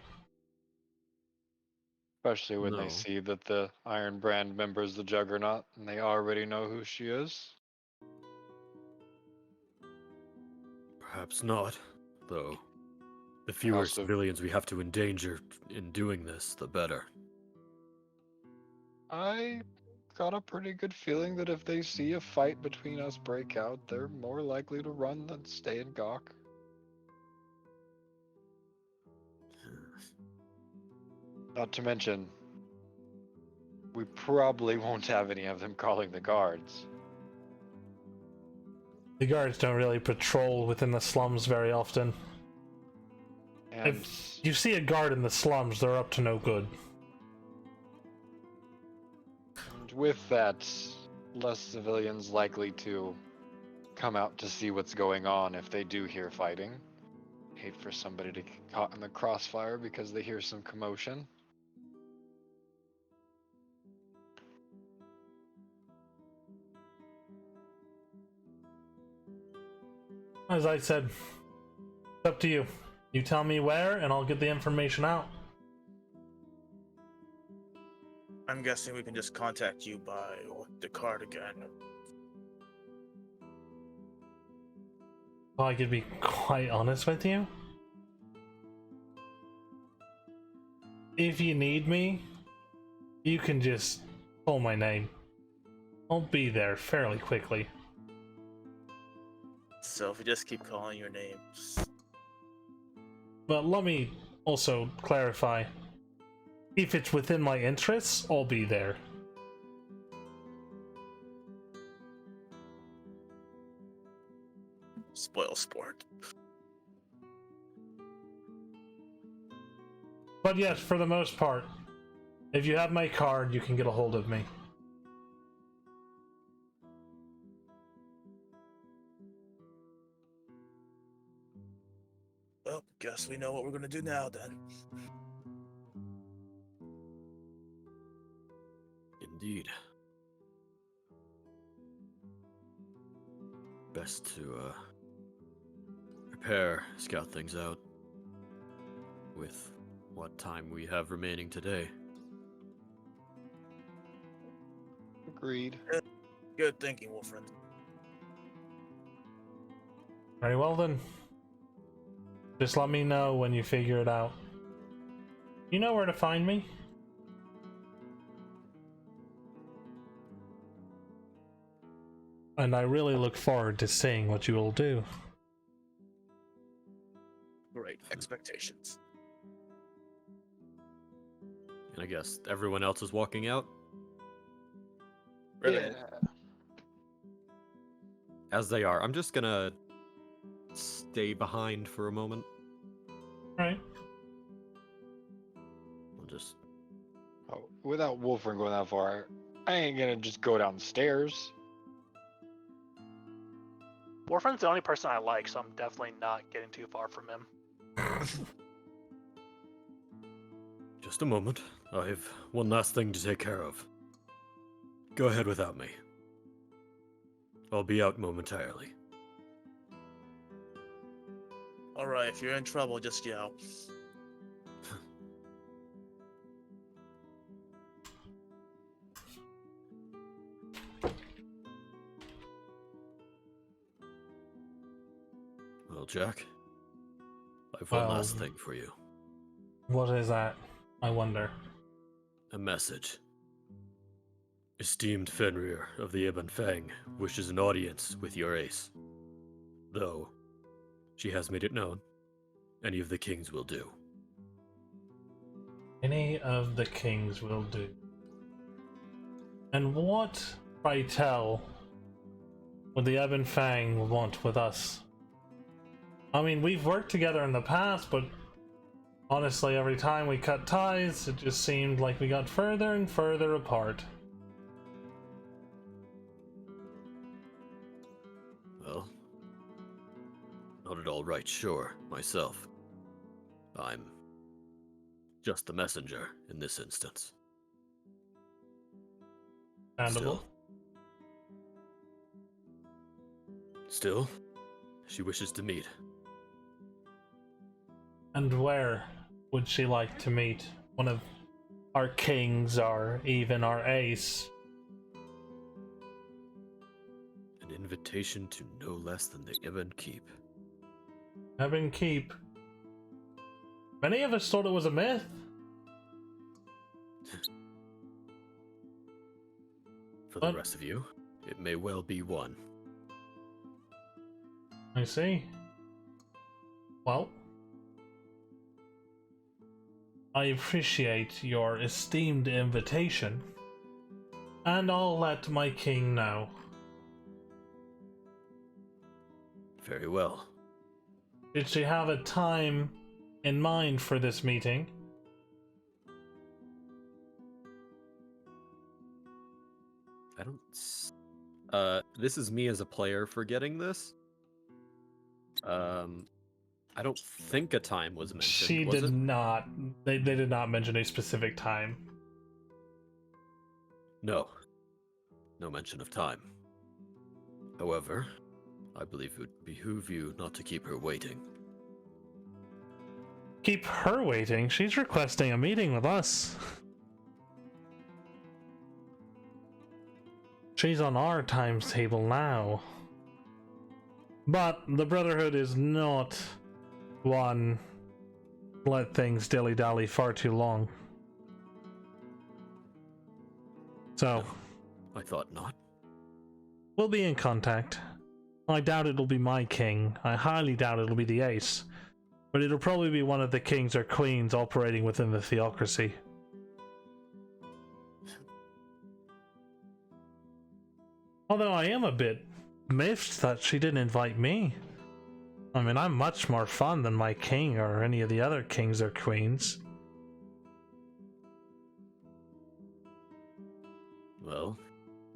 Especially when
No.
they see that the Iron Brand member's the Juggernaut and they already know who she is.
Perhaps not, though. The fewer
Also-
civilians we have to endanger in doing this, the better.
I got a pretty good feeling that if they see a fight between us break out, they're more likely to run than stay and gawk. Not to mention, we probably won't have any of them calling the guards.
The guards don't really patrol within the slums very often.
And
If you see a guard in the slums, they're up to no good.
with that, less civilians likely to come out to see what's going on if they do hear fighting. Hate for somebody to get caught in the crossfire because they hear some commotion.
As I said, it's up to you. You tell me where, and I'll get the information out.
I'm guessing we can just contact you by the card again.
Well, I could be quite honest with you. If you need me, you can just call my name. I'll be there fairly quickly.
So if we just keep calling your names,
But let me also clarify. If it's within my interests, I'll be there.
spoil sport.
But yes, for the most part, if you have my card, you can get a hold of me.
Well, guess we know what we're gonna do now then.
Indeed. Best to, prepare, scout things out. With what time we have remaining today.
Agreed.
Good thinking, Wolfriend.
Very well then. Just let me know when you figure it out. You know where to find me? And I really look forward to seeing what you will do.
Great expectations.
And I guess everyone else is walking out?
Really?
Yeah.
As they are. I'm just gonna stay behind for a moment.
Alright.
I'll just...
Oh, without Wolfring going that far, I ain't gonna just go downstairs.
Warframe's the only person I like, so I'm definitely not getting too far from him.
Just a moment. I've one last thing to take care of. Go ahead without me. I'll be out momentarily.
Alright, if you're in trouble, just yell.
Well, Jack, I've one
Well,
last thing for you.
What is that? I wonder.
A message. Esteemed Fenrir of the Ibn Fang wishes an audience with your ace. Though, she has made it known, any of the kings will do.
Any of the kings will do. And what, pray tell, would the Ebon Fang want with us? I mean, we've worked together in the past, but honestly, every time we cut ties, it just seemed like we got further and further apart.
Well, not at all right sure, myself. I'm just the messenger in this instance.
Understandable.
Still, she wishes to meet.
And where would she like to meet one of our kings or even our ace?
An invitation to no less than the Ibn Keep.
Ebon Keep. Many of us thought it was a myth.
For the
But-
rest of you, it may well be one.
I see. Well, I appreciate your esteemed invitation, and I'll let my king know.
Very well.
Did she have a time in mind for this meeting?
I don't... this is me as a player forgetting this. I don't think a time was mentioned,
She
was
did
it?
not. They did not mention a specific time.
No. No mention of time. However, I believe it would behoove you not to keep her waiting.
Keep her waiting? She's requesting a meeting with us. She's on our timetable now. But the Brotherhood is not one let things dilly-dally far too long. So,
I thought not.
we'll be in contact. I doubt it'll be my king. I highly doubt it'll be the ace. But it'll probably be one of the kings or queens operating within the theocracy. Although I am a bit miffed that she didn't invite me. I mean, I'm much more fun than my king or any of the other kings or queens.
Well,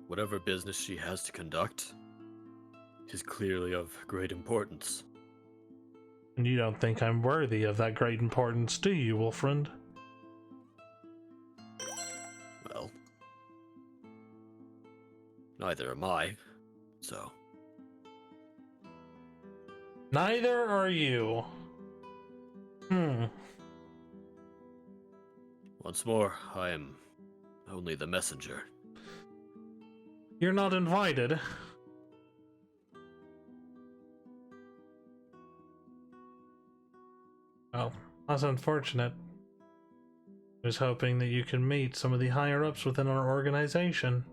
whatever business she has to conduct is clearly of great importance.
And you don't think I'm worthy of that great importance, do you, Wolfriend?
Well, neither am I, so...
Neither are you.
Once more, I am only the messenger.
You're not invited. Well, that's unfortunate. I was hoping that you can meet some of the higher-ups within our organization.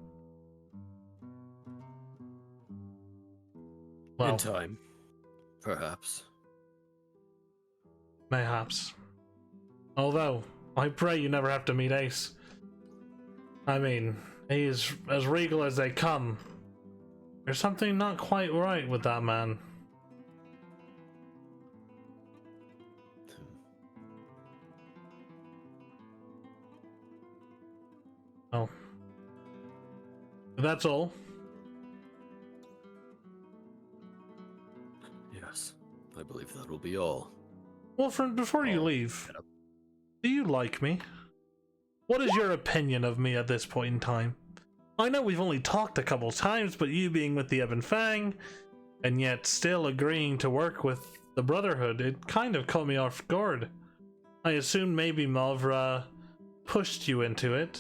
Well,
In time, perhaps.
mayhaps. Although, I pray you never have to meet Ace. I mean, he is as regal as they come. There's something not quite right with that man. Oh. That's all.
Yes, I believe that will be all.
Wolfriend, before you
Oh,
leave,
get up.
do you like me? What is your opinion of me at this point in time? I know we've only talked a couple times, but you being with the Ebon Fang, and yet still agreeing to work with the Brotherhood, it kind of caught me off guard. I assumed maybe Malvra pushed you into it.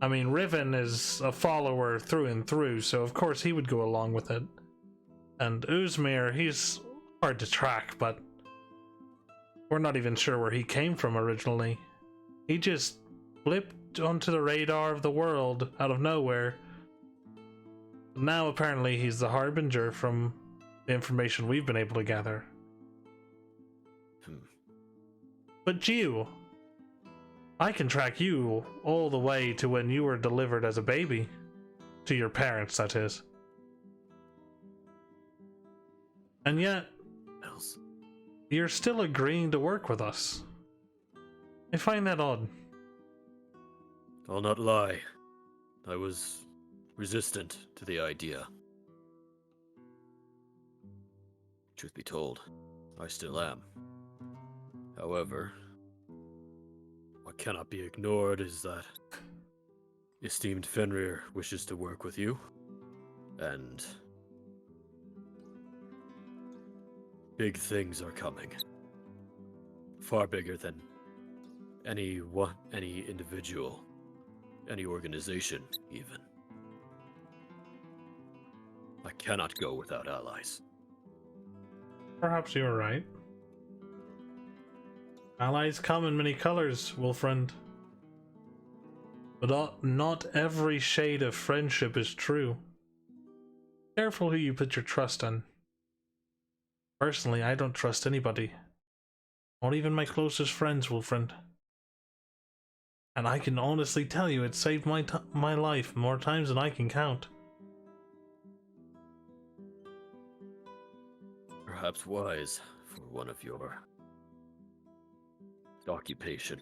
I mean, Riven is a follower through and through, so of course he would go along with it. And Uzmir, he's hard to track, but we're not even sure where he came from originally. He just blipped onto the radar of the world out of nowhere. Now apparently he's the Harbinger from the information we've been able to gather. But you, I can track you all the way to when you were delivered as a baby. To your parents, that is. And yet,
Else.
you're still agreeing to work with us. I find that odd.
I'll not lie. I was resistant to the idea. Truth be told, I still am. However, what cannot be ignored is that esteemed Fenrir wishes to work with you, and big things are coming. Far bigger than any individual, any organization, even. I cannot go without allies.
Perhaps you're right. Allies come in many colors, Wolfriend. But not every shade of friendship is true. Careful who you put your trust in. Personally, I don't trust anybody. Not even my closest friends, Wolfriend. And I can honestly tell you it saved my life more times than I can count.
Perhaps wise for one of your occupation.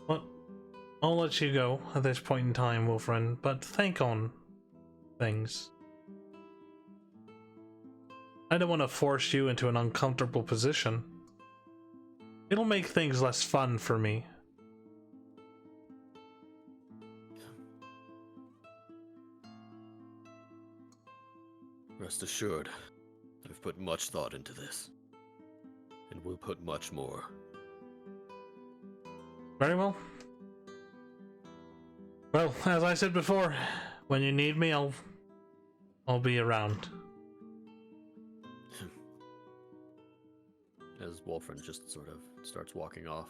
Well, I'll let you go at this point in time, Wolfriend, but think on things. I don't want to force you into an uncomfortable position. It'll make things less fun for me.
Rest assured, I've put much thought into this, and will put much more.
Very well. Well, as I said before, when you need me, I'll be around.
As Wolfriend just sort of starts walking off.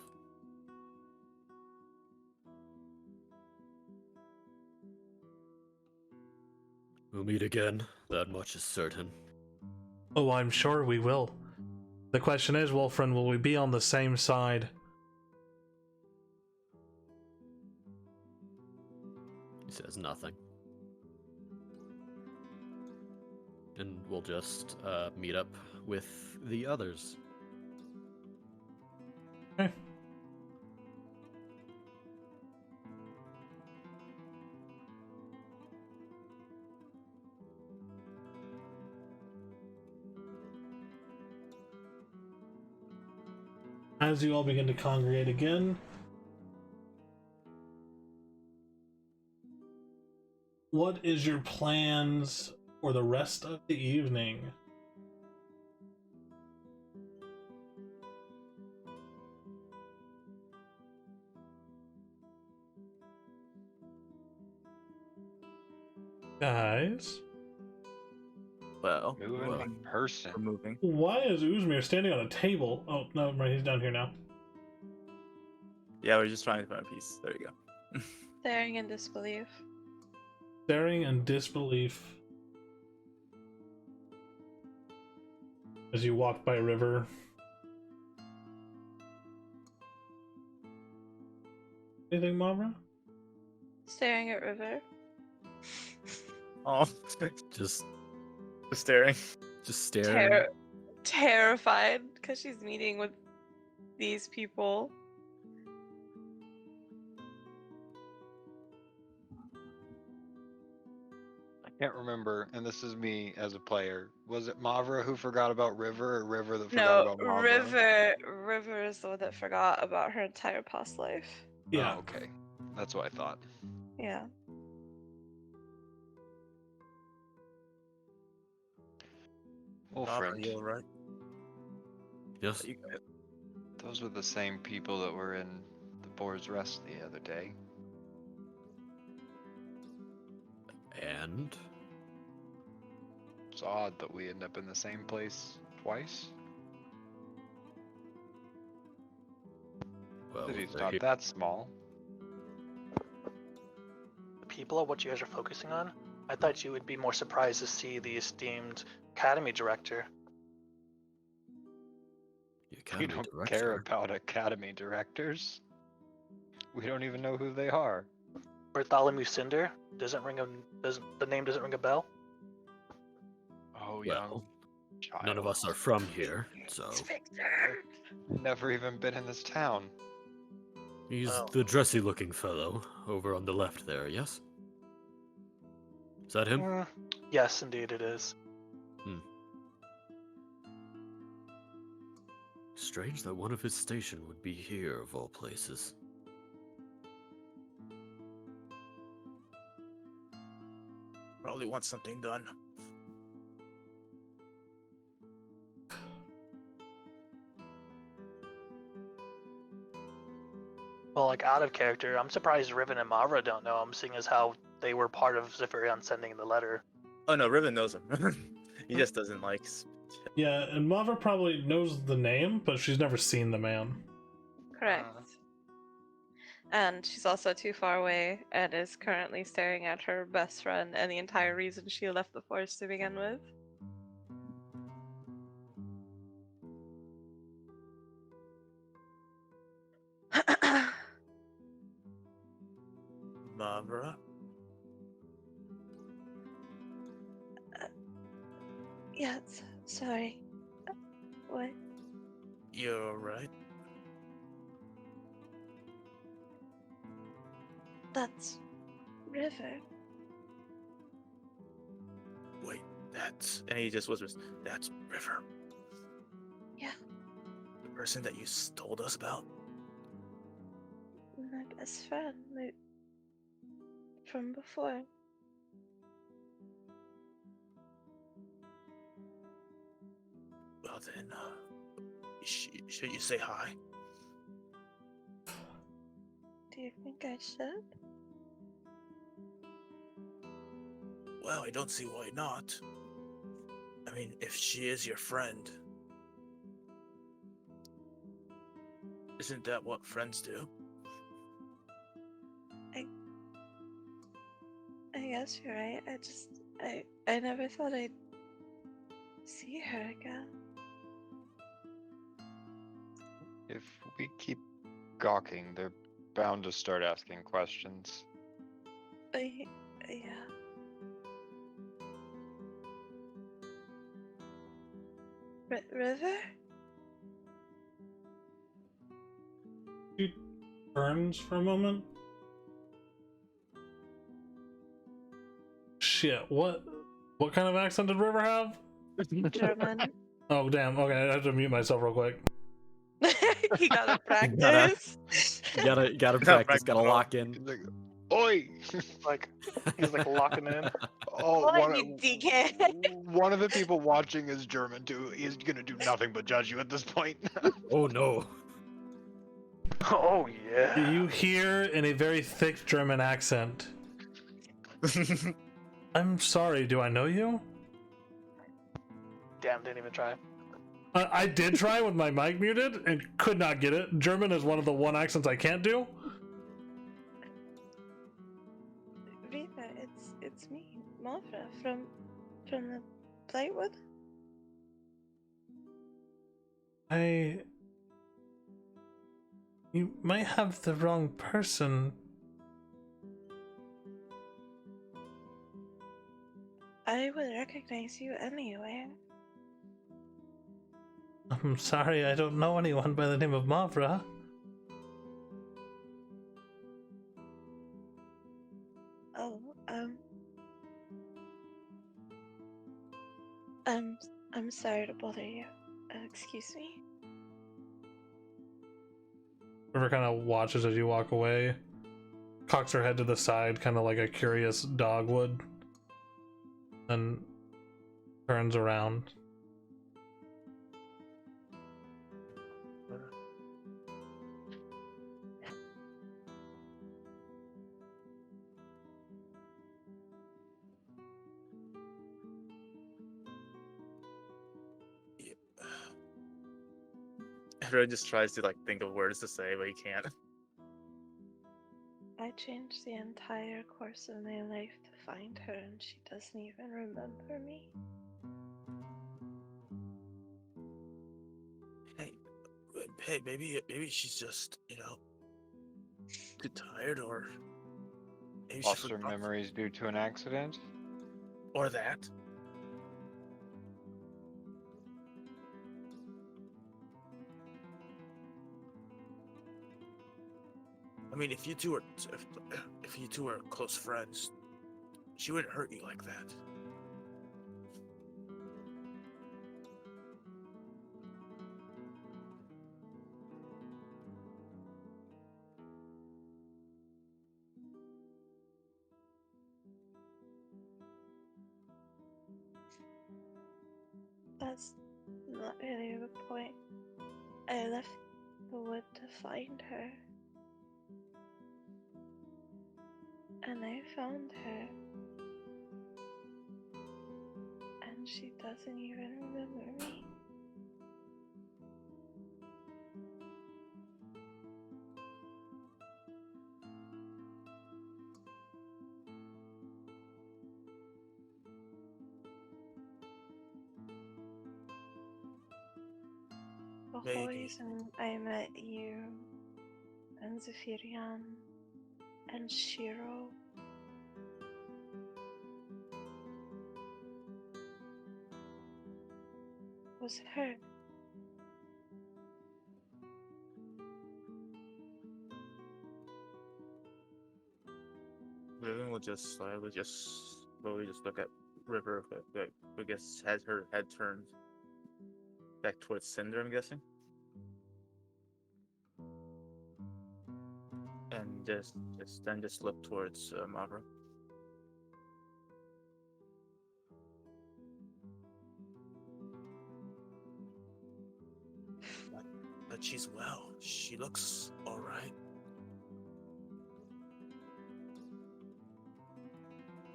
We'll meet again, that much is certain.
Oh, I'm sure we will. The question is, Wolfrin, will we be on the same side?
He says nothing. And we'll just meet up with the others.
Okay. As you all begin to congregate again, what is your plans for the rest of the evening? Guys,
Well,
Moving
well,
in person.
we're moving.
why is Uzmir standing on a table? Oh, no, right, he's down here now.
Yeah, we're just trying to find a piece. There you go.
Staring in disbelief.
Staring in disbelief as you walk by a river. Anything, Mavra?
Staring at River.
Oh,
Just
staring.
staring.
Terrified because she's meeting with these people.
I can't remember, and this is me as a player. Was it Mavra who forgot about River, or River that forgot
No,
about Mavra?
River is the one that forgot about her entire past life.
Yeah.
Oh, okay. That's what I thought.
Yeah.
Well,
Are
friend,
you alright?
Yes.
You got it.
those were the same people that were in the Boar's Rest the other day.
And
It's odd that we end up in the same place twice.
well,
City's
they're
not
here.
that small.
The people are what you guys are focusing on? I thought you would be more surprised to see the esteemed Academy Director.
The
We
Academy
don't
director.
care about Academy directors. We don't even know who they are.
Bartholomew Cinder? The name doesn't ring a bell?
Oh,
Well,
young child.
none of us are from here, so
It's Victor!
Never even been in this town.
he's
Oh.
the dressy-looking fellow over on the left there. Yes. Is that him?
Yes, indeed it is.
Strange that one of his station would be here, of all places.
Probably wants something done.
Well, like out of character, I'm surprised Riven and Mavra don't know him, seeing as how they were part of Zephyrion sending the letter.
Oh no, Riven knows him. He just doesn't like.
Yeah, and Mavra probably knows the name, but she's never seen the man.
Correct. And she's also too far away and is currently staring at her best friend and the entire reason she left the forest to begin with.
Mavra?
Yeah, sorry. What?
You're alright?
That's River.
Wait, that's... And he just whispers, that's River.
Yeah.
The person that you told us about?
My best friend. From before.
Well then, should you say hi?
Do you think I should?
Well, I don't see why not. I mean, if she is your friend, isn't that what friends do?
I guess you're right. I never thought I'd see her again.
If we keep gawking, they're bound to start asking questions.
Yeah. River?
She turns for a moment. Shit, what kind of accent did River have?
German.
Oh damn, okay, I have to mute myself real quick.
He gotta practice.
Gotta
Not
practice, gotta
practical.
lock in.
He's like, oi!
Like he's like locking in.
Oh,
What, you dickhead?
one of the people watching is German too. He's gonna do nothing but judge you at this point.
Oh no.
Oh yeah.
You hear in a very thick German accent, I'm sorry, do I know you?
Damn, didn't even try.
I did try with my mic muted and could not get it. German is one of the one accents I can't do.
Rita, it's me, Mavra from the plywood.
You might have the wrong person.
I would recognize you anywhere.
I'm sorry, I don't know anyone by the name of Mavra.
Oh, I'm sorry to bother you. Excuse me.
River kind of watches as you walk away, cocks her head to the side, kind of like a curious dog would, then turns around.
Everyone just tries to like think of words to say, but he can't.
I changed the entire course of my life to find her, and she doesn't even remember me.
Hey, maybe she's just, too tired, or maybe she
Lost her
forgot,
memories due to an accident.
or that. I mean, if you two are close friends, she wouldn't hurt you like that.
That's not really the point. I left the wood to find her. And I found her. And she doesn't even remember me. The whole
Maybe.
reason I met you and Zephyrian and Shiro was her.
Riven will just slowly just look at River, but I guess has her head turned back towards Cinder, I'm guessing. And just look towards Mavra.
But she's well. She looks alright.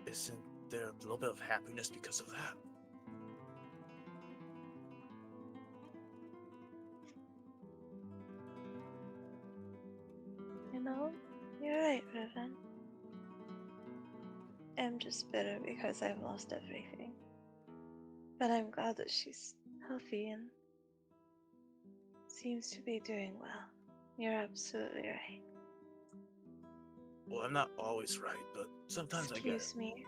Isn't there a little bit of happiness because of that?
You know, you're right, Riven. I'm just bitter because I've lost everything. But I'm glad that she's healthy and seems to be doing well. You're absolutely right.
Well, I'm not always right, but sometimes I get it.
Excuse me.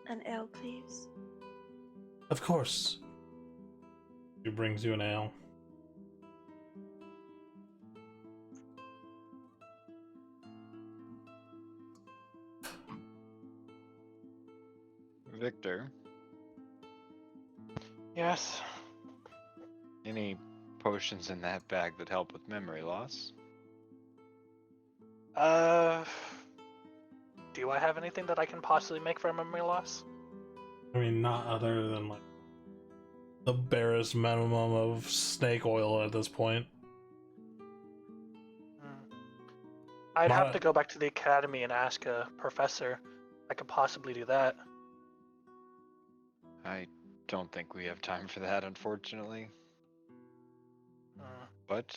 An ale, please.
Of course. He brings you an ale.
Victor, yes. Any potions in that bag that help with memory loss?
Do I have anything that I can possibly make for a memory loss?
I mean, not other than like the barest minimum of snake oil at this point.
I'd
Not
have
a-
to go back to the academy and ask a professor. I could possibly do that.
I don't think we have time for that, unfortunately.
Hmm.
But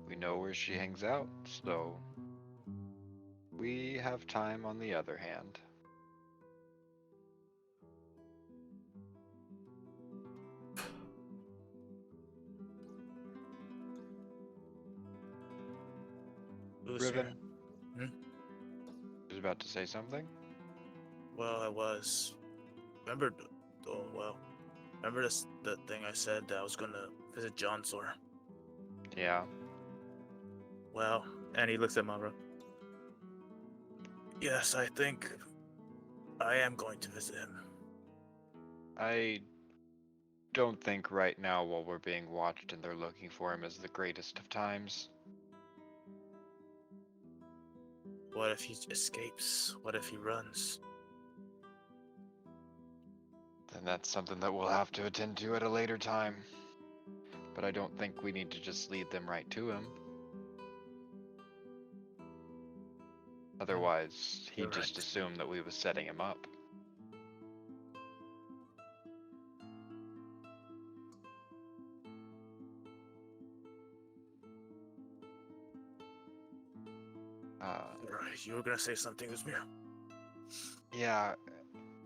we know where she hangs out, so we have time on the other hand.
Who's here?
Riven,
Hmm?
was about to say something?
Well, I was. Remember, oh well. Remember the thing I said that I was gonna visit John Sor?
Yeah.
Well, and he looks at Mavra.
Yes, I think I am going to visit him.
I don't think right now, while we're being watched and they're looking for him, is the greatest of times.
What if he escapes? What if he runs?
Then that's something that we'll have to attend to at a later time. But I don't think we need to just lead them right to him. Otherwise,
You're
he'd just
right.
assume that we was setting him up.
You're right. You were gonna say something, Uzmir.
Yeah,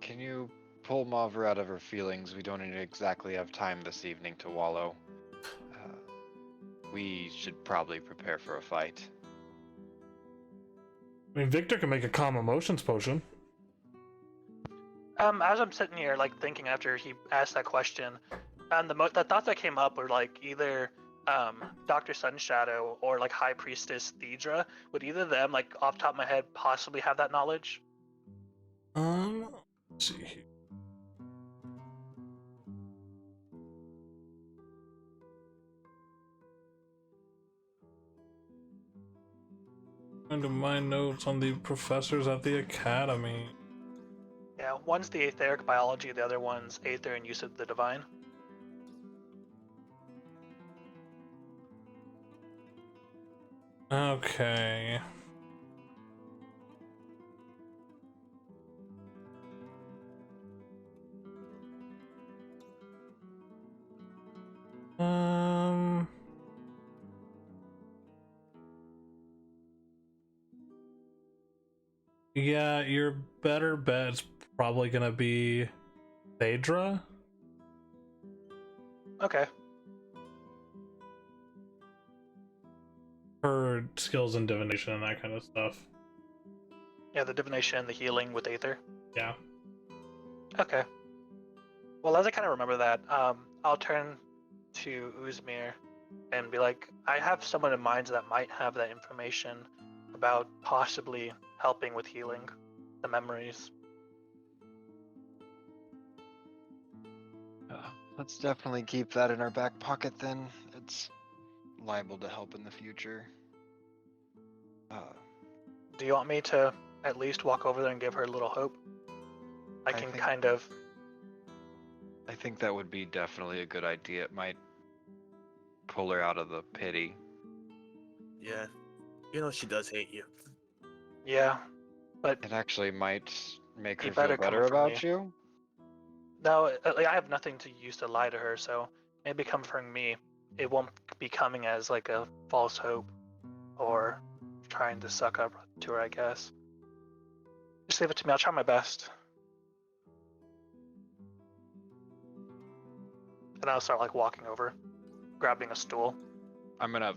can you pull Mavra out of her feelings? We don't exactly have time this evening to wallow. We should probably prepare for a fight.
I mean, Victor can make a calm emotions potion.
As I'm sitting here, like thinking after he asked that question, and the thoughts that came up were like either Dr. Sunshadow or like High Priestess Thedra. Would either of them, like off the top of my head, possibly have that knowledge?
Let's see here. Into my notes on the professors at the academy.
Yeah, one's the etheric biology, the other one's aether and use of the divine.
Okay. Yeah, your better bet's probably gonna be Phaedra.
Okay.
Her skills in divination and that kind of stuff.
Yeah, the divination and the healing with aether.
Yeah.
Okay. Well, as I kind of remember that, I'll turn to Uzmir and be like, I have someone in mind that might have that information about possibly helping with healing the memories.
Let's definitely keep that in our back pocket then. It's liable to help in the future.
Do you want me to at least walk over there and give her a little hope? I can
think-
kind of.
I think that would be definitely a good idea. It might pull her out of the pity.
Yeah. You know she does hate you.
Yeah, but
It actually might make
Be
her feel
better
better
coming from
about
me.
you.
no, like, I have nothing to use to lie to her, so maybe coming from me, it won't be coming as like a false hope or trying to suck up to her, I guess. Just leave it to me. I'll try my best. And I'll start like walking over, grabbing a stool.
I'm gonna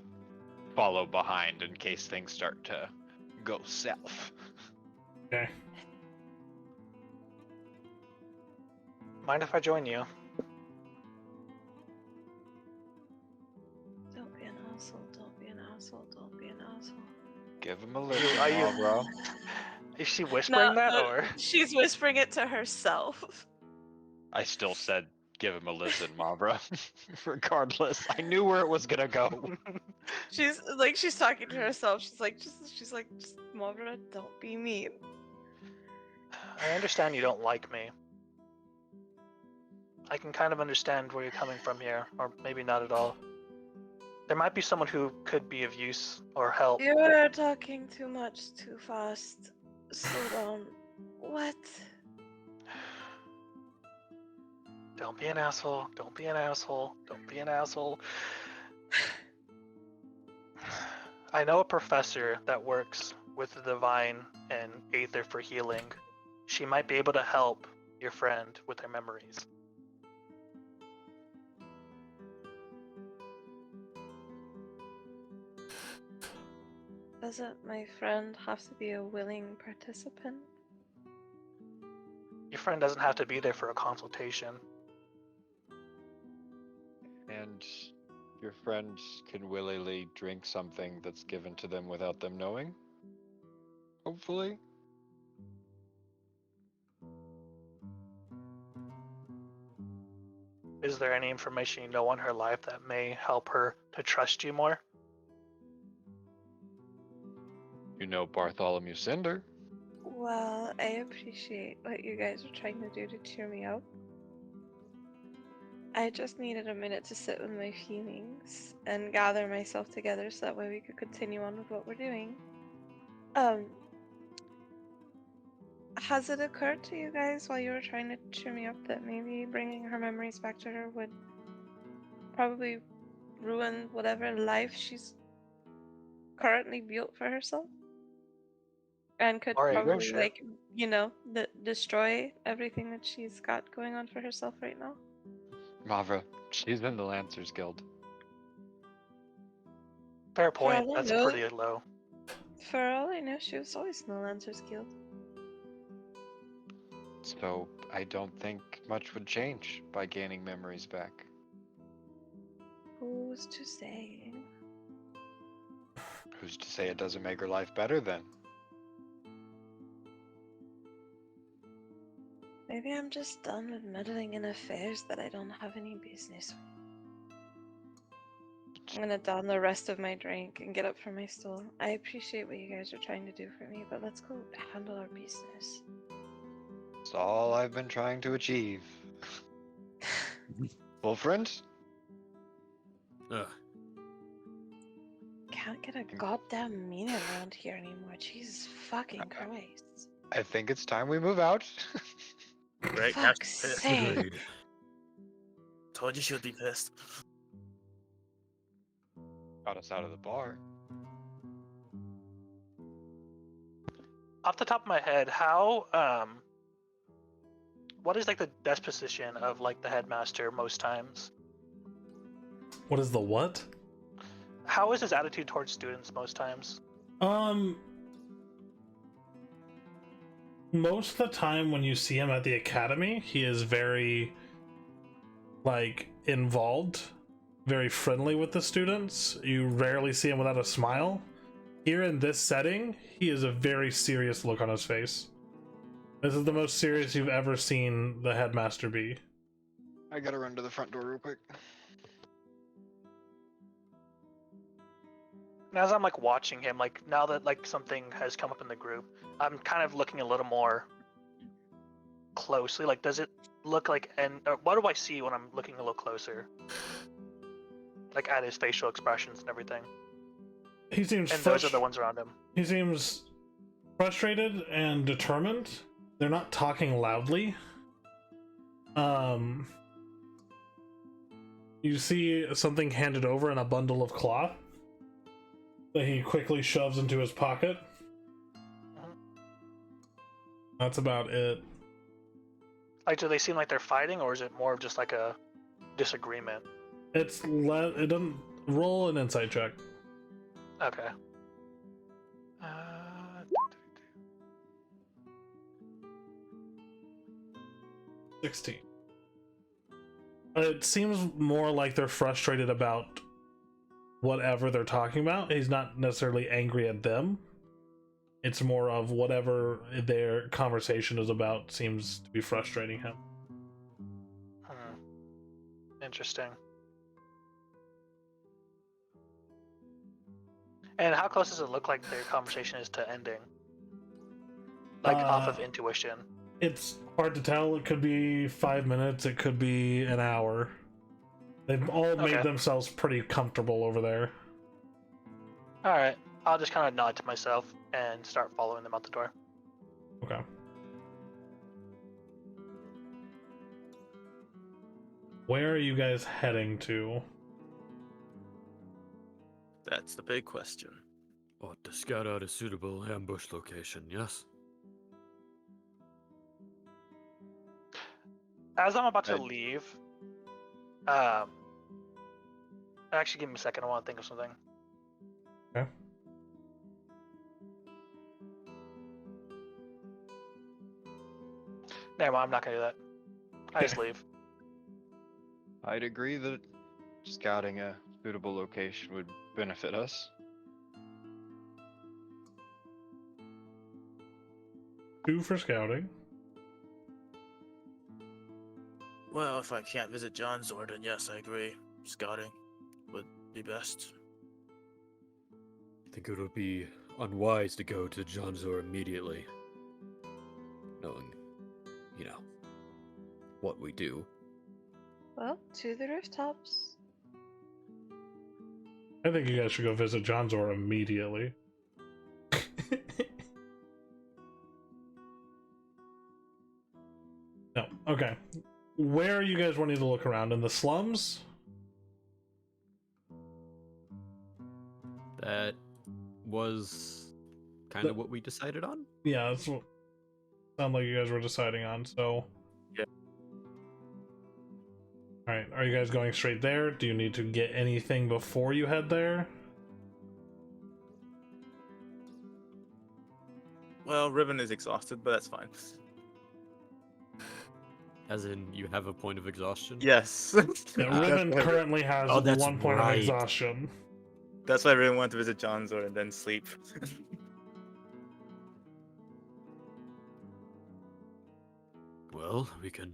follow behind in case things start to go south.
Okay.
Mind if I join you?
Don't be an asshole, don't be an asshole, don't be an asshole.
Give him a listen,
Are you-
bro.
Is she whispering that or?
She's whispering it to herself.
I still said give him a listen, Mavra. Regardless, I knew where it was gonna go.
She's talking to herself. She's like, just Mavra, don't be mean.
I understand you don't like me. I can kind of understand where you're coming from here, or maybe not at all. There might be someone who could be of use or help.
You are talking too much, too fast. Slow down. What?
Don't be an asshole. Don't be an asshole. Don't be an asshole. I know a professor that works with the divine and Aether for healing. She might be able to help your friend with her memories.
Doesn't my friend have to be a willing participant?
Your friend doesn't have to be there for a consultation.
And your friend can willingly drink something that's given to them without them knowing? Hopefully?
Is there any information you know on her life that may help her to trust you more?
You know Bartholomew Cinder.
Well, I appreciate what you guys are trying to do to cheer me up. I just needed a minute to sit with my feelings and gather myself together so that way we could continue on with what we're doing. Has it occurred to you guys while you were trying to cheer me up that maybe bringing her memories back to her would probably ruin whatever life she's currently built for herself? And could
Alright,
probably,
sure.
like, destroy everything that she's got going on for herself right now?
Mavra, she's in the Lancers Guild.
Fair point.
all I
That's
know-
pretty low.
For all I know, she was always in the Lancers Guild.
So I don't think much would change by gaining memories back.
Who's to say?
Who's to say it doesn't make her life better then?
Maybe I'm just done with meddling in affairs that I don't have any business with. I'm gonna down the rest of my drink and get up from my stool. I appreciate what you guys are trying to do for me, but let's go handle our business.
It's all I've been trying to achieve. Well, friends,
Ugh.
Can't get a goddamn meaning around here anymore. Jesus fucking Christ.
I think it's time we move out.
Right? Now
Fuck's
she's pissed.
sake.
Agreed.
Told you she would be pissed.
Got us out of the bar.
Off the top of my head, how what is like the disposition of like the headmaster most times?
What is the what?
How is his attitude towards students most times?
Most of the time when you see him at the academy, he is very, like, involved, very friendly with the students. You rarely see him without a smile. Here in this setting, he has a very serious look on his face. This is the most serious you've ever seen the headmaster be.
I gotta run to the front door real quick.
And as I'm like watching him, like now that like something has come up in the group, I'm kind of looking a little more closely. Like, does it look like, and what do I see when I'm looking a little closer? Like at his facial expressions and everything.
He seems
And those are the ones around him.
He seems frustrated and determined. They're not talking loudly. You see something handed over in a bundle of cloth that he quickly shoves into his pocket. That's about it.
Like, do they seem like they're fighting, or is it more of just like a disagreement?
It doesn't roll an insight check.
Okay.
16. It seems more like they're frustrated about whatever they're talking about. He's not necessarily angry at them. It's more of whatever their conversation is about seems to be frustrating him.
Interesting. And how close does it look like their conversation is to ending? Like off of intuition.
It's hard to tell. It could be 5 minutes. It could be an hour. They've all made themselves pretty comfortable over there.
All right. I'll just kind of nod to myself and start following them out the door.
Okay. Where are you guys heading to?
That's the big question.
Ought to scout out a suitable ambush location, yes?
As I'm about to leave, actually give me a second. I want to think of something.
Okay.
Never mind, I'm not gonna do that. I just leave.
I'd agree that scouting a suitable location would benefit us.
2 for scouting.
Well, if I can't visit John Zor, then yes, I agree. Scouting would be best.
I think it would be unwise to go to Jonzor immediately. Knowing, what we do.
Well, to the rooftops.
I think you guys should go visit Jonzor immediately. No, okay. Where are you guys wanting to look around? In the slums?
That was kind of what we decided on?
Yeah, that's what sounded like you guys were deciding on, so...
Yeah.
Alright, are you guys going straight there? Do you need to get anything before you head there?
Well, Riven is exhausted, but that's fine.
As in, you have a point of exhaustion?
Yes.
Yeah, Riven currently has
Oh, that's
1 point of
right.
exhaustion.
That's why I really wanted to visit Jonzor and then sleep.
Well, we can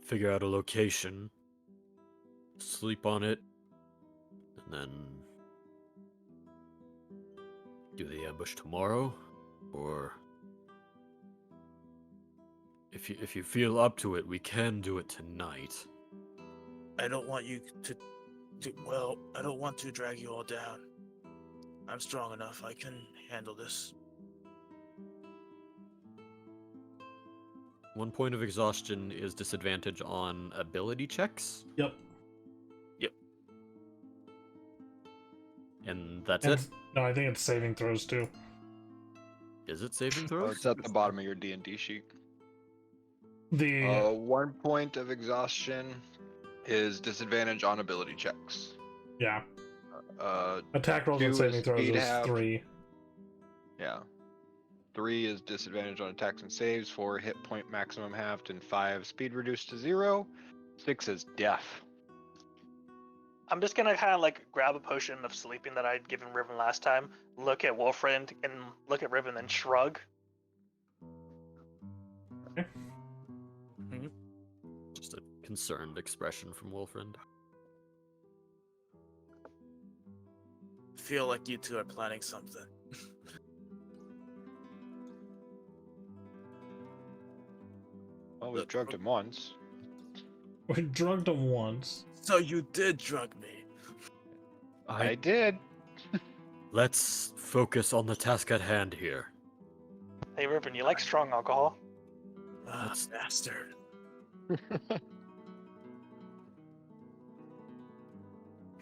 figure out a location, sleep on it, and then do the ambush tomorrow, or if you feel up to it, we can do it tonight.
I don't want you to I don't want to drag you all down. I'm strong enough. I can handle this.
1 point of exhaustion is disadvantage on ability checks,
Yep.
and that's
And,
it.
no, I think it's saving throws too.
Is it saving
Oh,
throws?
it's at the bottom of your D&D sheet.
The
1 point of exhaustion is disadvantage on ability checks.
yeah,
Uh,
attack rolls and
2
saving
is
throws
speed
is
half.
3.
Yeah. 3 is disadvantage on attacks and saves. 4 hit point maximum halved, and 5 speed reduced to 0. 6 is death.
I'm just gonna kind of like grab a potion of sleeping that I'd given Riven last time, look at Wolfriend, and look at Riven, and shrug.
Just a concerned expression from Wolfriend.
Feel like you two are planning something.
Well, we've drugged him once.
We drugged him once.
So you did drug me.
I did.
Let's focus on the task at hand here.
Hey Riven, you like strong alcohol?
Ah, bastard.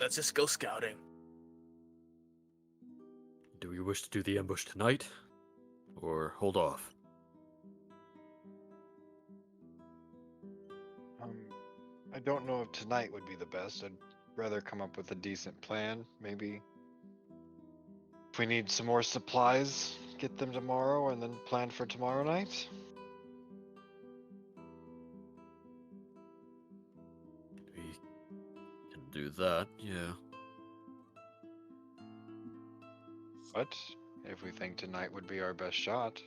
let's just go scouting.
Do we wish to do the ambush tonight? Or hold off?
I don't know if tonight would be the best. I'd rather come up with a decent plan. Maybe if we need some more supplies, get them tomorrow and then plan for tomorrow night.
We can do that, yeah.
But if we think tonight would be our best shot,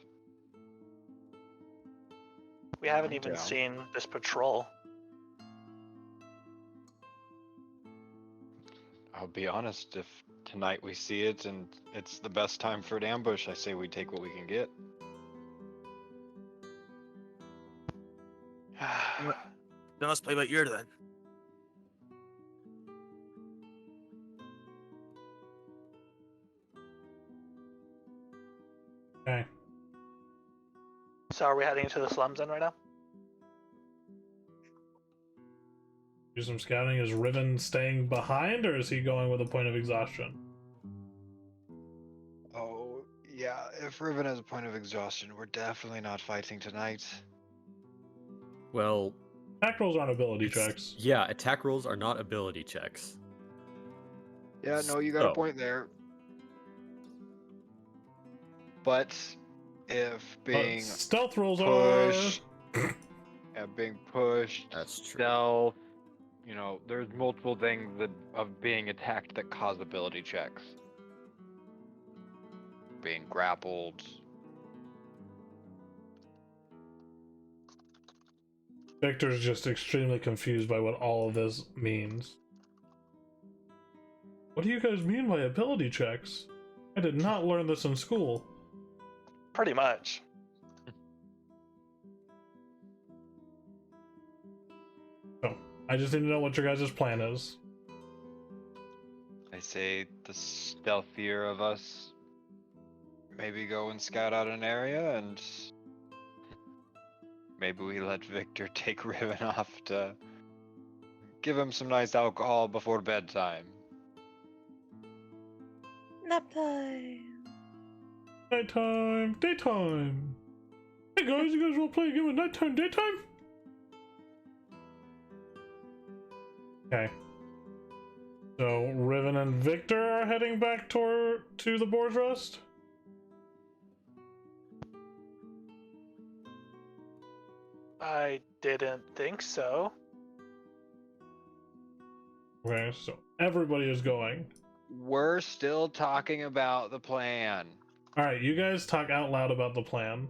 We haven't
I'm
even
down.
seen this patrol.
I'll be honest, if tonight we see it and it's the best time for an ambush, I say we take what we can get.
Then let's play by ear then.
Okay.
So are we heading into the slums then right now?
Do some scouting. Is Riven staying behind, or is he going with a point of exhaustion?
Oh, yeah, if Riven has a point of exhaustion, we're definitely not fighting tonight.
Well,
Attack rolls aren't ability
it's-
checks.
yeah, attack rolls are not ability checks.
Yeah, no, you got a
So-
point there. But if being
Stealth rolls
pushed,
are.
being pushed,
That's true.
stealth, there's multiple things of being attacked that cause ability checks. Being grappled.
Victor's just extremely confused by what all of this means. What do you guys mean by ability checks? I did not learn this in school.
Pretty much.
Oh, I just need to know what your guys' plan is.
I say the stealthier of us maybe go and scout out an area, and maybe we let Victor take Riven off to give him some nice alcohol before bedtime.
Nap time.
Nighttime, daytime. Hey guys, you guys want to play a game of nighttime, daytime? Okay. So Riven and Victor are heading back to the Boar's Rest.
I didn't think so.
Okay, so everybody is going.
We're still talking about the plan.
Alright, you guys talk out loud about the plan.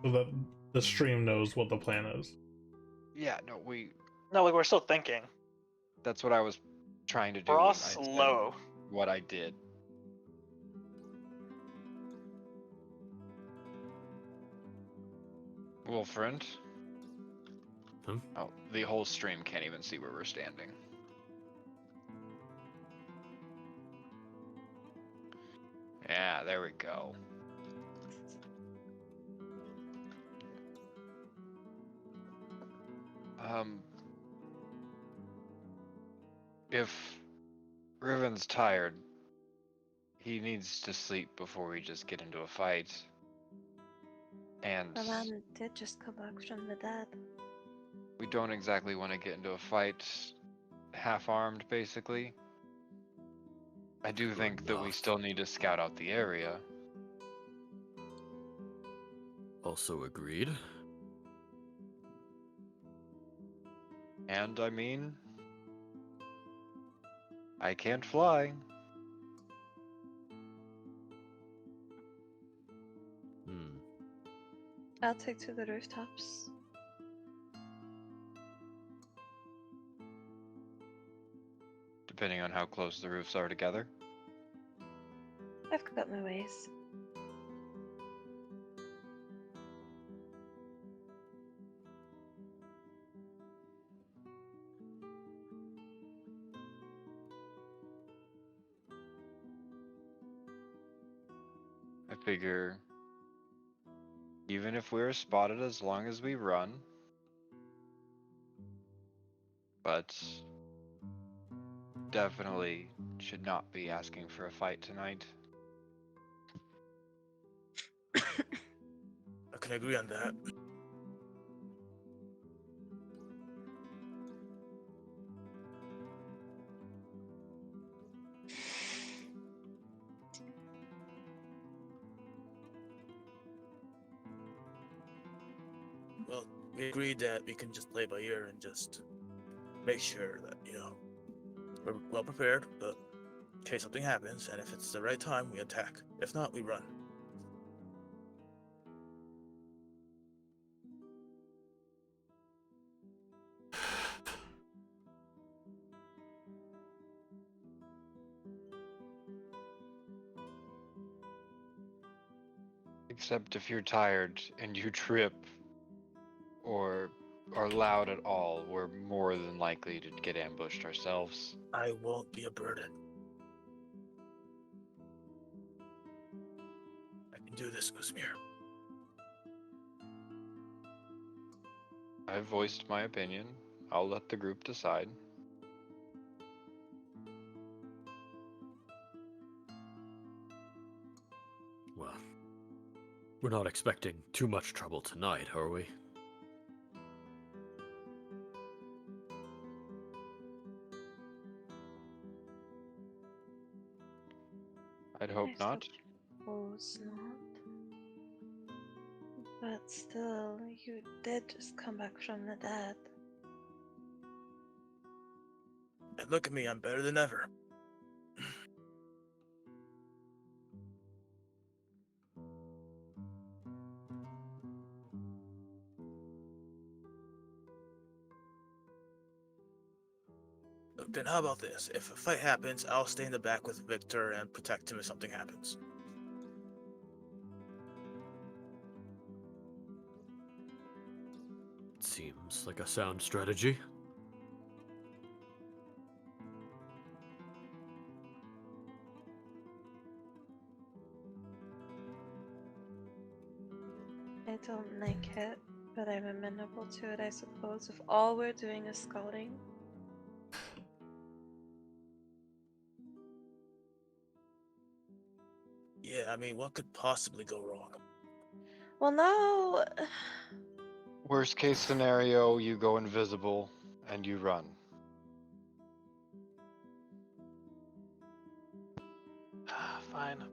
So that the stream knows what the plan is.
Yeah, no,
No, like we're still thinking.
that's what I was trying to do.
We're all
when I said
slow.
What I did. Well, friend.
Hmm?
Oh, the whole stream can't even see where we're standing. Yeah, there we go. If Riven's tired, he needs to sleep before we just get into a fight. And
The man did just come back from the dead.
we don't exactly want to get into a fight half-armed, basically. I do think that we
enough.
still need to scout out the area.
Also agreed.
And I mean, I can't fly.
Hmm.
I'll take to the rooftops.
Depending on how close the roofs are together.
I've got my ways.
I figure even if we're spotted as long as we run, but definitely should not be asking for a fight tonight.
I can agree on that. Well, we agreed that we can just play by ear and just make sure that, we're well prepared, but in case something happens, and if it's the right time, we attack. If not, we run.
Except if you're tired and you trip or are loud at all, we're more than likely to get ambushed ourselves.
I won't be a burden. I can do this, Uzmir.
I've voiced my opinion. I'll let the group decide.
Well, we're not expecting too much trouble tonight, are we?
I'd hope
I
not.
suppose not. But still, you did just come back from the dead.
And look at me, I'm better than ever. Look, then how about this? If a fight happens, I'll stay in the back with Victor and protect him if something happens.
Seems like a sound strategy.
I don't like it, but I'm amenable to it, I suppose, if all we're doing is scouting.
Yeah, I mean, what could possibly go wrong?
Well, now.
Worst case scenario, you go invisible and you run.
Fine.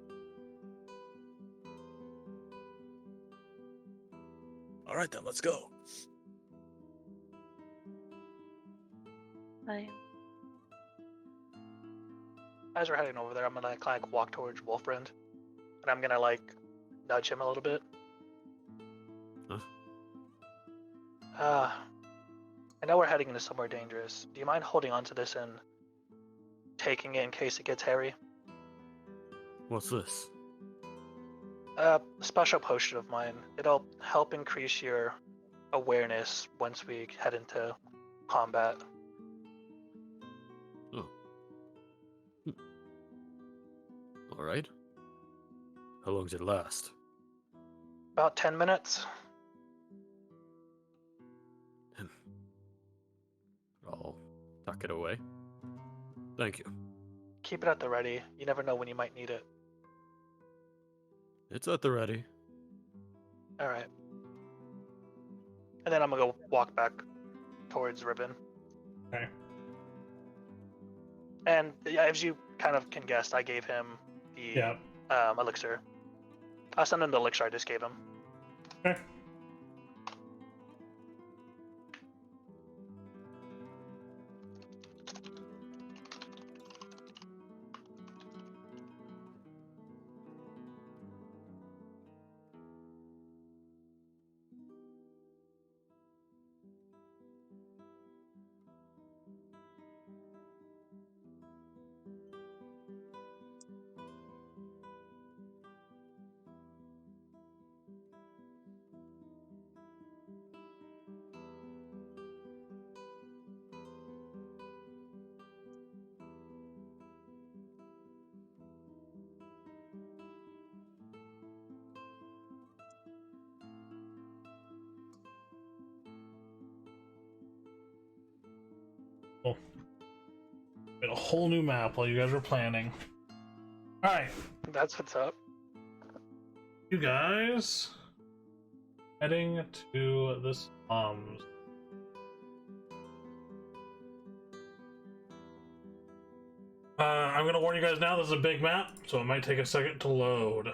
Alright then, let's go.
Fine.
As we're heading over there, I'm gonna kind of walk towards Wolfriend, and I'm gonna like nudge him a little bit.
Huh?
I know we're heading into somewhere dangerous. Do you mind holding on to this and taking it in case it gets hairy?
What's this?
A special potion of mine. It'll help increase your awareness once we head into combat.
Oh. Alright. How long does it last?
About 10 minutes.
I'll tuck it away. Thank you.
Keep it at the ready. You never know when you might need it.
It's at the ready.
Alright. And then I'm gonna go walk back towards Ribbon.
Okay.
And yeah, as you kind of can guess, I gave him the
Yeah.
elixir. I'll send him the elixir I just gave him.
Okay. whole new map while you guys were planning. Alright,
That's what's up.
you guys heading to the slums. I'm gonna warn you guys now, this is a big map, so it might take a second to load.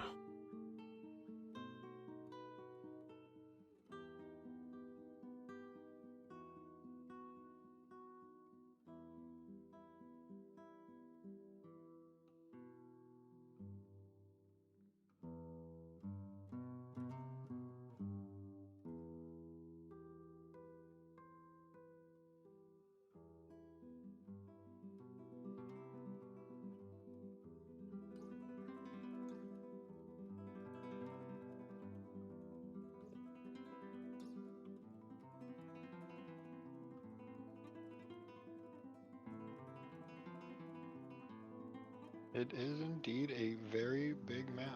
It is indeed a very big map.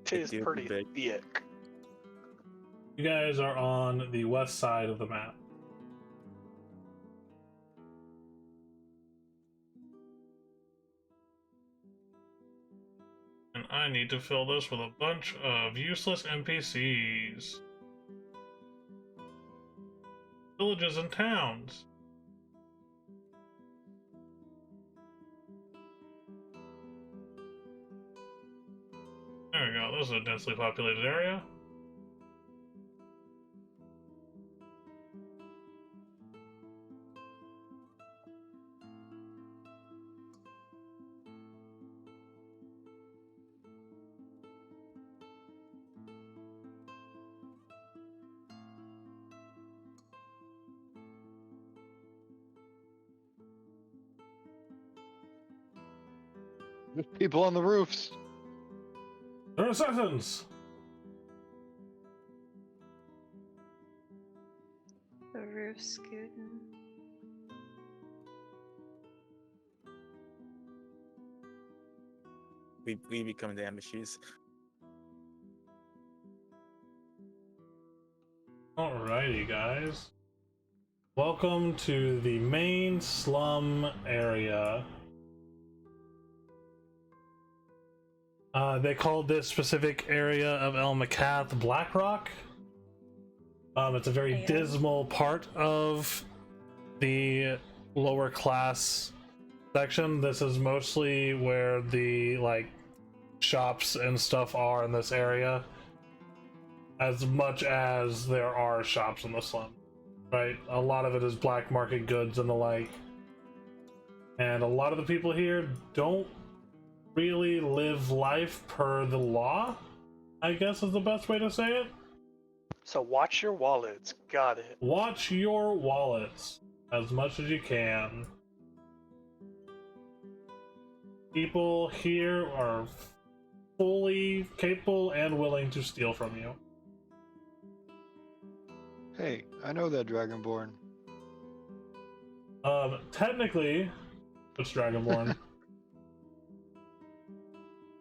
It is
do
pretty
big.
thick.
You guys are on the west side of the map. And I need to fill this with a bunch of useless NPCs. Villages and towns. There we go, this is a densely populated area.
There's people on the roofs.
They're assassins!
The roof scooting.
We become the ambushes.
Alrighty, guys. Welcome to the main slum area. They called this specific area of El Macath Blackrock. It's a very
Yeah.
dismal part of the lower class section. This is mostly where the shops and stuff are in this area, as much as there are shops in the slum, right? A lot of it is black market goods and the like, and a lot of the people here don't really live life per the law, I guess is the best way to say it.
So watch your wallets. Got it.
Watch your wallets as much as you can. People here are fully capable and willing to steal from you.
Hey, I know that Dragonborn.
Technically, it's Dragonborn.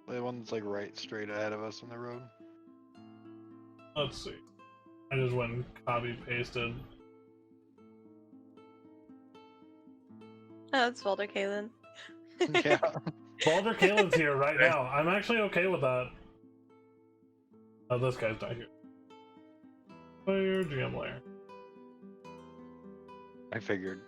The one that's like right straight ahead of us on the road.
Let's see. I just went and copy pasted.
Oh, it's Valder Kalen.
Yeah.
Baldur Kalen's here right now. I'm actually okay with that. Oh, this guy's not here. Player GM layer.
I figured.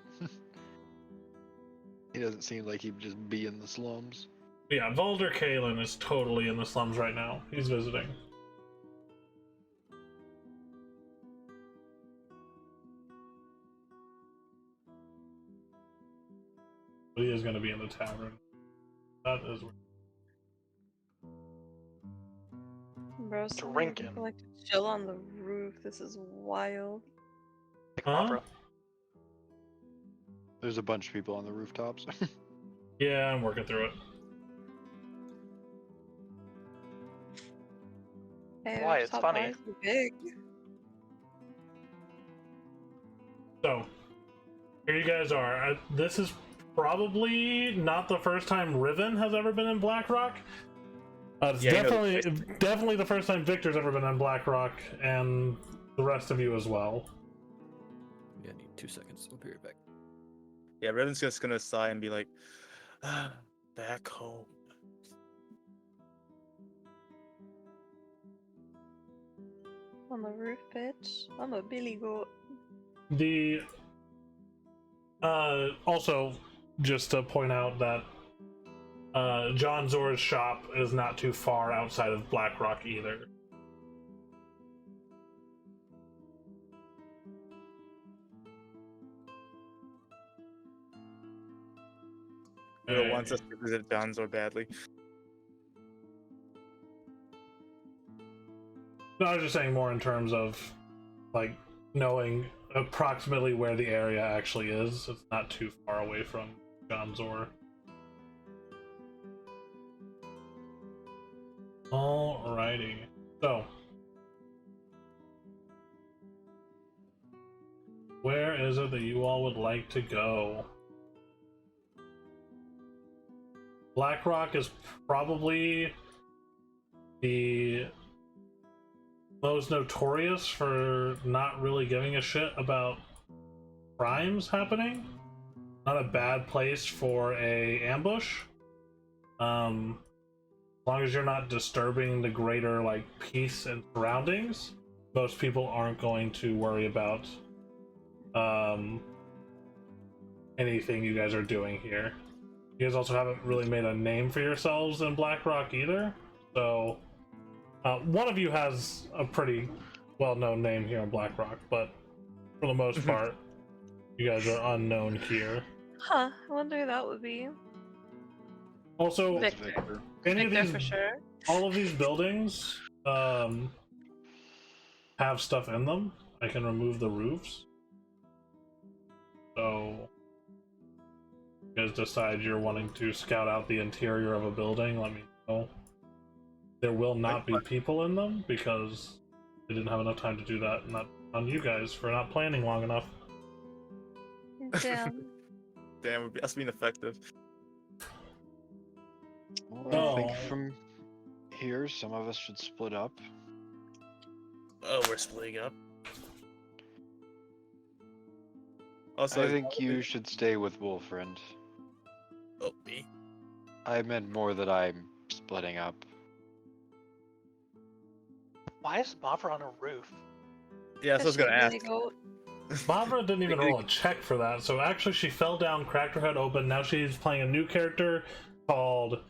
He doesn't seem like he'd just be in the slums.
Yeah, Valder Kalen is totally in the slums right now. He's visiting. But he is going to be in the tavern. That is weird.
Bro, so many
Drinking.
people like to chill on the roof. This is wild.
Like
Huh?
opera.
There's a bunch of people on the rooftops.
Yeah, I'm working through it.
Hey,
Why? It's
top
funny.
bar's big.
So, here you guys are. This is probably not the first time Riven has ever been in Blackrock. It's
Yeah, I know.
definitely the first time Victor's ever been in Blackrock, and the rest of you as well.
Yeah, I need 2 seconds. I'll be right back.
Yeah, Riven's just gonna sigh and be like, back home.
On the roof, bitch. I'm a billy goat.
The also, just to point out that John Zor's shop is not too far outside of Blackrock either.
Riven wants us to visit Donzor badly.
No, I was just saying more in terms of like knowing approximately where the area actually is. It's not too far away from John Zor. Alrighty. So, where is it that you all would like to go? Blackrock is probably the most notorious for not really giving a shit about crimes happening. Not a bad place for a ambush. As long as you're not disturbing the greater like peace and surroundings, most people aren't going to worry about anything you guys are doing here. You guys also haven't really made a name for yourselves in Blackrock either, so one of you has a pretty well-known name here in Blackrock, but for the most part, you guys are unknown here.
Huh, I wonder who that would be.
Also,
Victor.
any of
Victor
these,
for sure.
all of these buildings have stuff in them. I can remove the roofs. So, if you guys decide you're wanting to scout out the interior of a building, let me know. There will not be people in them because they didn't have enough time to do that, and that's on you guys for not planning long enough.
Damn.
Damn, us being effective.
Well, I think from here, some of us should split up.
Oh, we're splitting up.
Also,
I think you should stay with Wolfriend.
Oh, me?
I meant more that I'm splitting up.
Why is Mavra on a roof?
Yeah, so I was gonna ask.
Mavra didn't even roll a check for that, so actually she fell down, cracked her head open. Now she's playing a new character called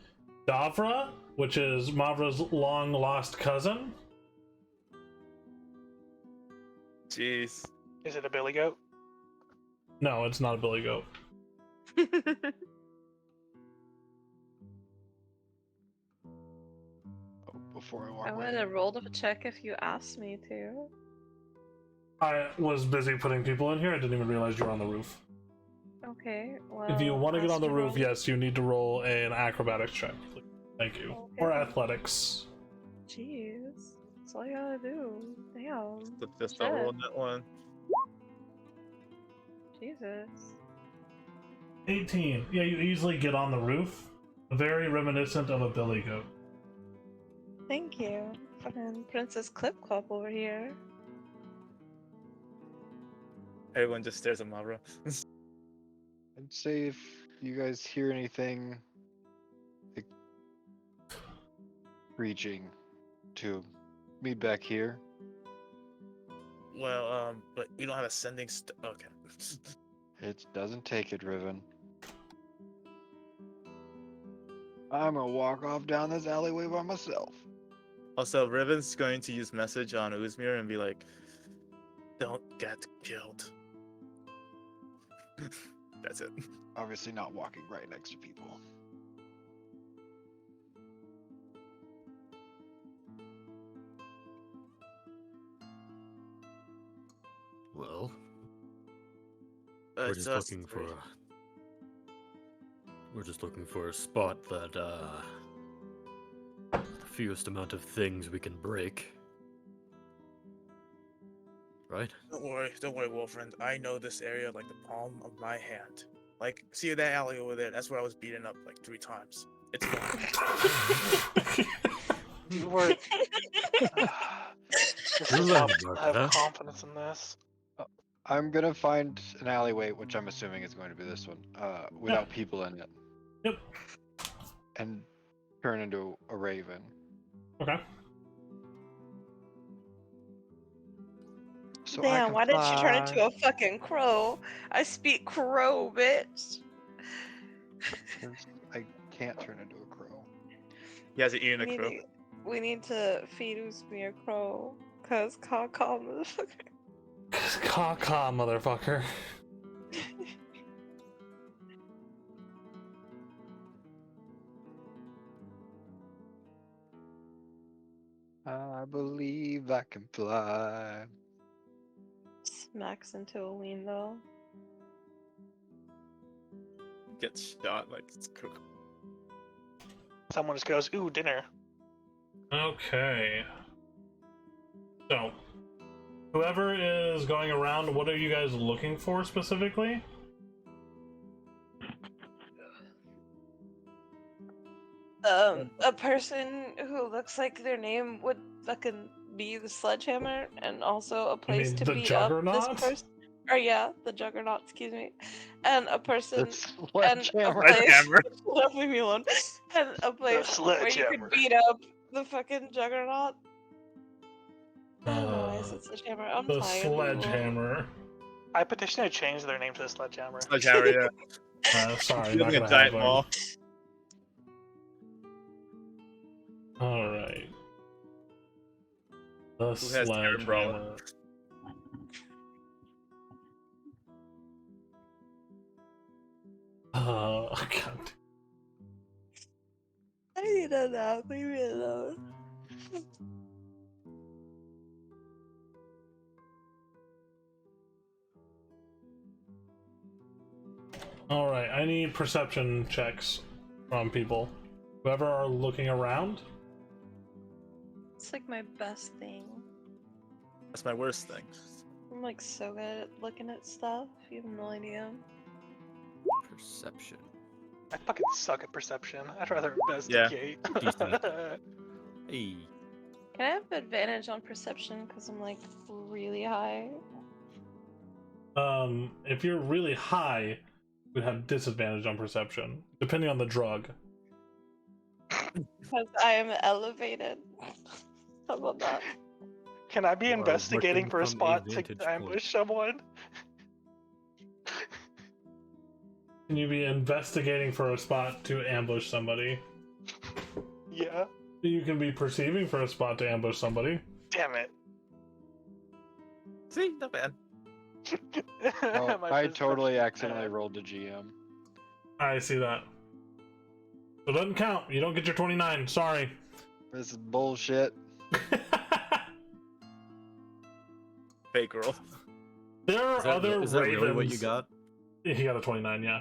Davra, which is Mavra's long lost cousin.
Jeez.
Is it a billy goat?
No, it's not a billy goat.
Before I walk
I
away.
would have rolled a check if you asked me to.
I was busy putting people in here. I didn't even realize you were on the roof.
Okay, well.
If you want to get on the roof,
roll.
yes, you need to roll an acrobatics check. Thank you.
Okay.
Or athletics.
Jeez. That's all you gotta do. Damn.
Just not
Shit.
rolling that one.
Jesus.
18. Yeah, you easily get on the roof. Very reminiscent of a billy goat.
Thank you. Fucking Princess Clip Clop over here.
Everyone just stares at Mavra.
I'd say if you guys hear anything like, reaching to meet back here.
Well, but we don't have a sending okay.
It doesn't take it, Riven. I'm gonna walk off down this alleyway by myself.
Also, Riven's going to use message on Uzmir and be like, "Don't get killed." That's it.
Obviously not walking right next to people.
Well,
Uh,
we're
it's
just
us
looking
three.
for we're just looking for a spot that the fewest amount of things we can break. Right?
Don't worry, Wolfriend. I know this area like the palm of my hand. Like, see that alley over there? That's where I was beaten up like 3 times. It's fine.
You were. This
You're
is
right
how
about
I have
that.
confidence in this.
I'm gonna find an alleyway, which I'm assuming is going to be this one, without people in it,
Yep.
and turn into a raven.
Okay.
So I
Damn,
can
why didn't you turn
fly.
into a fucking crow? I speak crow, bitch.
'Cause I can't turn into a crow.
He has an ear in
We
a
need,
crow.
we need to feed Usmi a crow. Cause caw motherfucker.
Caw, motherfucker.
I believe I can fly.
Smacks into a window.
Gets shot like it's cooked.
Someone just goes, "Ooh, dinner."
Okay. So, whoever is going around, what are you guys looking for specifically?
A person who looks like their name would fucking be the Sledgehammer, and also a place
mean
to
the
beat
Juggernaut?
up this person. Or yeah, the Juggernaut. Excuse me, and a person
The
and a
sledgehammer.
place.
Sledgehammer.
Leave me alone. And a place where you
Sledgehammer.
could beat up the fucking Juggernaut. I don't know why I
Uh,
said Sledgehammer. I'm
the
tired. Leave me alone.
Sledgehammer.
I petition to change their name to the Sledgehammer.
Sledgehammer, yeah.
Sorry,
He's
not
like a
gonna
giant
happen.
ball.
Alright. The
Who has the umbrella?
Sledgehammer. God.
I need a nap. Leave me alone.
Alright, I need perception checks from people. Whoever are looking around.
It's like my best thing.
That's my worst thing.
I'm like so good at looking at stuff. You have no idea.
Perception.
I fucking suck at perception. I'd rather
Yeah.
investigate.
Decent. Hey.
Can I have advantage on perception because I'm like really high?
If you're really high, you would have disadvantage on perception, depending on the drug.
Because I am elevated. How about that?
Can I be
You are
investigating
working
for a
from a
spot
vantage
to ambush
point.
someone?
Can you be investigating for a spot to ambush somebody?
Yeah.
You can be perceiving for a spot to ambush somebody.
Damn it.
See, not bad.
Oh,
My
I
perception
totally
is
accidentally
bad.
rolled a GM.
I see that. So it doesn't count. You don't get your 29. Sorry.
This is bullshit.
Fake roll.
There are
Is that,
other
is that
ravens.
really what you got?
He got a 29, yeah.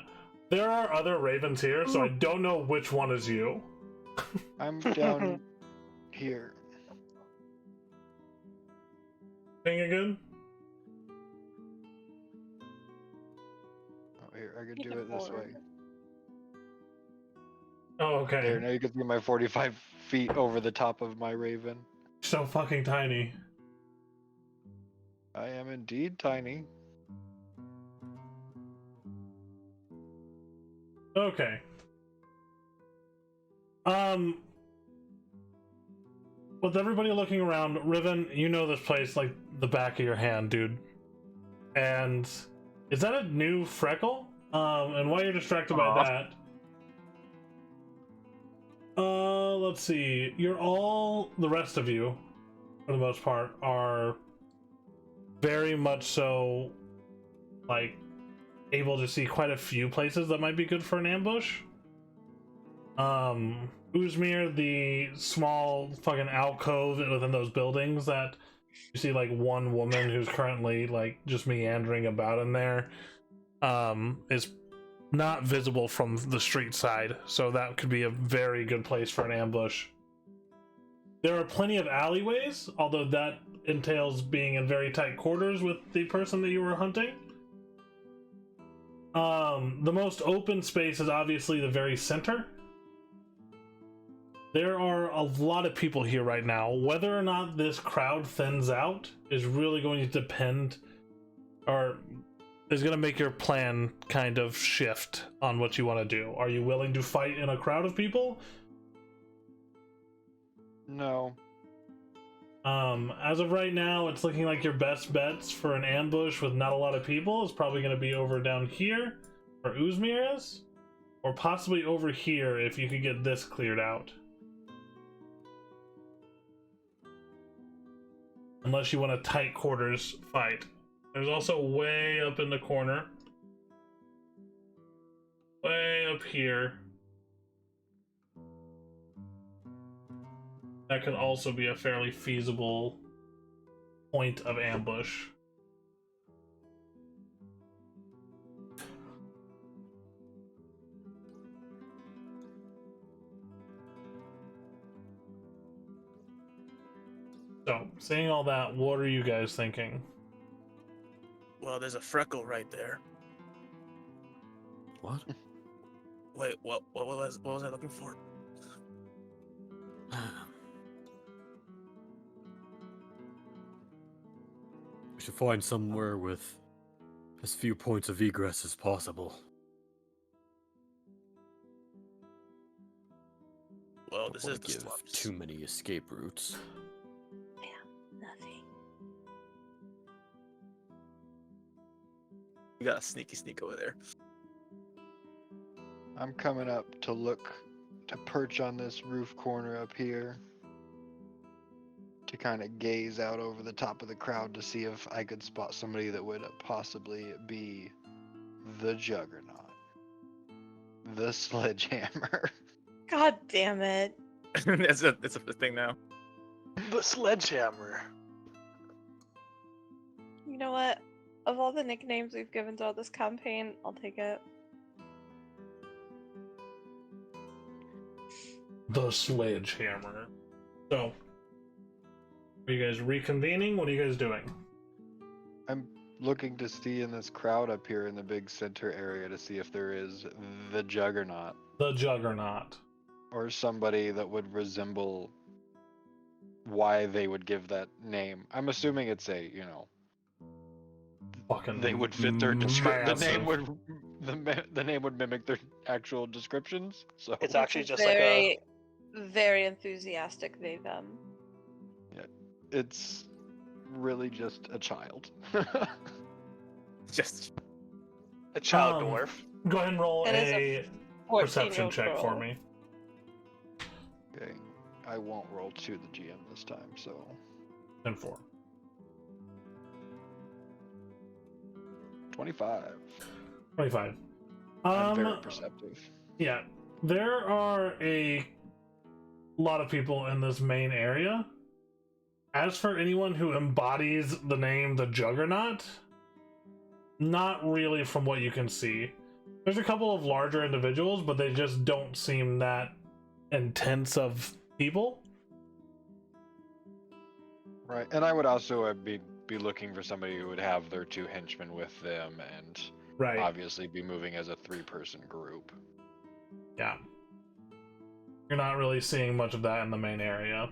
There are other ravens here, so I don't know which one is you.
I'm down here.
Thing again?
Oh, here, I could
You
do
can
it this way.
forward.
Oh,
There,
okay.
now you can see my 45 feet over the top of my raven.
So fucking tiny.
I am indeed tiny.
Okay. With everybody looking around, Riven, you know this place like the back of your hand, dude. And is that a new freckle? And while you're distracted by that, let's see. You're all, the rest of you, for the most part, are very much so, like, able to see quite a few places that might be good for an ambush. Uzmir, the small fucking alcove within those buildings that you see like one woman who's currently like just meandering about in there, is not visible from the street side, so that could be a very good place for an ambush. There are plenty of alleyways, although that entails being in very tight quarters with the person that you were hunting. The most open space is obviously the very center. There are a lot of people here right now. Whether or not this crowd thins out is really going to depend or is going to make your plan kind of shift on what you want to do. Are you willing to fight in a crowd of people?
No.
As of right now, it's looking like your best bets for an ambush with not a lot of people is probably going to be over down here, where Uzmir is, or possibly over here if you could get this cleared out. Unless you want a tight quarters fight. There's also way up in the corner. Way up here. That could also be a fairly feasible point of ambush. So, saying all that, what are you guys thinking?
Well, there's a freckle right there.
What?
Wait, what was I looking for?
We should find somewhere with as few points of egress as possible.
Well,
Don't
this
wanna
is the
give
slums.
too many escape routes.
Nothing.
You got a sneak over there.
I'm coming up to perch on this roof corner up here. To kind of gaze out over the top of the crowd to see if I could spot somebody that would possibly be the Juggernaut. The Sledgehammer.
God damn it.
It's a thing now.
The sledgehammer.
You know what? Of all the nicknames we've given throughout this campaign, I'll take it.
The Sledgehammer. So, are you guys reconvening? What are you guys doing?
I'm looking to see in this crowd up here in the big center area to see if there is the Juggernaut.
The Juggernaut.
Or somebody that would resemble why they would give that name. I'm assuming it's a,
Fucking
they would fit their description.
massive.
The name would mimic their actual descriptions. So
It's actually just
very, very enthusiastic they them.
it's really just a child.
Just
a child
Um,
dwarf.
Go ahead and roll
It is
a
14-year-old
perception check
girl.
for me.
Okay, I won't roll to the GM this time. So
10-4.
25.
25.
I'm very perceptive.
Yeah, there are a lot of people in this main area. As for anyone who embodies the name the Juggernaut, not really from what you can see. There's a couple of larger individuals, but they just don't seem that intense of people.
Right, and I would also be looking for somebody who would have their two henchmen with them, and
Right.
obviously be moving as a 3-person group.
Yeah. You're not really seeing much of that in the main area.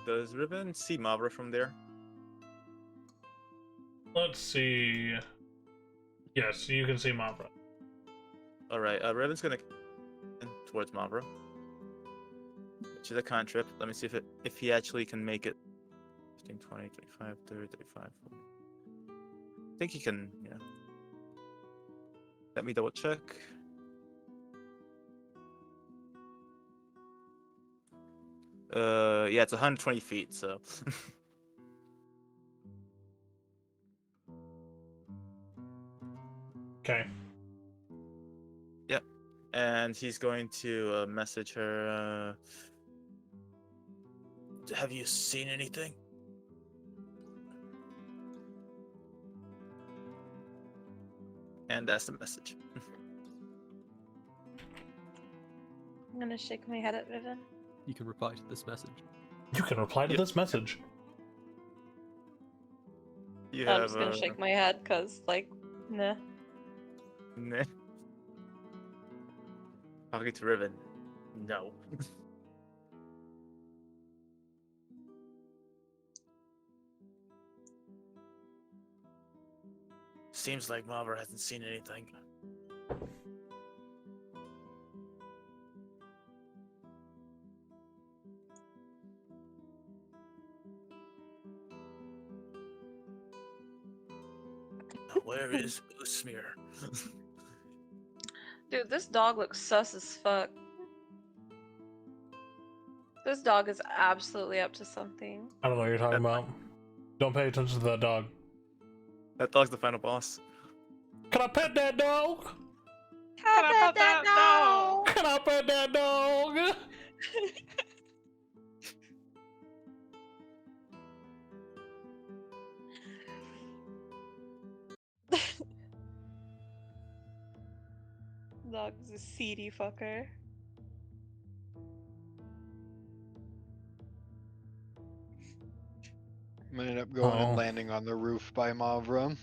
Does Riven see Mavra from there?
Let's see. Yes, you can see Mavra.
Alright, Riven's gonna towards Mavra. Which is a cantrip. Let me see if he actually can make it. 15, 20, 35, 30, 35, 40. I think he can, yeah. Let me double check. Yeah, it's 120 feet, so.
Okay.
Yep. And he's going to message her.
Have you seen anything?
And that's the message.
I'm gonna shake my head at Riven.
You can reply to this message.
You can reply to
Yep.
this message.
You
I'm
have,
just gonna shake my head because, like, nah.
Nah. Talking to Riven. No.
Seems like Mavra hasn't seen anything. Now, where is Usmir?
Dude, this dog looks sus as fuck. This dog is absolutely up to something.
I don't know what you're talking about. Don't pay attention to that dog.
That dog's the final boss.
Can I pet that dog?
Can I pet that dog?
Can I pet that dog?
Dog's a seedy fucker.
I'm gonna end up going
Oh.
and landing on the roof by Mavra.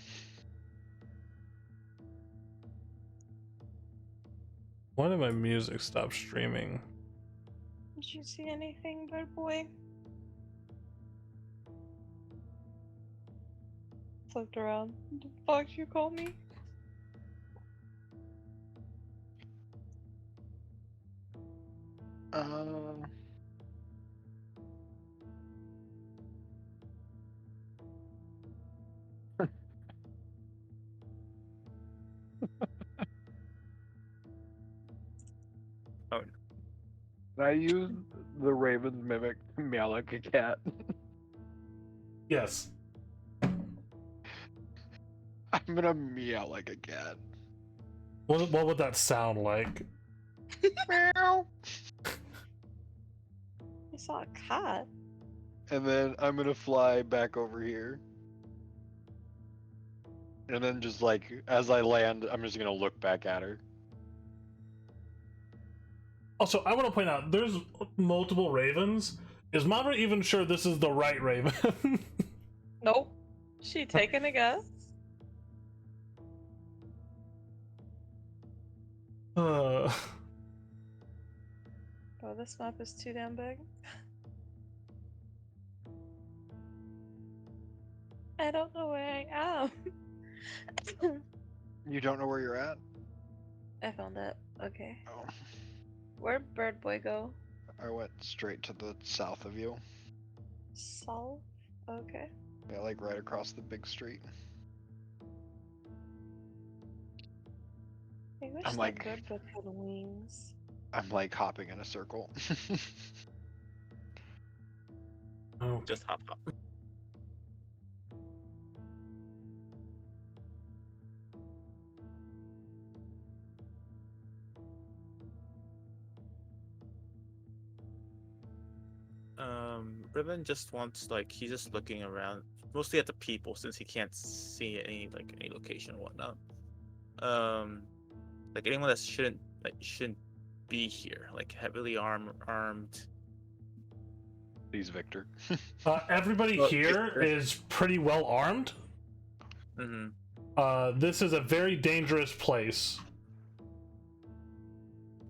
Why did my music stop streaming?
Did you see anything, bird boy? Flipped around. The fuck you call me?
Oh,
I use the Raven's mimic to meow like a cat.
Yes.
I'm gonna meow like a cat.
What would that sound like?
Meow.
I saw a cat.
And then I'm gonna fly back over here. And then just like, as I land, I'm just gonna look back at her.
Also, I want to point out there's multiple ravens. Is Mavra even sure this is the right raven?
Nope. She taking a guess?
uh,
Oh, this map is too damn big. I don't know where I am.
You don't know where you're at?
I found it. Okay.
Oh.
Where'd Bird Boy go?
I went straight to the south of you.
South? Okay.
Yeah, like right across the big street.
I wish
I'm
that
like-
Bird Boy had wings.
I'm like hopping in a circle.
oh,
just hop. Ribbon just wants he's just looking around, mostly at the people since he can't see any location or whatnot. Anyone that shouldn't be here, heavily armed.
Please, Victor.
everybody
Well,
here is pretty well armed.
Mm-hmm.
This is a very dangerous place.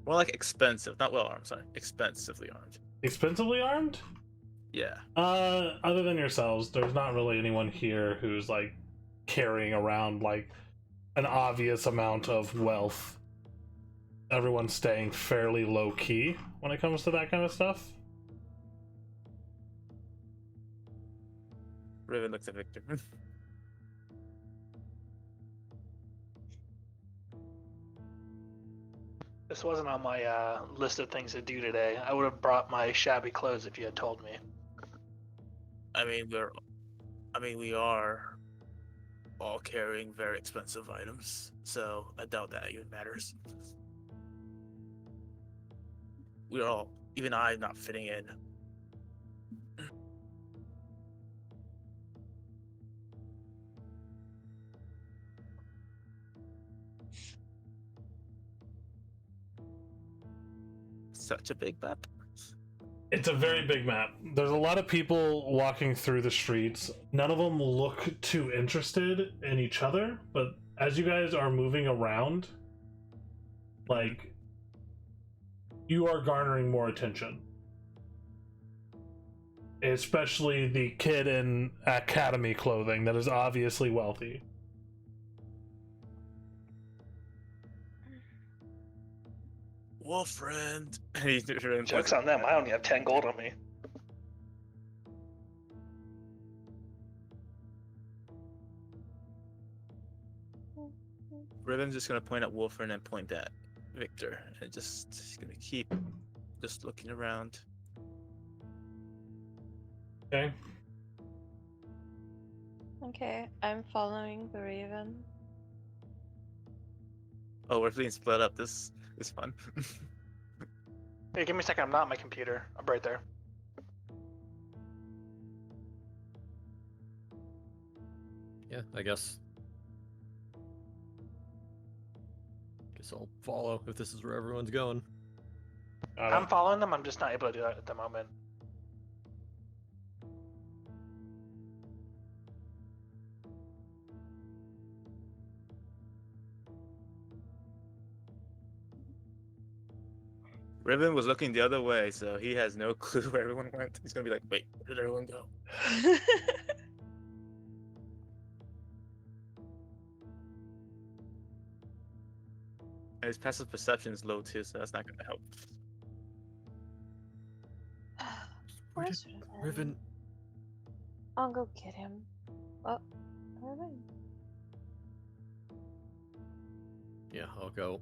More like expensive, not well armed. Sorry, expensively armed.
Expensively armed?
Yeah.
Other than yourselves, there's not really anyone here who's carrying around an obvious amount of wealth. Everyone's staying fairly low key when it comes to that kind of stuff.
Riven looks at Victor.
This wasn't on my list of things to do today. I would have brought my shabby clothes if you had told me.
We are all carrying very expensive items, so I doubt that even matters. We're all, even I, not fitting in. Such a big map.
It's a very big map. There's a lot of people walking through the streets. None of them look too interested in each other, but as you guys are moving around, you are garnering more attention. Especially the kid in academy clothing that is obviously wealthy.
wolf friend. And he Riven
Joke's
points
on them. I only have 10 gold on me.
Riven's just gonna point at Wolfern and point at Victor, and he's gonna keep just looking around.
Okay.
Okay, I'm following the raven.
Oh, we're being split up. This is fun.
Hey, give me a second. I'm not on my computer. I'm right there.
Yeah, I guess. Guess I'll follow if this is where everyone's going.
Got
I'm
it.
following them. I'm just not able to do that at the moment.
Riven was looking the other way, so he has no clue where everyone went. He's gonna be like, "Wait, where did everyone go?" And his passive perception is low too, so that's not gonna help.
Where
Where's
did
Raven?
Riven?
I'll go get him. Oh, Raven.
Yeah, I'll go.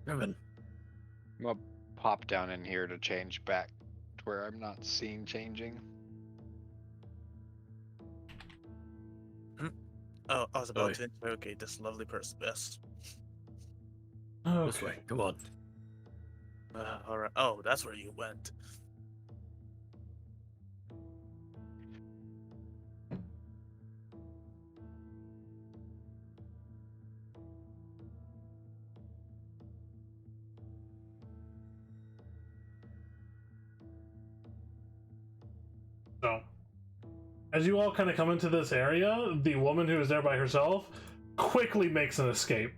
Riven.
I'm gonna pop down in here to change back to where I'm not seeing changing.
Oh, I was about
Oi.
to interrogate this lovely person. Yes.
This way. Come on.
All right. Oh, that's where you went.
So, as you all kind of come into this area, the woman who is there by herself quickly makes an escape.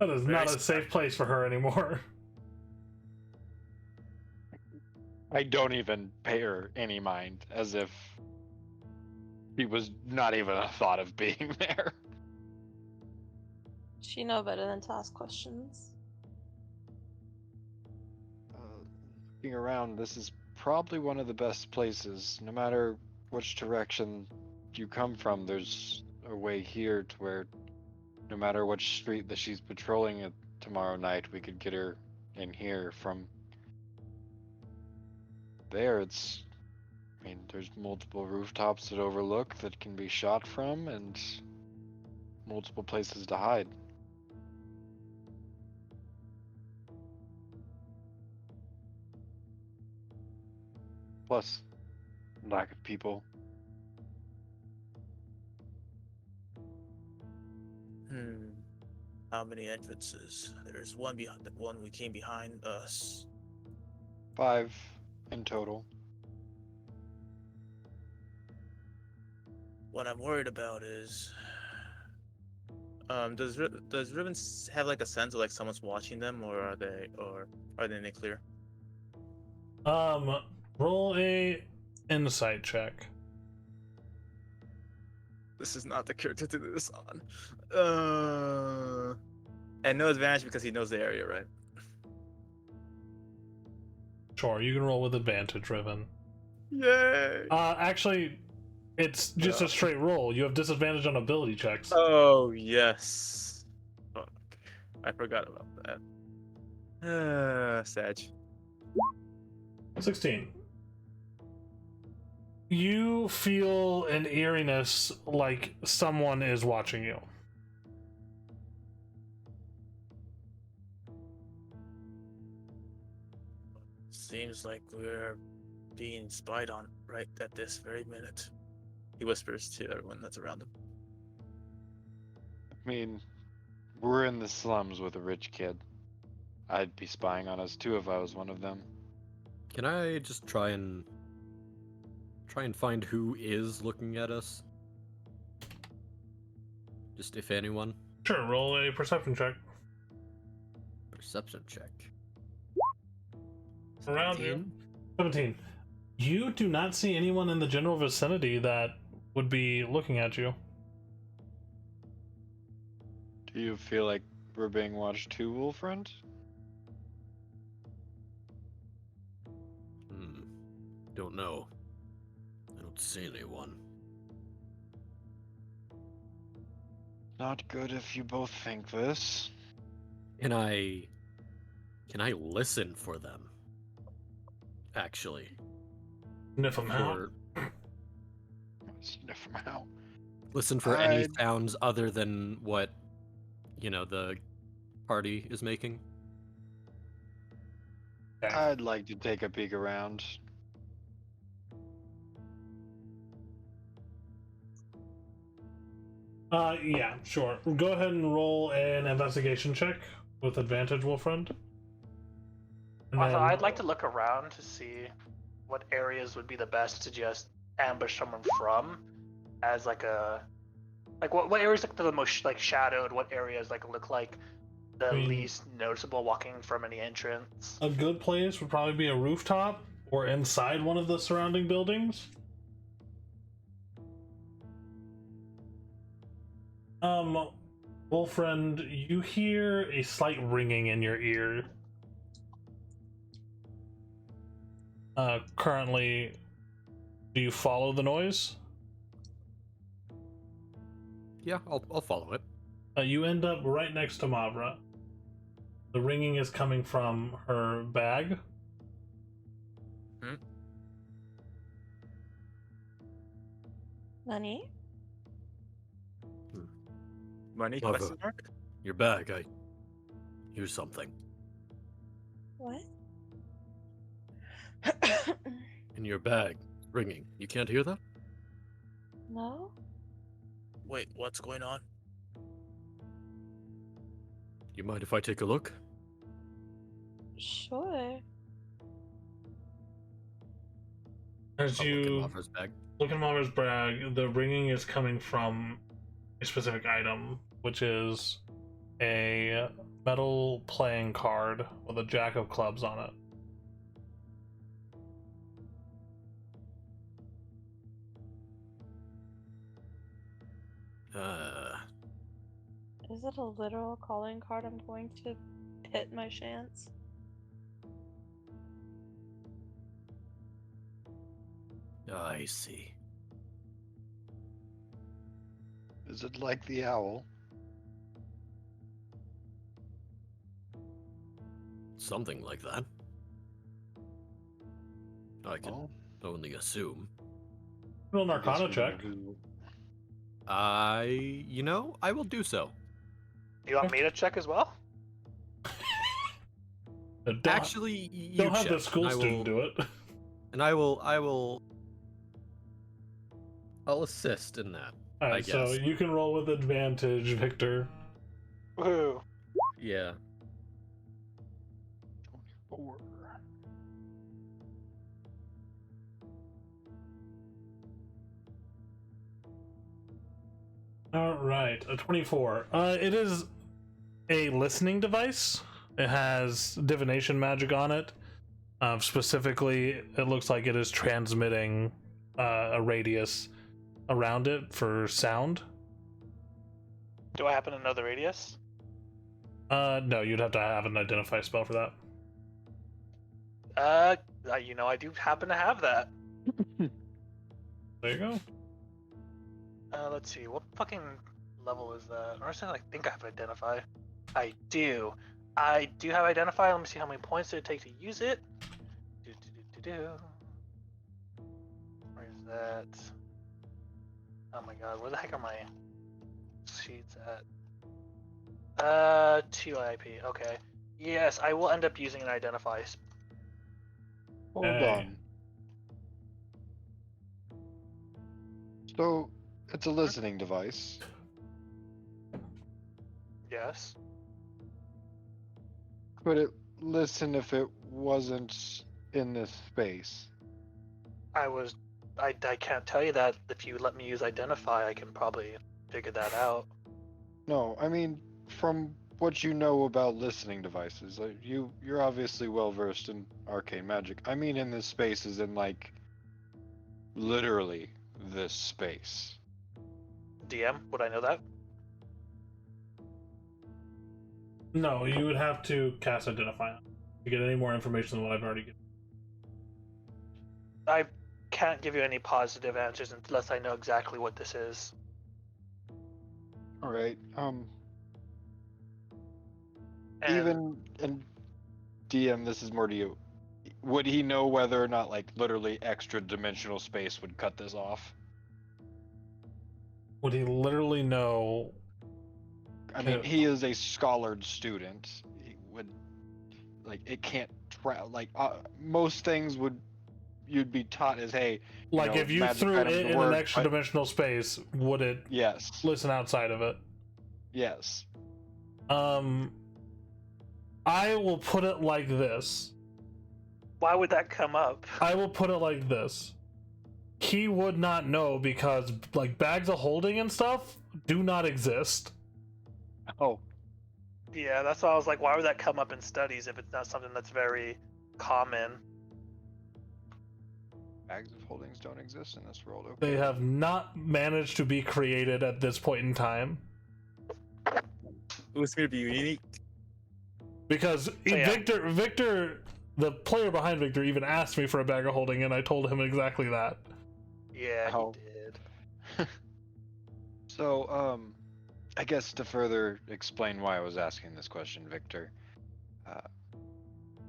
That is
Very
not a safe place for her anymore.
I don't even pay her any mind, as if she was not even a thought of being there.
She know better than to ask questions.
Looking around, this is probably one of the best places. No matter which direction you come from, there's a way here to where no matter which street that she's patrolling at tomorrow night, we could get her in here. From there, I mean, there's multiple rooftops that overlook that can be shot from, and multiple places to hide. Plus, lack of people.
How many entrances? There's one behind the one we came behind us.
5 in total.
What I'm worried about is, does Riven have like a sense of like someone's watching them, or are they in the clear?
Roll a insight check.
This is not the character to do this on. And no advantage because he knows the area, right?
Sure, you can roll with advantage, Riven.
Yay!
Actually, it's just a straight roll. You have disadvantage on ability checks.
Oh yes. Fuck. I forgot about that. Sag.
16. You feel an eeriness like someone is watching you.
Seems like we're being spied on right at this very minute. He whispers to everyone that's around him.
I mean, we're in the slums with a rich kid. I'd be spying on us too if I was one of them.
Can I just try and find who is looking at us? Just if anyone.
Sure, roll a perception check.
Perception check.
Around you.
17?
17. You do not see anyone in the general vicinity that would be looking at you.
Do you feel like we're being watched too, Wolfriend?
Don't know. I don't see anyone.
Not good if you both think this.
Can I listen for them? Actually,
Sniff them out.
or
Sniff them out.
listen for any
I'd-
sounds other than what the party is making.
Okay.
I'd like to take a peek around.
Yeah, sure. Go ahead and roll an investigation check with advantage, Wolfriend. And
Also,
then-
I'd like to look around to see what areas would be the best to just ambush someone from, as like what areas look the most like shadowed, what areas like look like the
I mean-
least noticeable walking from any entrance.
a good place would probably be a rooftop or inside one of the surrounding buildings. Wolfriend, you hear a slight ringing in your ear. Currently, do you follow the noise?
Yeah, I'll follow it.
You end up right next to Mavra. The ringing is coming from her bag.
Nani?
Money?
Love
Question
it.
mark?
Your bag. I hear something
What?
in your bag. Ringing. You can't hear that?
No?
Wait, what's going on?
You mind if I take a look?
Sure.
As
I'll look
you
in Mavra's bag.
look at Mavra's bag, the ringing is coming from a specific item, which is a metal playing card with a jack of clubs on it.
Is it a literal calling card I'm going to hit my chance?
I see.
Is it like the owl?
Something like that. I can
Well,
only assume.
Roll
I guess
Arcana
we
check.
don't do-
I will do so.
Do you want me to check as well?
Don't,
Actually, you
don't have the
check,
school
and I
student
will-
do it.
And I'll assist in that.
Alright, so
guess.
you can roll with advantage, Victor.
Woohoo!
Yeah.
24.
Alright, a 24. It is a listening device. It has divination magic on it. Specifically, it looks like it is transmitting a radius around it for sound.
Do I happen to know the radius?
No, you'd have to have an identify spell for that.
I do happen to have that.
There you go.
Let's see, what fucking level is that? Or I think I have identify. I do. I do have identify. Let me see how many points did it take to use it. Where is that? Oh my god, where the heck are my sheets at? 2 IP. Okay. Yes, I will end up using an identify.
Hold
Hey.
on. So, it's a listening device.
Yes.
Could it listen if it wasn't in this space?
I can't tell you that. If you let me use identify, I can probably figure that out.
No, I mean, from what you know about listening devices, like you're obviously well versed in arcane magic. I mean, in this space is in like literally this space.
DM, would I know that?
No, you would have to cast Identify to get any more information than what I've already given.
I can't give you any positive answers unless I know exactly what this is.
All right.
And
Even and DM, this is more to you. Would he know whether or not, like, literally extra dimensional space would cut this off?
Would he literally know?
I mean, he is a scholared student. He would, like, it can't like most things would you'd be taught as, hey,
Like, if you
magic
threw
items
it in
work,
an extra
but-
dimensional space, would it
Yes.
listen outside of it?
Yes.
I will put it like this.
why would that come up?
I will put it like this. He would not know because, like, bags of holding and stuff do not exist.
Oh,
Yeah, that's why I was like, why would that come up in studies if it's not something that's very common?
bags of holdings don't exist in this world. Okay.
They have not managed to be created at this point in time.
It was gonna be unique.
Because
yeah.
Victor, the player behind Victor, even asked me for a bag of holding, and I told him exactly that.
Yeah,
Oh.
he did.
So, I guess to further explain why I was asking this question, Victor,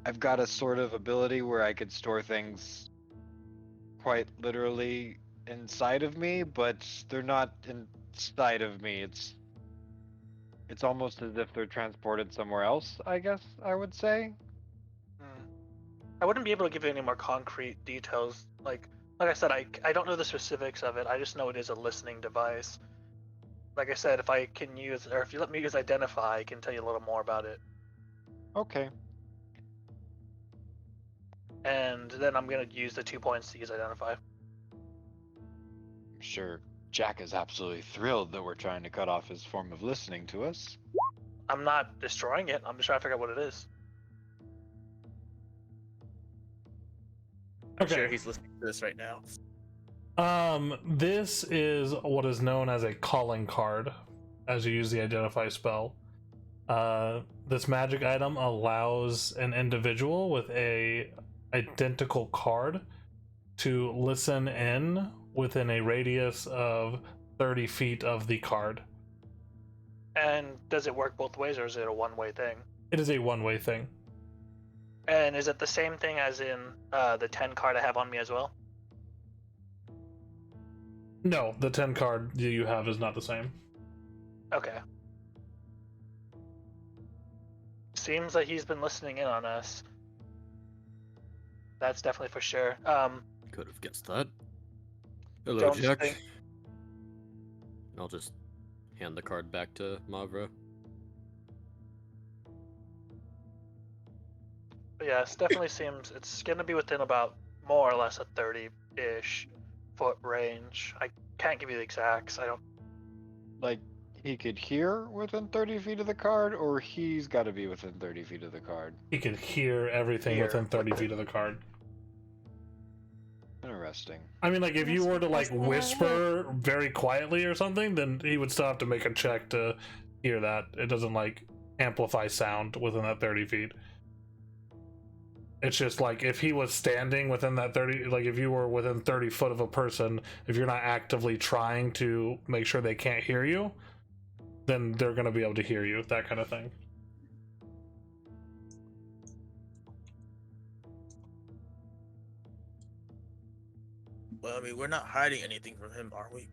I've got a sort of ability where I could store things quite literally inside of me, but they're not inside of me. It's almost as if they're transported somewhere else, I guess I would say.
I wouldn't be able to give you any more concrete details. Like I said, I don't know the specifics of it. I just know it is a listening device. Like I said, if I can use, or if you let me use Identify, I can tell you a little more about it.
Okay.
And then I'm gonna use the 2 points to use Identify.
I'm sure Jack is absolutely thrilled that we're trying to cut off his form of listening to us.
I'm not destroying it. I'm just trying to figure out what it is.
I'm
Okay.
sure he's listening to this right now.
This is what is known as a calling card as you use the Identify spell. This magic item allows an individual with a identical card to listen in within a radius of 30 feet of the card.
And does it work both ways, or is it a one-way thing?
It is a one-way thing.
And is it the same thing as in the 10 card I have on me as well?
No, the 10 card that you have is not the same.
Okay. Seems like he's been listening in on us. That's definitely for sure.
Could have guessed that. Hello,
Don't
Jack.
think-
I'll just hand the card back to Mavra.
But yeah, it definitely seems it's gonna be within about more or less a 30-ish foot range. I can't give you the exacts. I don't.
Like, he could hear within 30 feet of the card, or he's got to be within 30 feet of the card.
He can hear everything
Hear
within 30
within-
feet of the card.
Interesting.
I mean, like, if you were to, like,
That's not
whisper very quietly or something, then he would still have to make a check to hear that. It doesn't, like, amplify sound within that 30 feet. It's just, like, if he was standing within that 30, like, if you were within 30 foot of a person, if you're not actively trying to make sure they can't hear you, then they're going to be able to hear you, that kind of thing.
Well, I mean, we're not hiding anything from him, are we?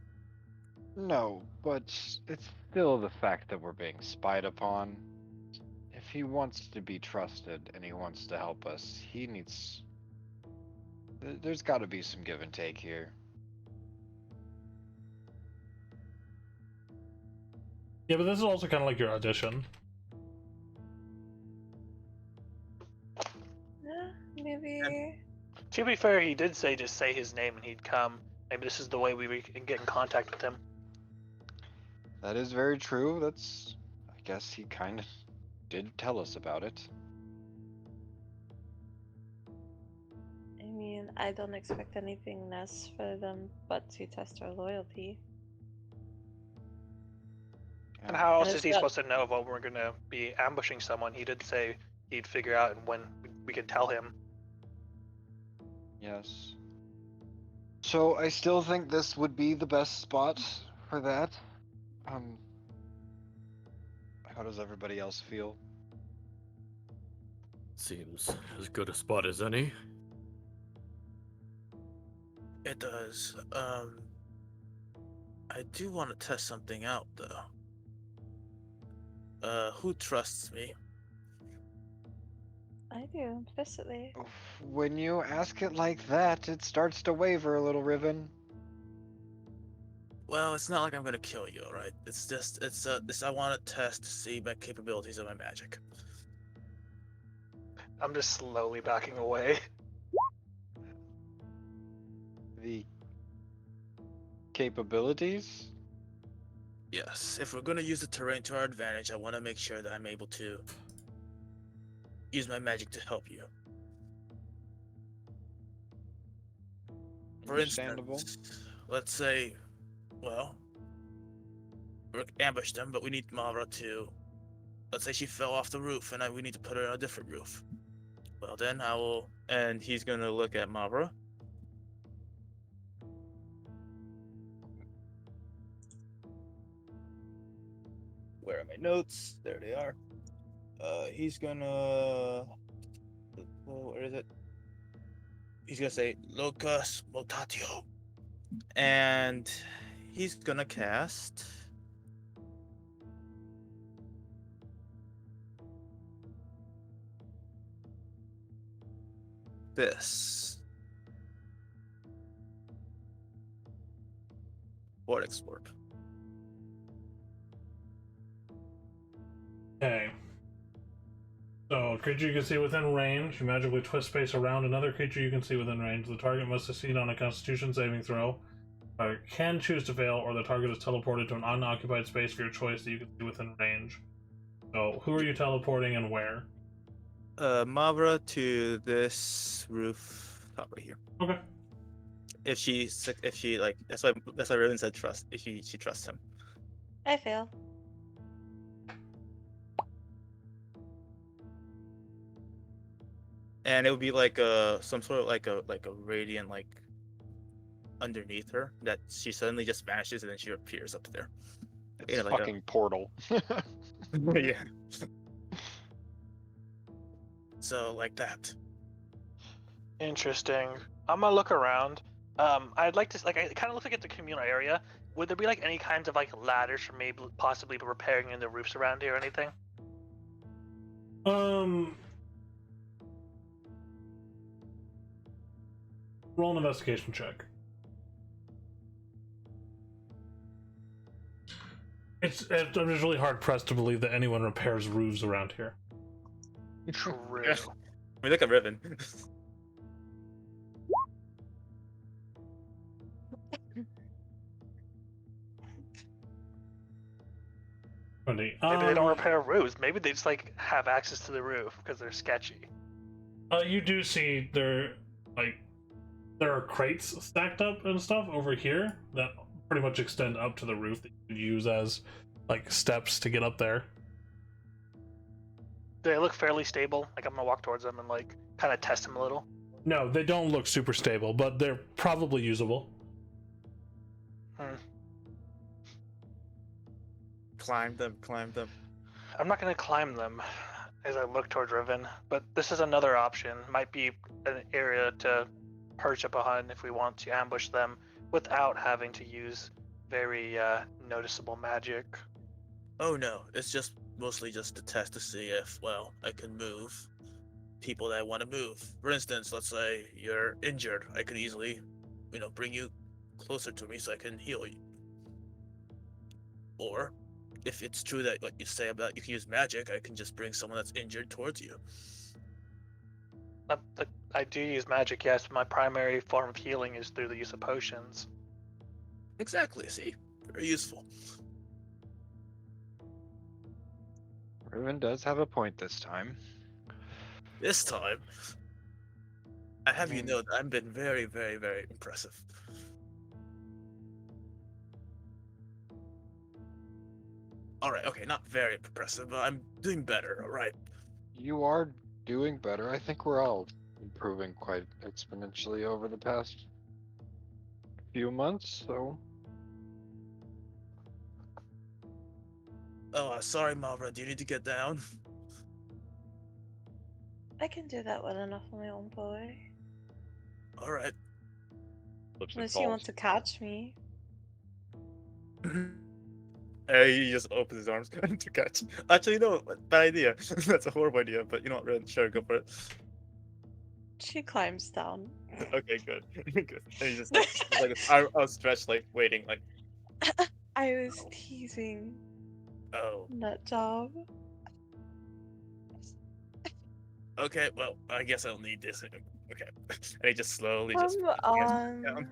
No, but it's still the fact that we're being spied upon. If he wants to be trusted and he wants to help us, he needs. There's got to be some give and take here.
Yeah, but this is also kind of like your audition.
Yeah, maybe.
To be fair, he did say just say his name and he'd come. Maybe this is the way we can get in contact with him.
That is very true. That's. I guess he kind of did tell us about it.
I mean, I don't expect anything less for them but to test our loyalty.
And how else
And
is
it's
he
not-
supposed to know when we're gonna be ambushing someone? He did say he'd figure out when we could tell him.
Yes. So I still think this would be the best spot for that. Um, how does everybody else feel?
Seems as good a spot as any.
It does. I do want to test something out though. Who trusts me?
I do implicitly.
When you ask it like that, it starts to waver a little, Riven.
Well, it's not like I'm gonna kill you, alright? It's just, I want to test to see my capabilities of my magic.
I'm just slowly backing away.
The capabilities?
Yes, if we're gonna use the terrain to our advantage, I want to make sure that I'm able to use my magic to help you. For
Understandable.
instance, let's say, well, we ambushed them, but we need Mara to. Let's say she fell off the roof, and we need to put her on a different roof. Well, then I will. And he's gonna look at Mavra. Where are my notes? There they are. He's gonna. Where is it? He's gonna say Locus Mutatio, and he's gonna cast. This. Vortex Warp.
Okay. So, creature you can see within range, you magically twist space around another creature you can see within range. The target must succeed on a Constitution saving throw. Target can choose to fail, or the target is teleported to an unoccupied space of your choice that you can see within range. So, who are you teleporting and where?
Mavra to this roof top right here.
Okay.
If she like, that's why Raven said trust. If she trusts him.
I fail.
And it would be like some sort of like a radiant like underneath her that she suddenly just vanishes and then she appears up there.
It's
Yeah, like
fucking Portal.
yeah.
So like that.
Interesting. I'm gonna look around. I'd like to it kind of looks like it's a communal area. Would there be like any kinds of like ladders for maybe possibly repairing in the roofs around here or anything?
Roll an investigation check. I'm just really hard pressed to believe that anyone repairs roofs around here.
True.
I mean, look at Riven.
Maybe
Maybe they don't repair roofs. Maybe they just like have access to the roof because they're sketchy.
You do see there are crates stacked up and stuff over here that pretty much extend up to the roof that you could use as like steps to get up there.
Do they look fairly stable? Like I'm gonna walk towards them and like kind of test them a little.
No, they don't look super stable, but they're probably usable.
Climb them.
I'm not gonna climb them as I look towards Riven, but this is another option. Might be an area to perch up behind if we want to ambush them without having to use very noticeable magic.
Oh no, it's just mostly just to test to see if, well, I can move people that I want to move. For instance, let's say you're injured. I could easily, bring you closer to me so I can heal you. Or, if it's true that what you say about you can use magic, I can just bring someone that's injured towards you.
I do use magic, yes, but my primary form of healing is through the use of potions.
Exactly, see? Very useful.
Riven does have a point this time.
This time, I have you know that I've been very, very, very impressive. Alright, okay, not very impressive, but I'm doing better, alright.
You are doing better. I think we're all improving quite exponentially over the past few months, so
Oh, sorry, Malvra, do you need to get down?
I can do that well enough on my own, boy.
Alright.
flips and
Unless you want
falls.
to catch me.
He just opens his arms to catch. Actually, no, bad idea. That's a horrible idea, but you know what, Ren? Sure, go for it.
She climbs down.
Okay, good. Good. And he's just like his arm outstretched, like waiting, like,
I was teasing
Oh.
nut job.
Okay, well, I guess I'll need this. Okay. And he just slowly just
Come
puts his hands
on.
down.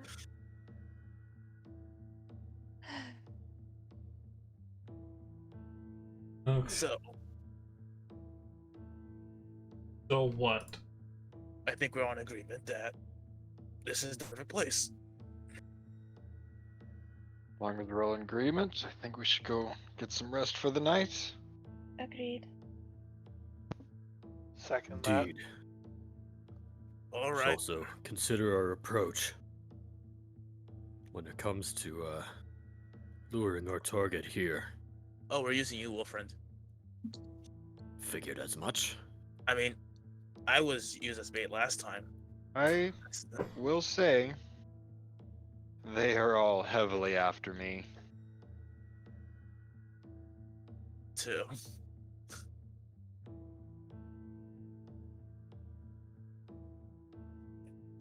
Okay.
So,
So what?
I think we're on agreement that this is the perfect place.
As long as we're all in agreement, I think we should go get some rest for the night.
Agreed.
Second that.
Indeed.
All
Let's
right.
also consider our approach when it comes to luring our target here.
Oh, we're using you, Wolfriend.
Figured as much.
I mean, I was used as bait last time.
I will say they are all heavily after me.
Too.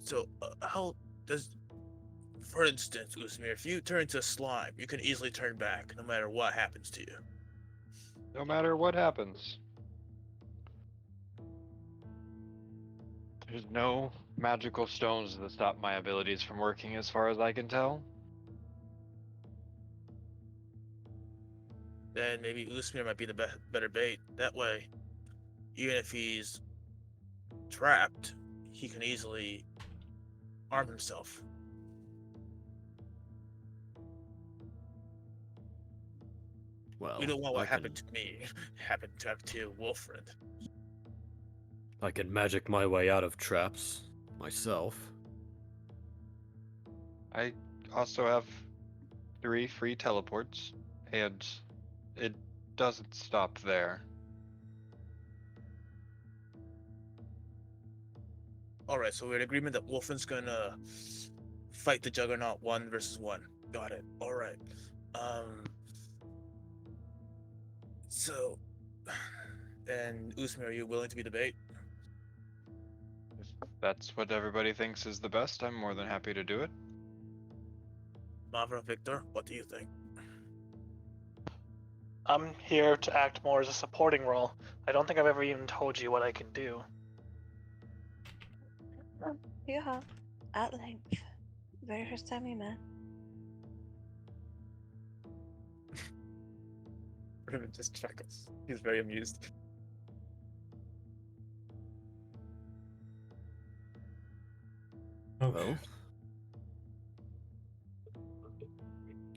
So, how does, for instance, Usmir, if you turn to slime, you can easily turn back no matter what happens to you.
No matter what happens. There's no magical stones that stop my abilities from working as far as I can tell.
Then maybe Usmir might be the better bait. That way, even if he's trapped, he can easily arm himself.
Well,
We don't want what
I
happened to me happen to Wolfriend.
I can magic my way out of traps myself.
I also have 3 free teleports, and it doesn't stop there.
Alright, so we're in agreement that Wolfriend's gonna fight the Juggernaut 1 versus 1. Got it. Alright. So, and Usmir, are you willing to be the bait?
If that's what everybody thinks is the best, I'm more than happy to do it.
Mavra, Victor, what do you think?
I'm here to act more as a supporting role. I don't think I've ever even told you what I can do.
You have. At length. Very first time we met.
Riven just chuckles. He's very amused.
Okay.
Well,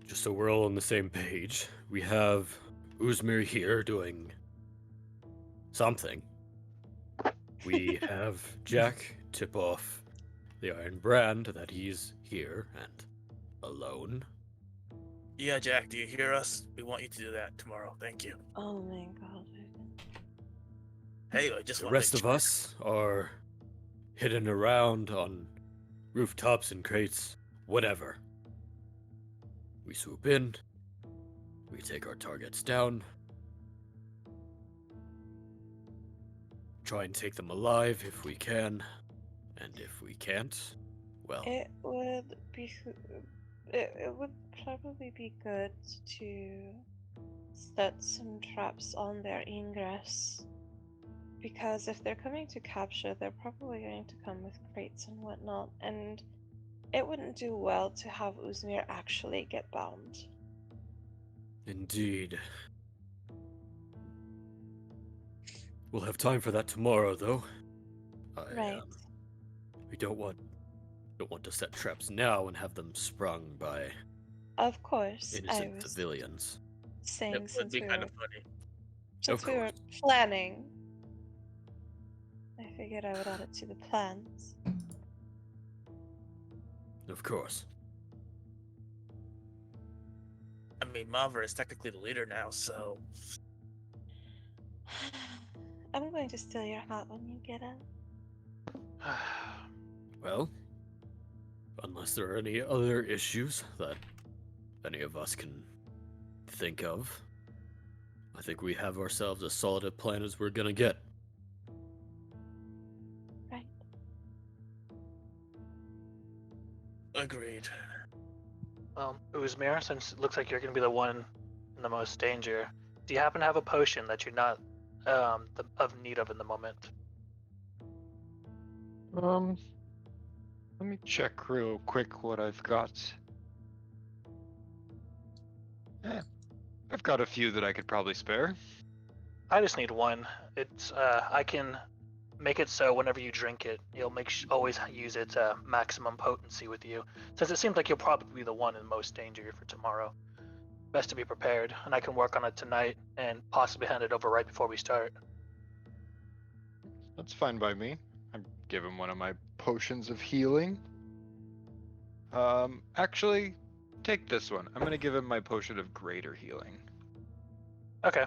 just so we're all on the same page, we have Uzmir here doing something. We have Jack tip off the Iron Brand that he's here and alone.
Yeah, Jack, do you hear us? We want you to do that tomorrow. Thank you.
Oh my god.
Hey, I just
The
want to
rest of us are hidden around on rooftops and crates, whatever. We swoop in, we take our targets down, try and take them alive if we can, and if we can't, well,
It would be. It would probably be good to set some traps on their ingress. Because if they're coming to capture, they're probably going to come with crates and whatnot, and it wouldn't do well to have Uzmir actually get bound.
indeed. We'll have time for that tomorrow, though.
Right.
We don't want to set traps now and have them sprung by
Of course, I
innocent
was.
civilians.
saying
It would
since
be
we
kind
were
of funny.
since we were planning. I figured I would add it to the plans.
Of course.
I mean, Mavra is technically the leader now, so
I'm going to steal your hat when you get in.
Well, unless there are any other issues that any of us can think of, I think we have ourselves as solid a plan as we're gonna get.
Right.
agreed.
Well, Uzmir, since it looks like you're going to be the one in the most danger, do you happen to have a potion that you're not of need of in the moment?
Let me check real quick what I've got. I've got a few that I could probably spare.
I just need one. It's I can make it so whenever you drink it, you'll always use its maximum potency with you. Since it seems like you'll probably be the one in most danger for tomorrow. Best to be prepared, and I can work on it tonight and possibly hand it over right before we start.
That's fine by me. I'm giving one of my potions of healing. Actually, take this one. I'm gonna give him my potion of greater healing.
Okay.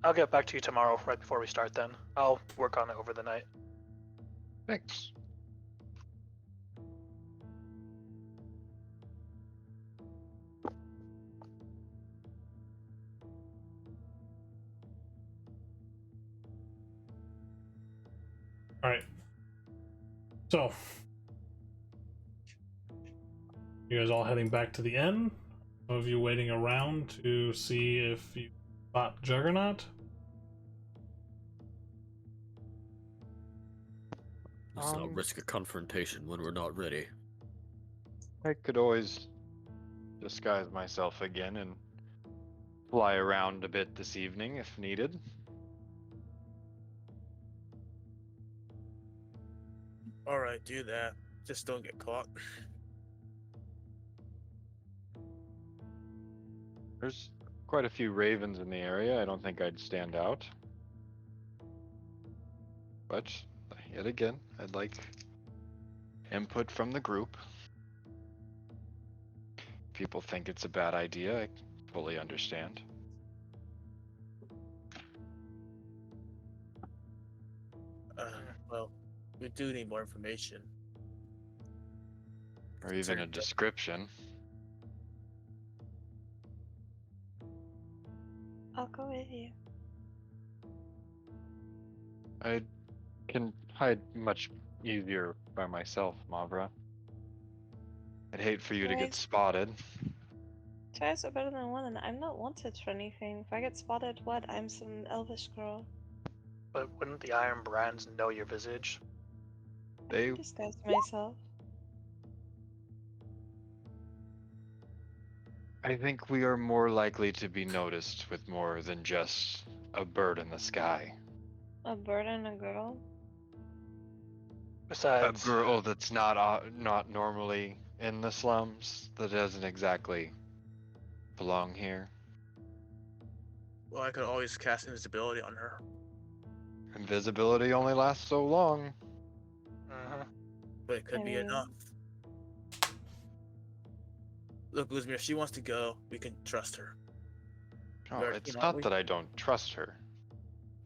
I'll get back to you tomorrow right before we start then. I'll work on it over the night.
Thanks.
All right. So, you guys all heading back to the inn? Some of you waiting around to see if you spot Juggernaut?
Let's not risk a confrontation when we're not ready.
I could always disguise myself again and fly around a bit this evening if needed.
Alright, do that. Just don't get caught.
There's quite a few ravens in the area. I don't think I'd stand out. But, yet again, I'd like input from the group. People think it's a bad idea. I fully understand.
Well, we do need more information.
Or even a description.
I'll go with you.
I can hide much easier by myself, Mavra. I'd hate for you to get
Right.
spotted.
Twice are better than one, and I'm not wanted for anything. If I get spotted, what? I'm some elvish girl.
But wouldn't the Iron Brands know your visage?
I
They
can disguise myself.
I think we are more likely to be noticed with more than just a bird in the sky.
A bird and a girl?
A
Besides,
girl that's not normally in the slums, that doesn't exactly belong here.
Well, I could always cast invisibility on her.
Invisibility only lasts so long.
But it could
I
be
mean-
enough. Look, Uzmir, if she wants to go, we can trust her.
No,
Very
it's
keen, aren't
not
we?
that I don't trust her,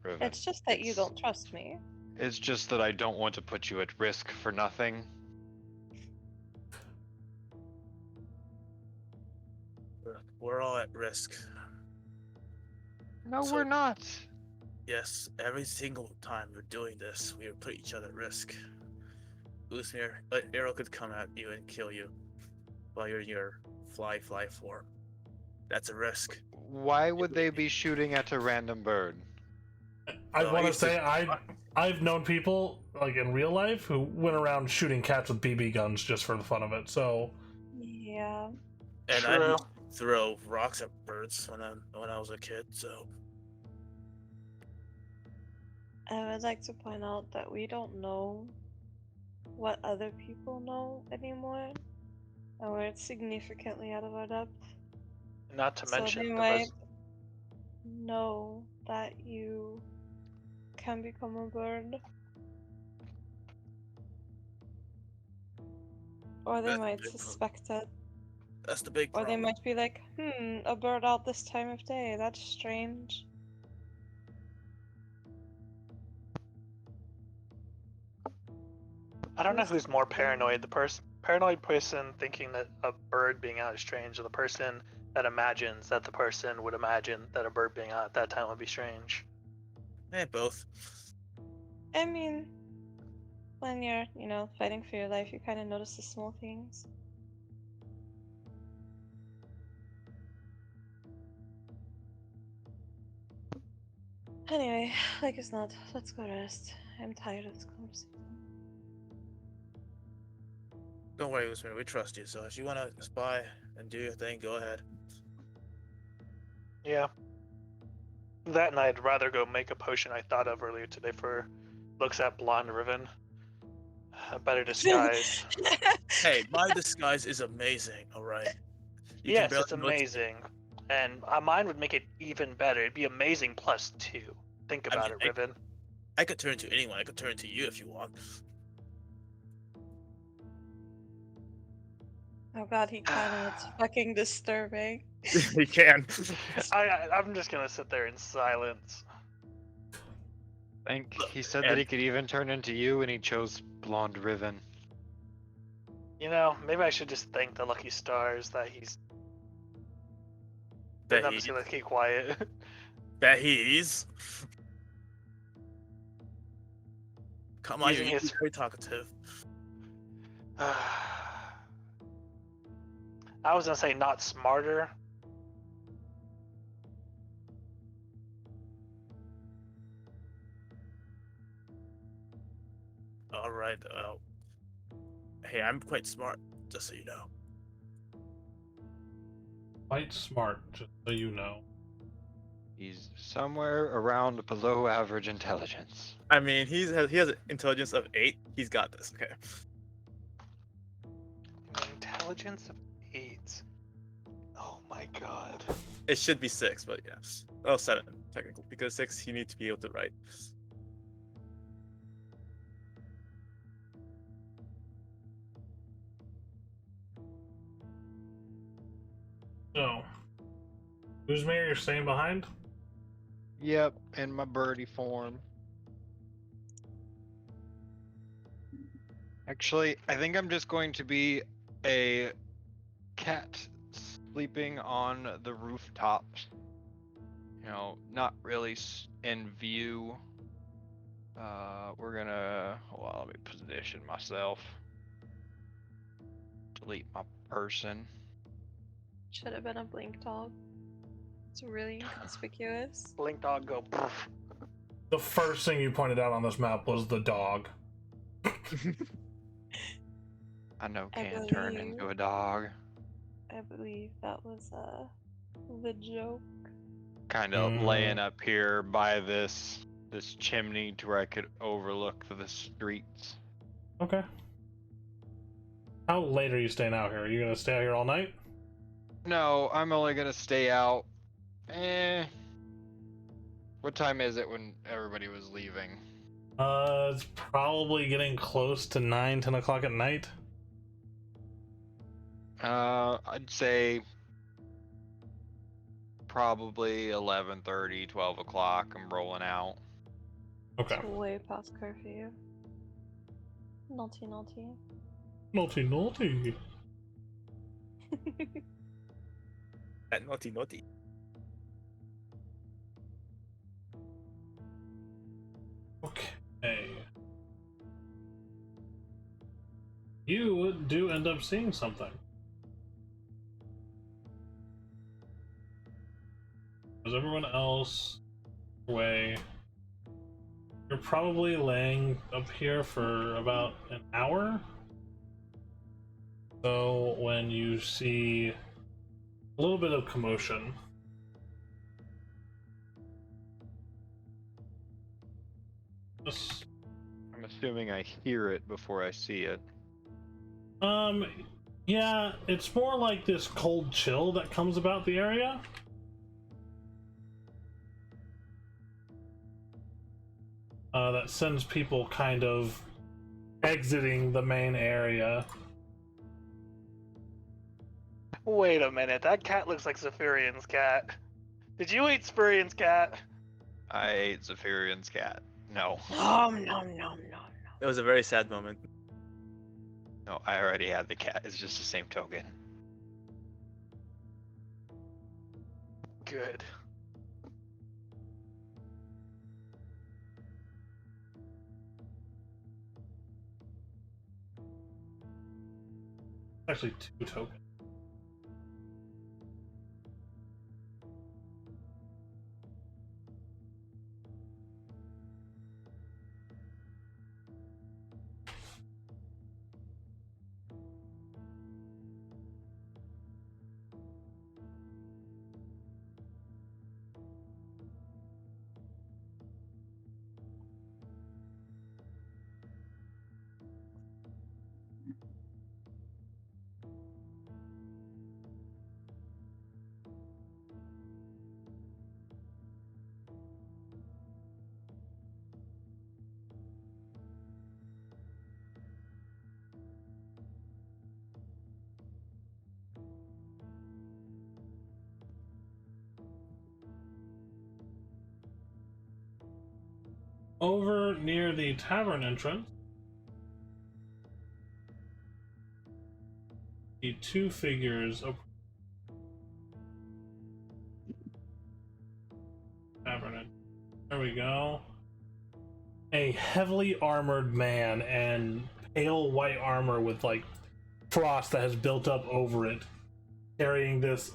Riven.
It's just that you don't trust me.
It's just that I don't want to put you at risk for nothing.
Look, we're all at risk.
No,
So-
we're not.
Yes, every single time we're doing this, we put each other at risk. Uzmir, an arrow could come at you and kill you while you're in your fly form. That's a risk.
Why would they be shooting at a random bird?
I
Well, I
want to
used to-
say I've known people like in real life who went around shooting cats with BB guns just for the fun of it. So
Yeah.
And I
True.
used to throw rocks at birds when I was a kid, so
I would like to point out that we don't know what other people know anymore. And we're significantly out of our depth.
Not to
So
mention
they
the
might know that you can become a bird. Or they
That's
might
the big
suspect it.
That's the big
Or they
problem.
might be like, a bird out this time of day, that's strange.
I don't know
Who's
who's
to
more
say?
paranoid, the paranoid person thinking that a bird being out is strange, or the person that imagines that the person would imagine that a bird being out at that time would be strange.
Both.
I mean, when you're, fighting for your life, you kind of notice the small things. Anyway, like it's not. Let's go rest. I'm tired of this conversation.
Don't worry, Usman. We trust you. So if you want to spy and do your thing, go ahead.
Yeah. That and I'd rather go make a potion I thought of earlier today for looks at blonde Riven. A better disguise.
Hey, my disguise is amazing. All right. You can
Yes,
barely
it's
know it's me.
amazing. And mine would make it even better. It'd be amazing +2. Think
I
about
mean,
it, Riven.
I could turn to anyone. I could turn to you if you want.
Oh god, he can, and it's fucking disturbing.
You can.
I'm just gonna sit there in silence.
I think
Look,
he said that
and-
he could even turn into you, and he chose blonde Riven.
You know, maybe I should just thank the lucky stars that he's.
That
I'm just
he,
gonna keep quiet.
that he's. Come on,
Using
you're
his.
very talkative.
I was gonna say not smarter.
All right. Hey, I'm quite smart, just so you know.
Quite smart, just so you know.
He's somewhere around below average intelligence.
I mean, he has an intelligence of 8. He's got this. Okay.
Intelligence of 8. Oh my god.
It should be 6, but yeah. Oh, 7 technically, because 6 you need to be able to write.
So, Uzmir, you're staying behind?
Yep, in my birdie form. Actually, I think I'm just going to be a cat sleeping on the rooftops. You know, not really in view. We're gonna, hold on, let me position myself. Delete my person.
Should have been a blink dog. It's really inconspicuous.
Blink dog go. Poof.
The first thing you pointed out on this map was the dog.
I know
I
can turn
believe-
into a dog.
I believe that was the joke.
Kind of laying up here by this chimney to where I could overlook the streets.
Okay. How late are you staying out here? Are you gonna stay out here all night?
No, I'm only gonna stay out. What time is it when everybody was leaving?
It's probably getting close to 9, 10 o'clock at night.
I'd say probably 11:30, 12 o'clock. I'm rolling out.
Okay.
It's way past curfew. Naughty, naughty.
Naughty, naughty.
That naughty naughty.
Okay. You do end up seeing something. As everyone else away, you're probably laying up here for about an hour. So when you see a little bit of commotion,
I'm assuming I hear it before I see it.
Yeah, it's more like this cold chill that comes about the area. That sends people kind of exiting the main area.
Wait a minute, that cat looks like Zephyrian's cat. Did you eat Zephyrian's cat?
I ate Zephyrian's cat. No.
Nom nom nom nom.
It was a very sad moment.
No, I already had the cat. It's just the same token.
Good.
Actually, 2 tokens. Over near the tavern entrance, the 2 figures of tavern entrance. There we go. A heavily armored man and pale white armor with like frost that has built up over it, carrying this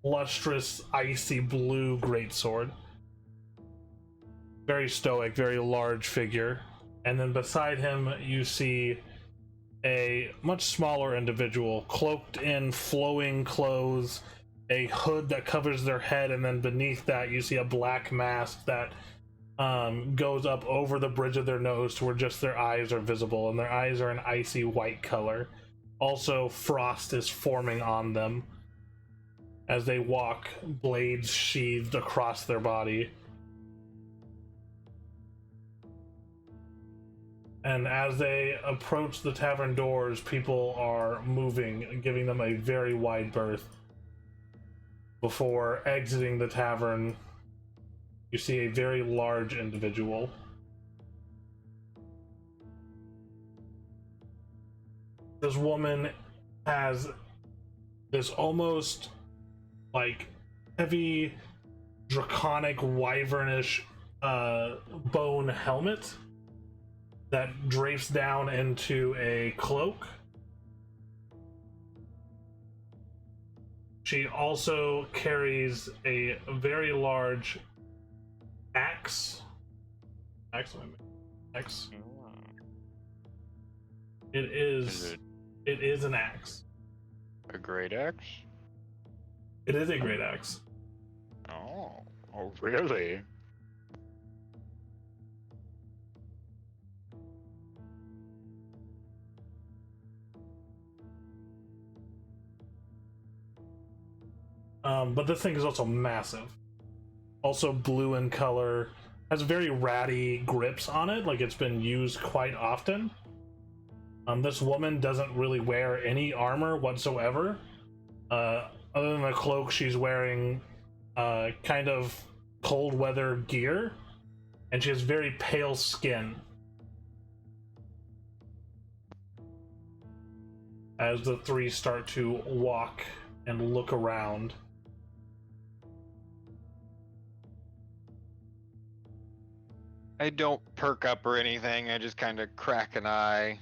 lustrous, icy blue greatsword. Very stoic, very large figure. And then beside him, you see a much smaller individual, cloaked in flowing clothes, a hood that covers their head, and then beneath that, you see a black mask that goes up over the bridge of their nose to where just their eyes are visible, and their eyes are an icy white color. Also, frost is forming on them as they walk, blades sheathed across their body. And as they approach the tavern doors, people are moving, giving them a very wide berth. Before exiting the tavern, you see a very large individual. This woman has this almost like heavy, draconic, wyvernish bone helmet that drapes down into a cloak. She also carries a very large axe. Axe. It is an axe.
A great axe?
It is a great axe.
Oh really?
But this thing is also massive. Also blue in color. Has very ratty grips on it, like it's been used quite often. This woman doesn't really wear any armor whatsoever. Other than the cloak, she's wearing kind of cold weather gear. And she has very pale skin. As the 3 start to walk and look around.
I don't perk up or anything, I just kind of crack an eye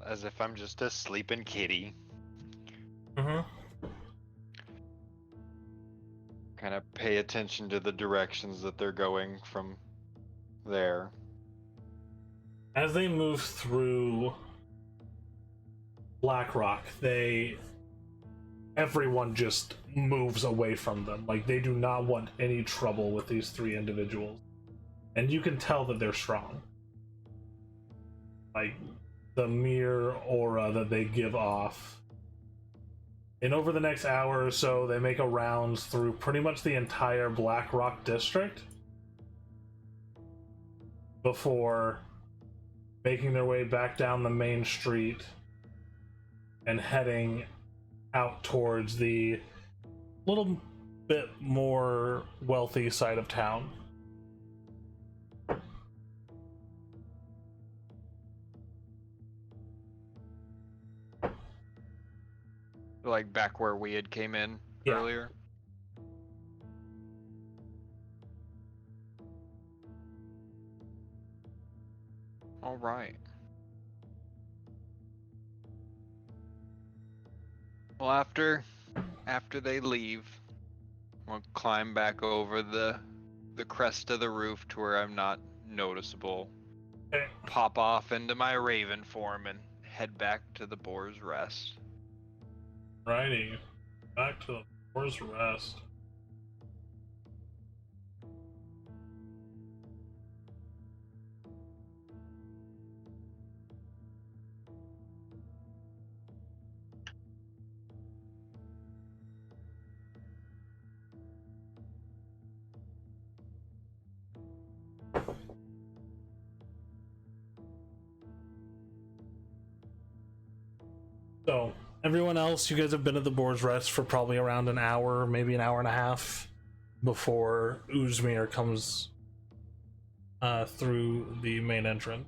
as if I'm just a sleeping kitty.
Mm-hmm.
Kind of pay attention to the directions that they're going from there.
As they move through Blackrock, everyone just moves away from them. Like, they do not want any trouble with these 3 individuals. And you can tell that they're strong. Like, the mere aura that they give off And over the next hour or so, they make a rounds through pretty much the entire Black Rock district before making their way back down the main street and heading out towards the little bit more wealthy side of town.
Like back where we had came in
Yeah.
earlier. All right. Well, after they leave, we'll climb back over the crest of the roof to where I'm not noticeable.
Okay.
Pop off into my raven form and head back to the Boar's Rest.
Righty. Back to the Boar's Rest. So, everyone else, you guys have been at the Boar's Rest for probably around an hour, maybe an hour and a half, before Uzmir comes through the main entrance.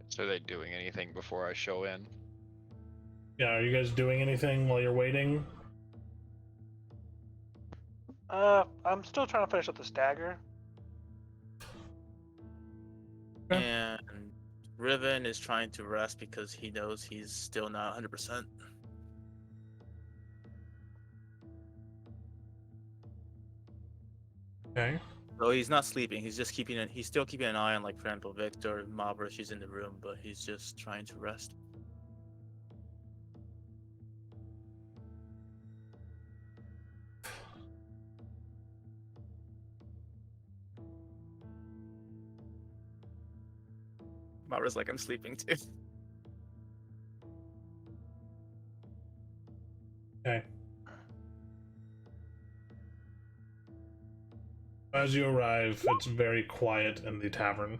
So are they doing anything before I show in?
Yeah, are you guys doing anything while you're waiting?
I'm still trying to finish up the stagger.
Okay.
And Riven is trying to rest because he knows he's still not 100%.
Okay.
So he's not sleeping. He's just he's still keeping an eye on, like, for example, Victor, Mabra. She's in the room, but he's just trying to rest. Mabra's like, I'm sleeping too.
Okay. As you arrive, it's very quiet in the tavern.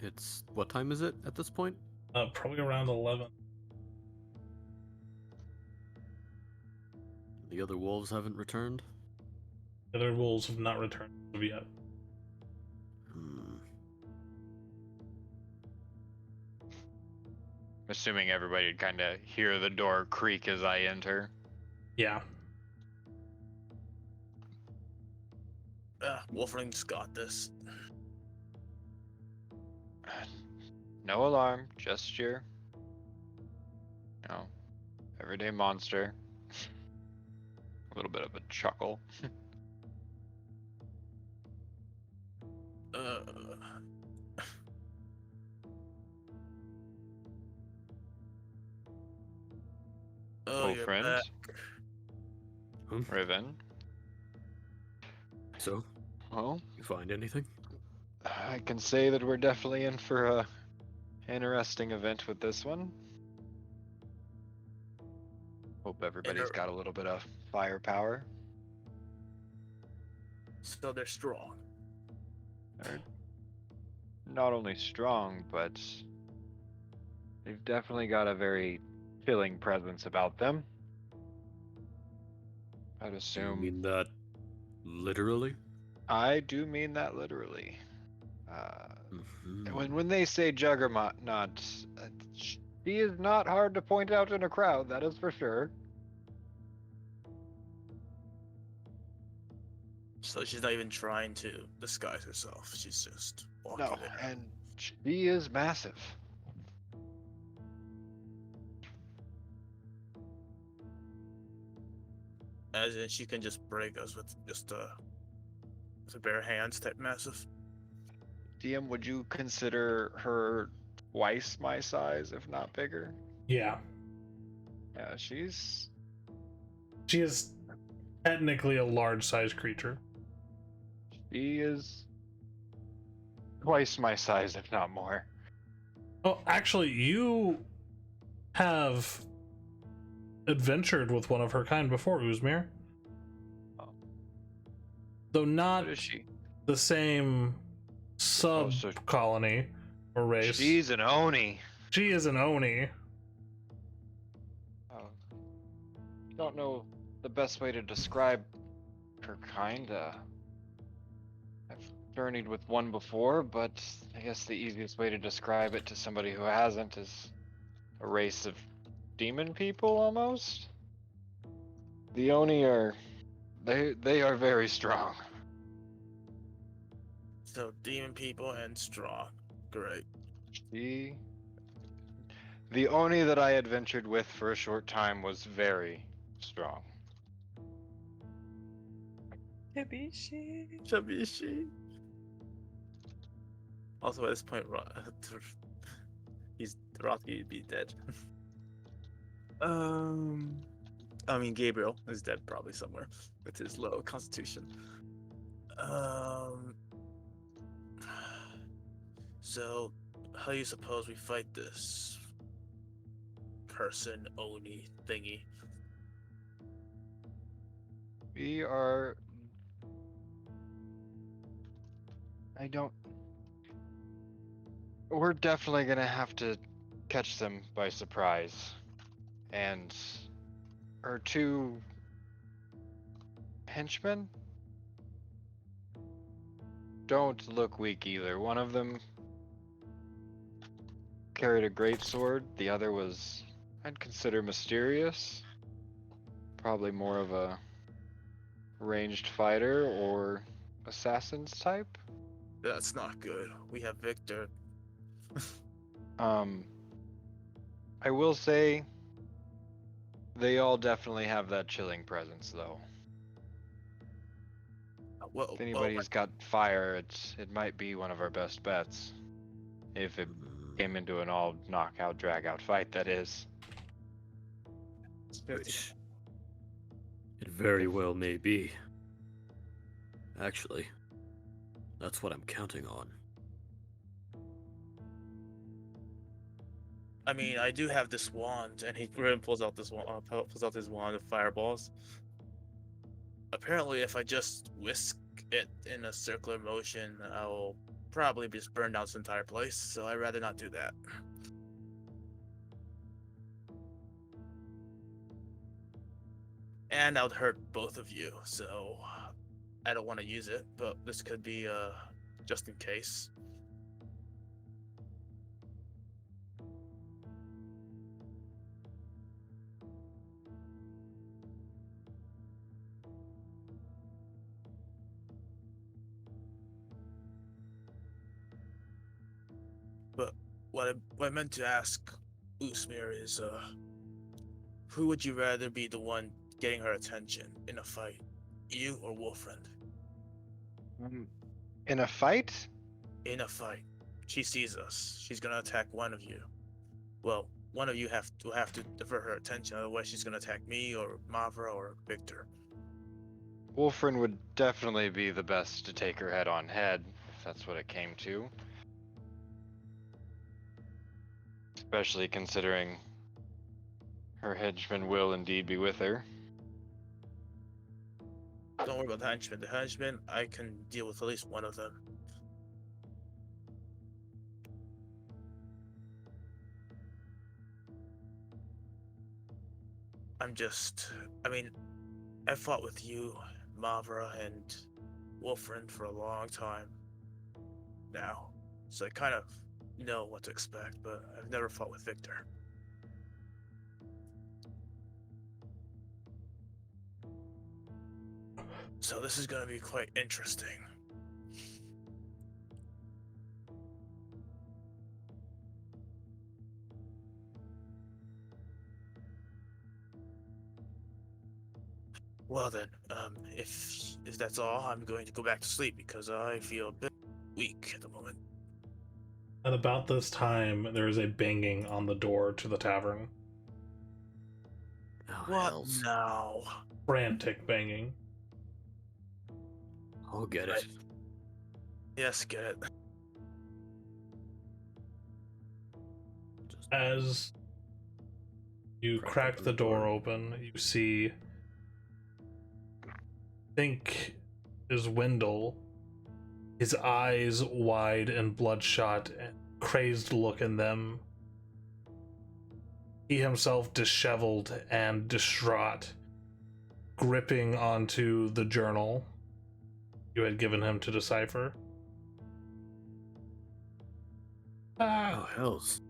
It's what time is it at this point?
Probably around 11.
The other wolves haven't returned.
The other wolves have not returned as of yet.
Assuming everybody would kind of hear the door creak as I enter.
Yeah.
Wolfring's got this.
No alarm, just your, you know, everyday monster. A little bit of a chuckle.
Oh, you're back.
Riven.
So,
Well,
you find anything?
I can say that we're definitely in for a interesting event with this one. Hope everybody's got a little bit of firepower.
So they're strong.
They're not only strong, but they've definitely got a very chilling presence about them. I'd
Do you
assume.
mean that literally?
I do mean that literally.
Mhm.
When they say Juggernaut, she is not hard to point out in a crowd. That is for sure.
So she's not even trying to disguise herself. She's just walking
No,
there.
and she is massive.
As in, she can just break us with just with bare hands type massive.
DM, would you consider her twice my size, if not bigger?
Yeah.
Yeah, she's.
She is technically a large-sized creature.
She is twice my size, if not more.
Oh, actually, you have adventured with one of her kind before, Uzmir.
Oh.
Though not
What is she?
the same sub
so
colony or race.
She's an Oni.
She is an Oni.
Oh. Don't know the best way to describe her kind. I've journeyed with one before, but I guess the easiest way to describe it to somebody who hasn't is a race of demon people, almost. The Oni are they are very strong.
So demon people and strong. Great.
The Oni that I adventured with for a short time was very strong.
Shabishi. Also, at this point, he's Rocky would be dead. I mean, Gabriel is dead probably somewhere with his low constitution. So, how do you suppose we fight this person Oni thingy?
We are. We're definitely gonna have to catch them by surprise. And her two henchmen don't look weak either. One of them carried a great sword. The other was, I'd consider, mysterious. Probably more of a ranged fighter or assassin's type.
That's not good. We have Victor.
I will say they all definitely have that chilling presence, though.
Well,
If anybody's got fire, it might be one of our best bets. If it came into an all knockout, drag out fight, that is.
Which it very well may be. Actually, that's what I'm counting on.
I mean, I do have this wand, and he pulls out this wand, pulls out his wand of fireballs. Apparently, if I just whisk it in a circular motion, I'll probably just burn down this entire place. So I'd rather not do that. And I would hurt both of you, so I don't want to use it. But this could be just in case. But what I meant to ask Usmir is, who would you rather be the one getting her attention in a fight, you or Wolfriend?
In a fight?
In a fight, she sees us. She's gonna attack one of you. Well, one of you will have to divert her attention. Otherwise, she's gonna attack me or Mavra or Victor.
Wolfrin would definitely be the best to take her head on head, if that's what it came to. Especially considering her henchman will indeed be with her.
Don't worry about the henchmen. The henchmen, I can deal with at least one of them. I mean, I fought with you, Mavra, and Wolfriend for a long time now. So I kind of know what to expect, but I've never fought with Victor. So this is going to be quite interesting. Well then, if that's all, I'm going to go back to sleep because I feel a bit weak at the moment.
At about this time, there is a banging on the door to the tavern.
Oh,
What
hells.
now?
Frantic banging.
I'll get it.
Yes, get it.
As you crack the door open, you see think is Wendell, his eyes wide and bloodshot and crazed look in them. He himself disheveled and distraught, gripping onto the journal you had given him to decipher.
Oh, hells.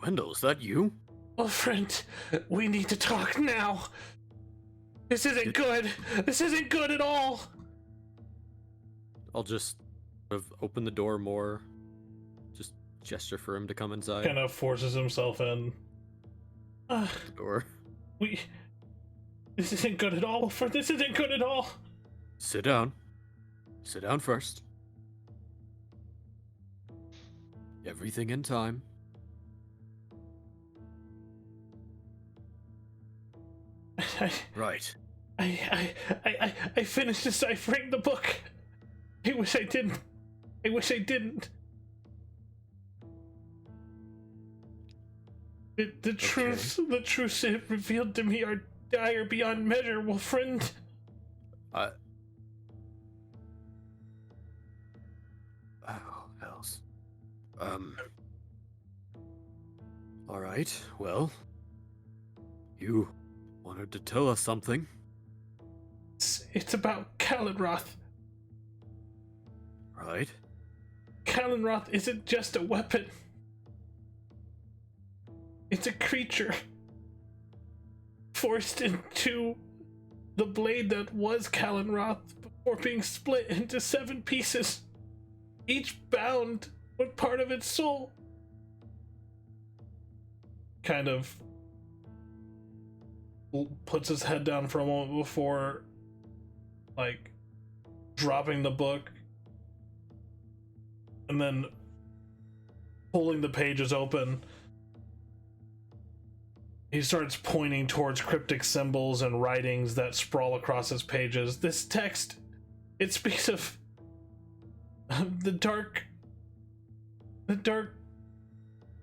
Wendell, is that you?
Well, friend, we need to talk now. This isn't good. This isn't good at all.
I'll just sort of open the door more. Just gesture for him to come inside.
Kind of forces himself in.
The door.
This isn't good at all, friend. This isn't good at all.
Sit down. Sit down first. Everything in time. Right.
I finished deciphering the book. I wish I didn't. I wish I didn't. The truths it revealed to me are dire beyond measure, well, friend.
Oh, hells. Alright, well. You wanted to tell us something.
It's about Kalenroth.
Right.
Kalenroth isn't just a weapon. It's a creature. Forced into the blade that was Kalenroth before being split into 7 pieces, each bound with part of its soul. Kind of puts his head down for a moment before, like, dropping the book and then pulling the pages open. He starts pointing towards cryptic symbols and writings that sprawl across his pages. This text, it speaks of the dark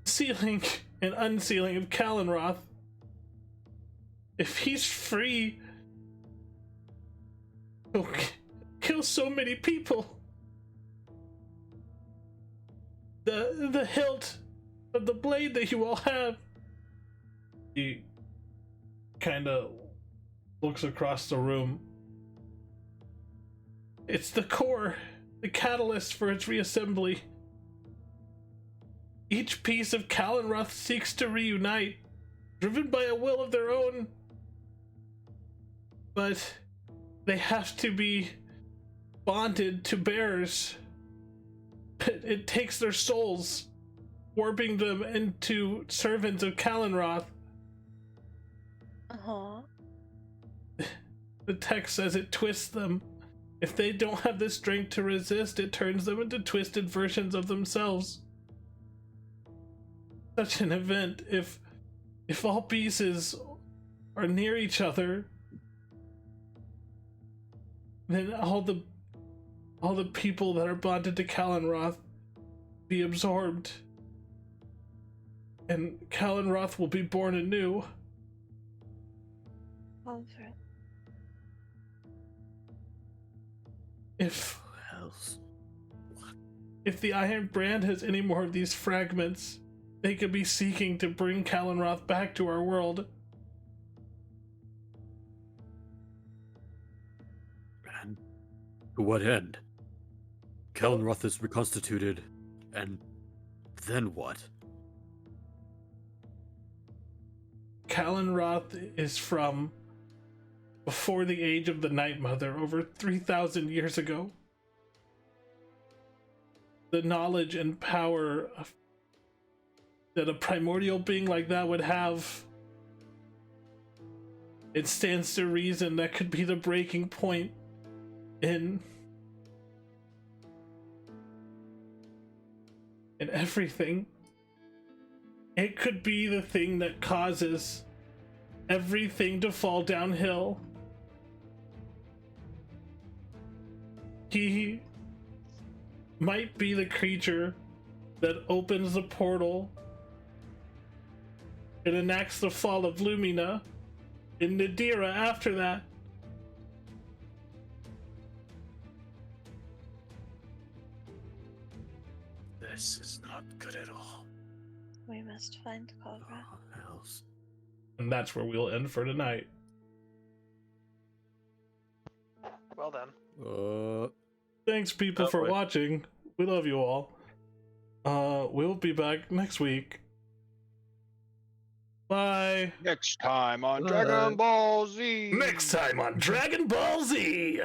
sealing and unsealing of Kalenroth. If he's free, he'll kill so many people. The hilt of the blade that you all have. He kind of looks across the room. It's the core, the catalyst for its reassembly. Each piece of Kalenroth seeks to reunite, driven by a will of their own. But they have to be bonded to bearers. It takes their souls, warping them into servants of Kalenroth. The text says it twists them. If they don't have the strength to resist, it turns them into twisted versions of themselves. Such an event, if all pieces are near each other, then all the people that are bonded to Kalenroth be absorbed, and Kalenroth will be born anew.
Alfred.
Hells.
If the Iron Brand has any more of these fragments, they could be seeking to bring Kalenroth back to our world.
And to what end? Kalenroth is reconstituted, and then what?
Kalenroth is from before the age of the Night Mother, over 3,000 years ago. The knowledge and power that a primordial being like that would have, it stands to reason that could be the breaking point in everything. It could be the thing that causes everything to fall downhill. He might be the creature that opens the portal It enacts the fall of Lumina in Nadira after that.
This is not good at all.
We must find Cobra.
Else.
And that's where we'll end for tonight.
Well then.
Thanks, people,
Oh,
for
boy.
watching. We love you all. We'll be back next week. Bye.
Next time on
Bye.
Dragon Ball Z.
Next time on Dragon Ball Z.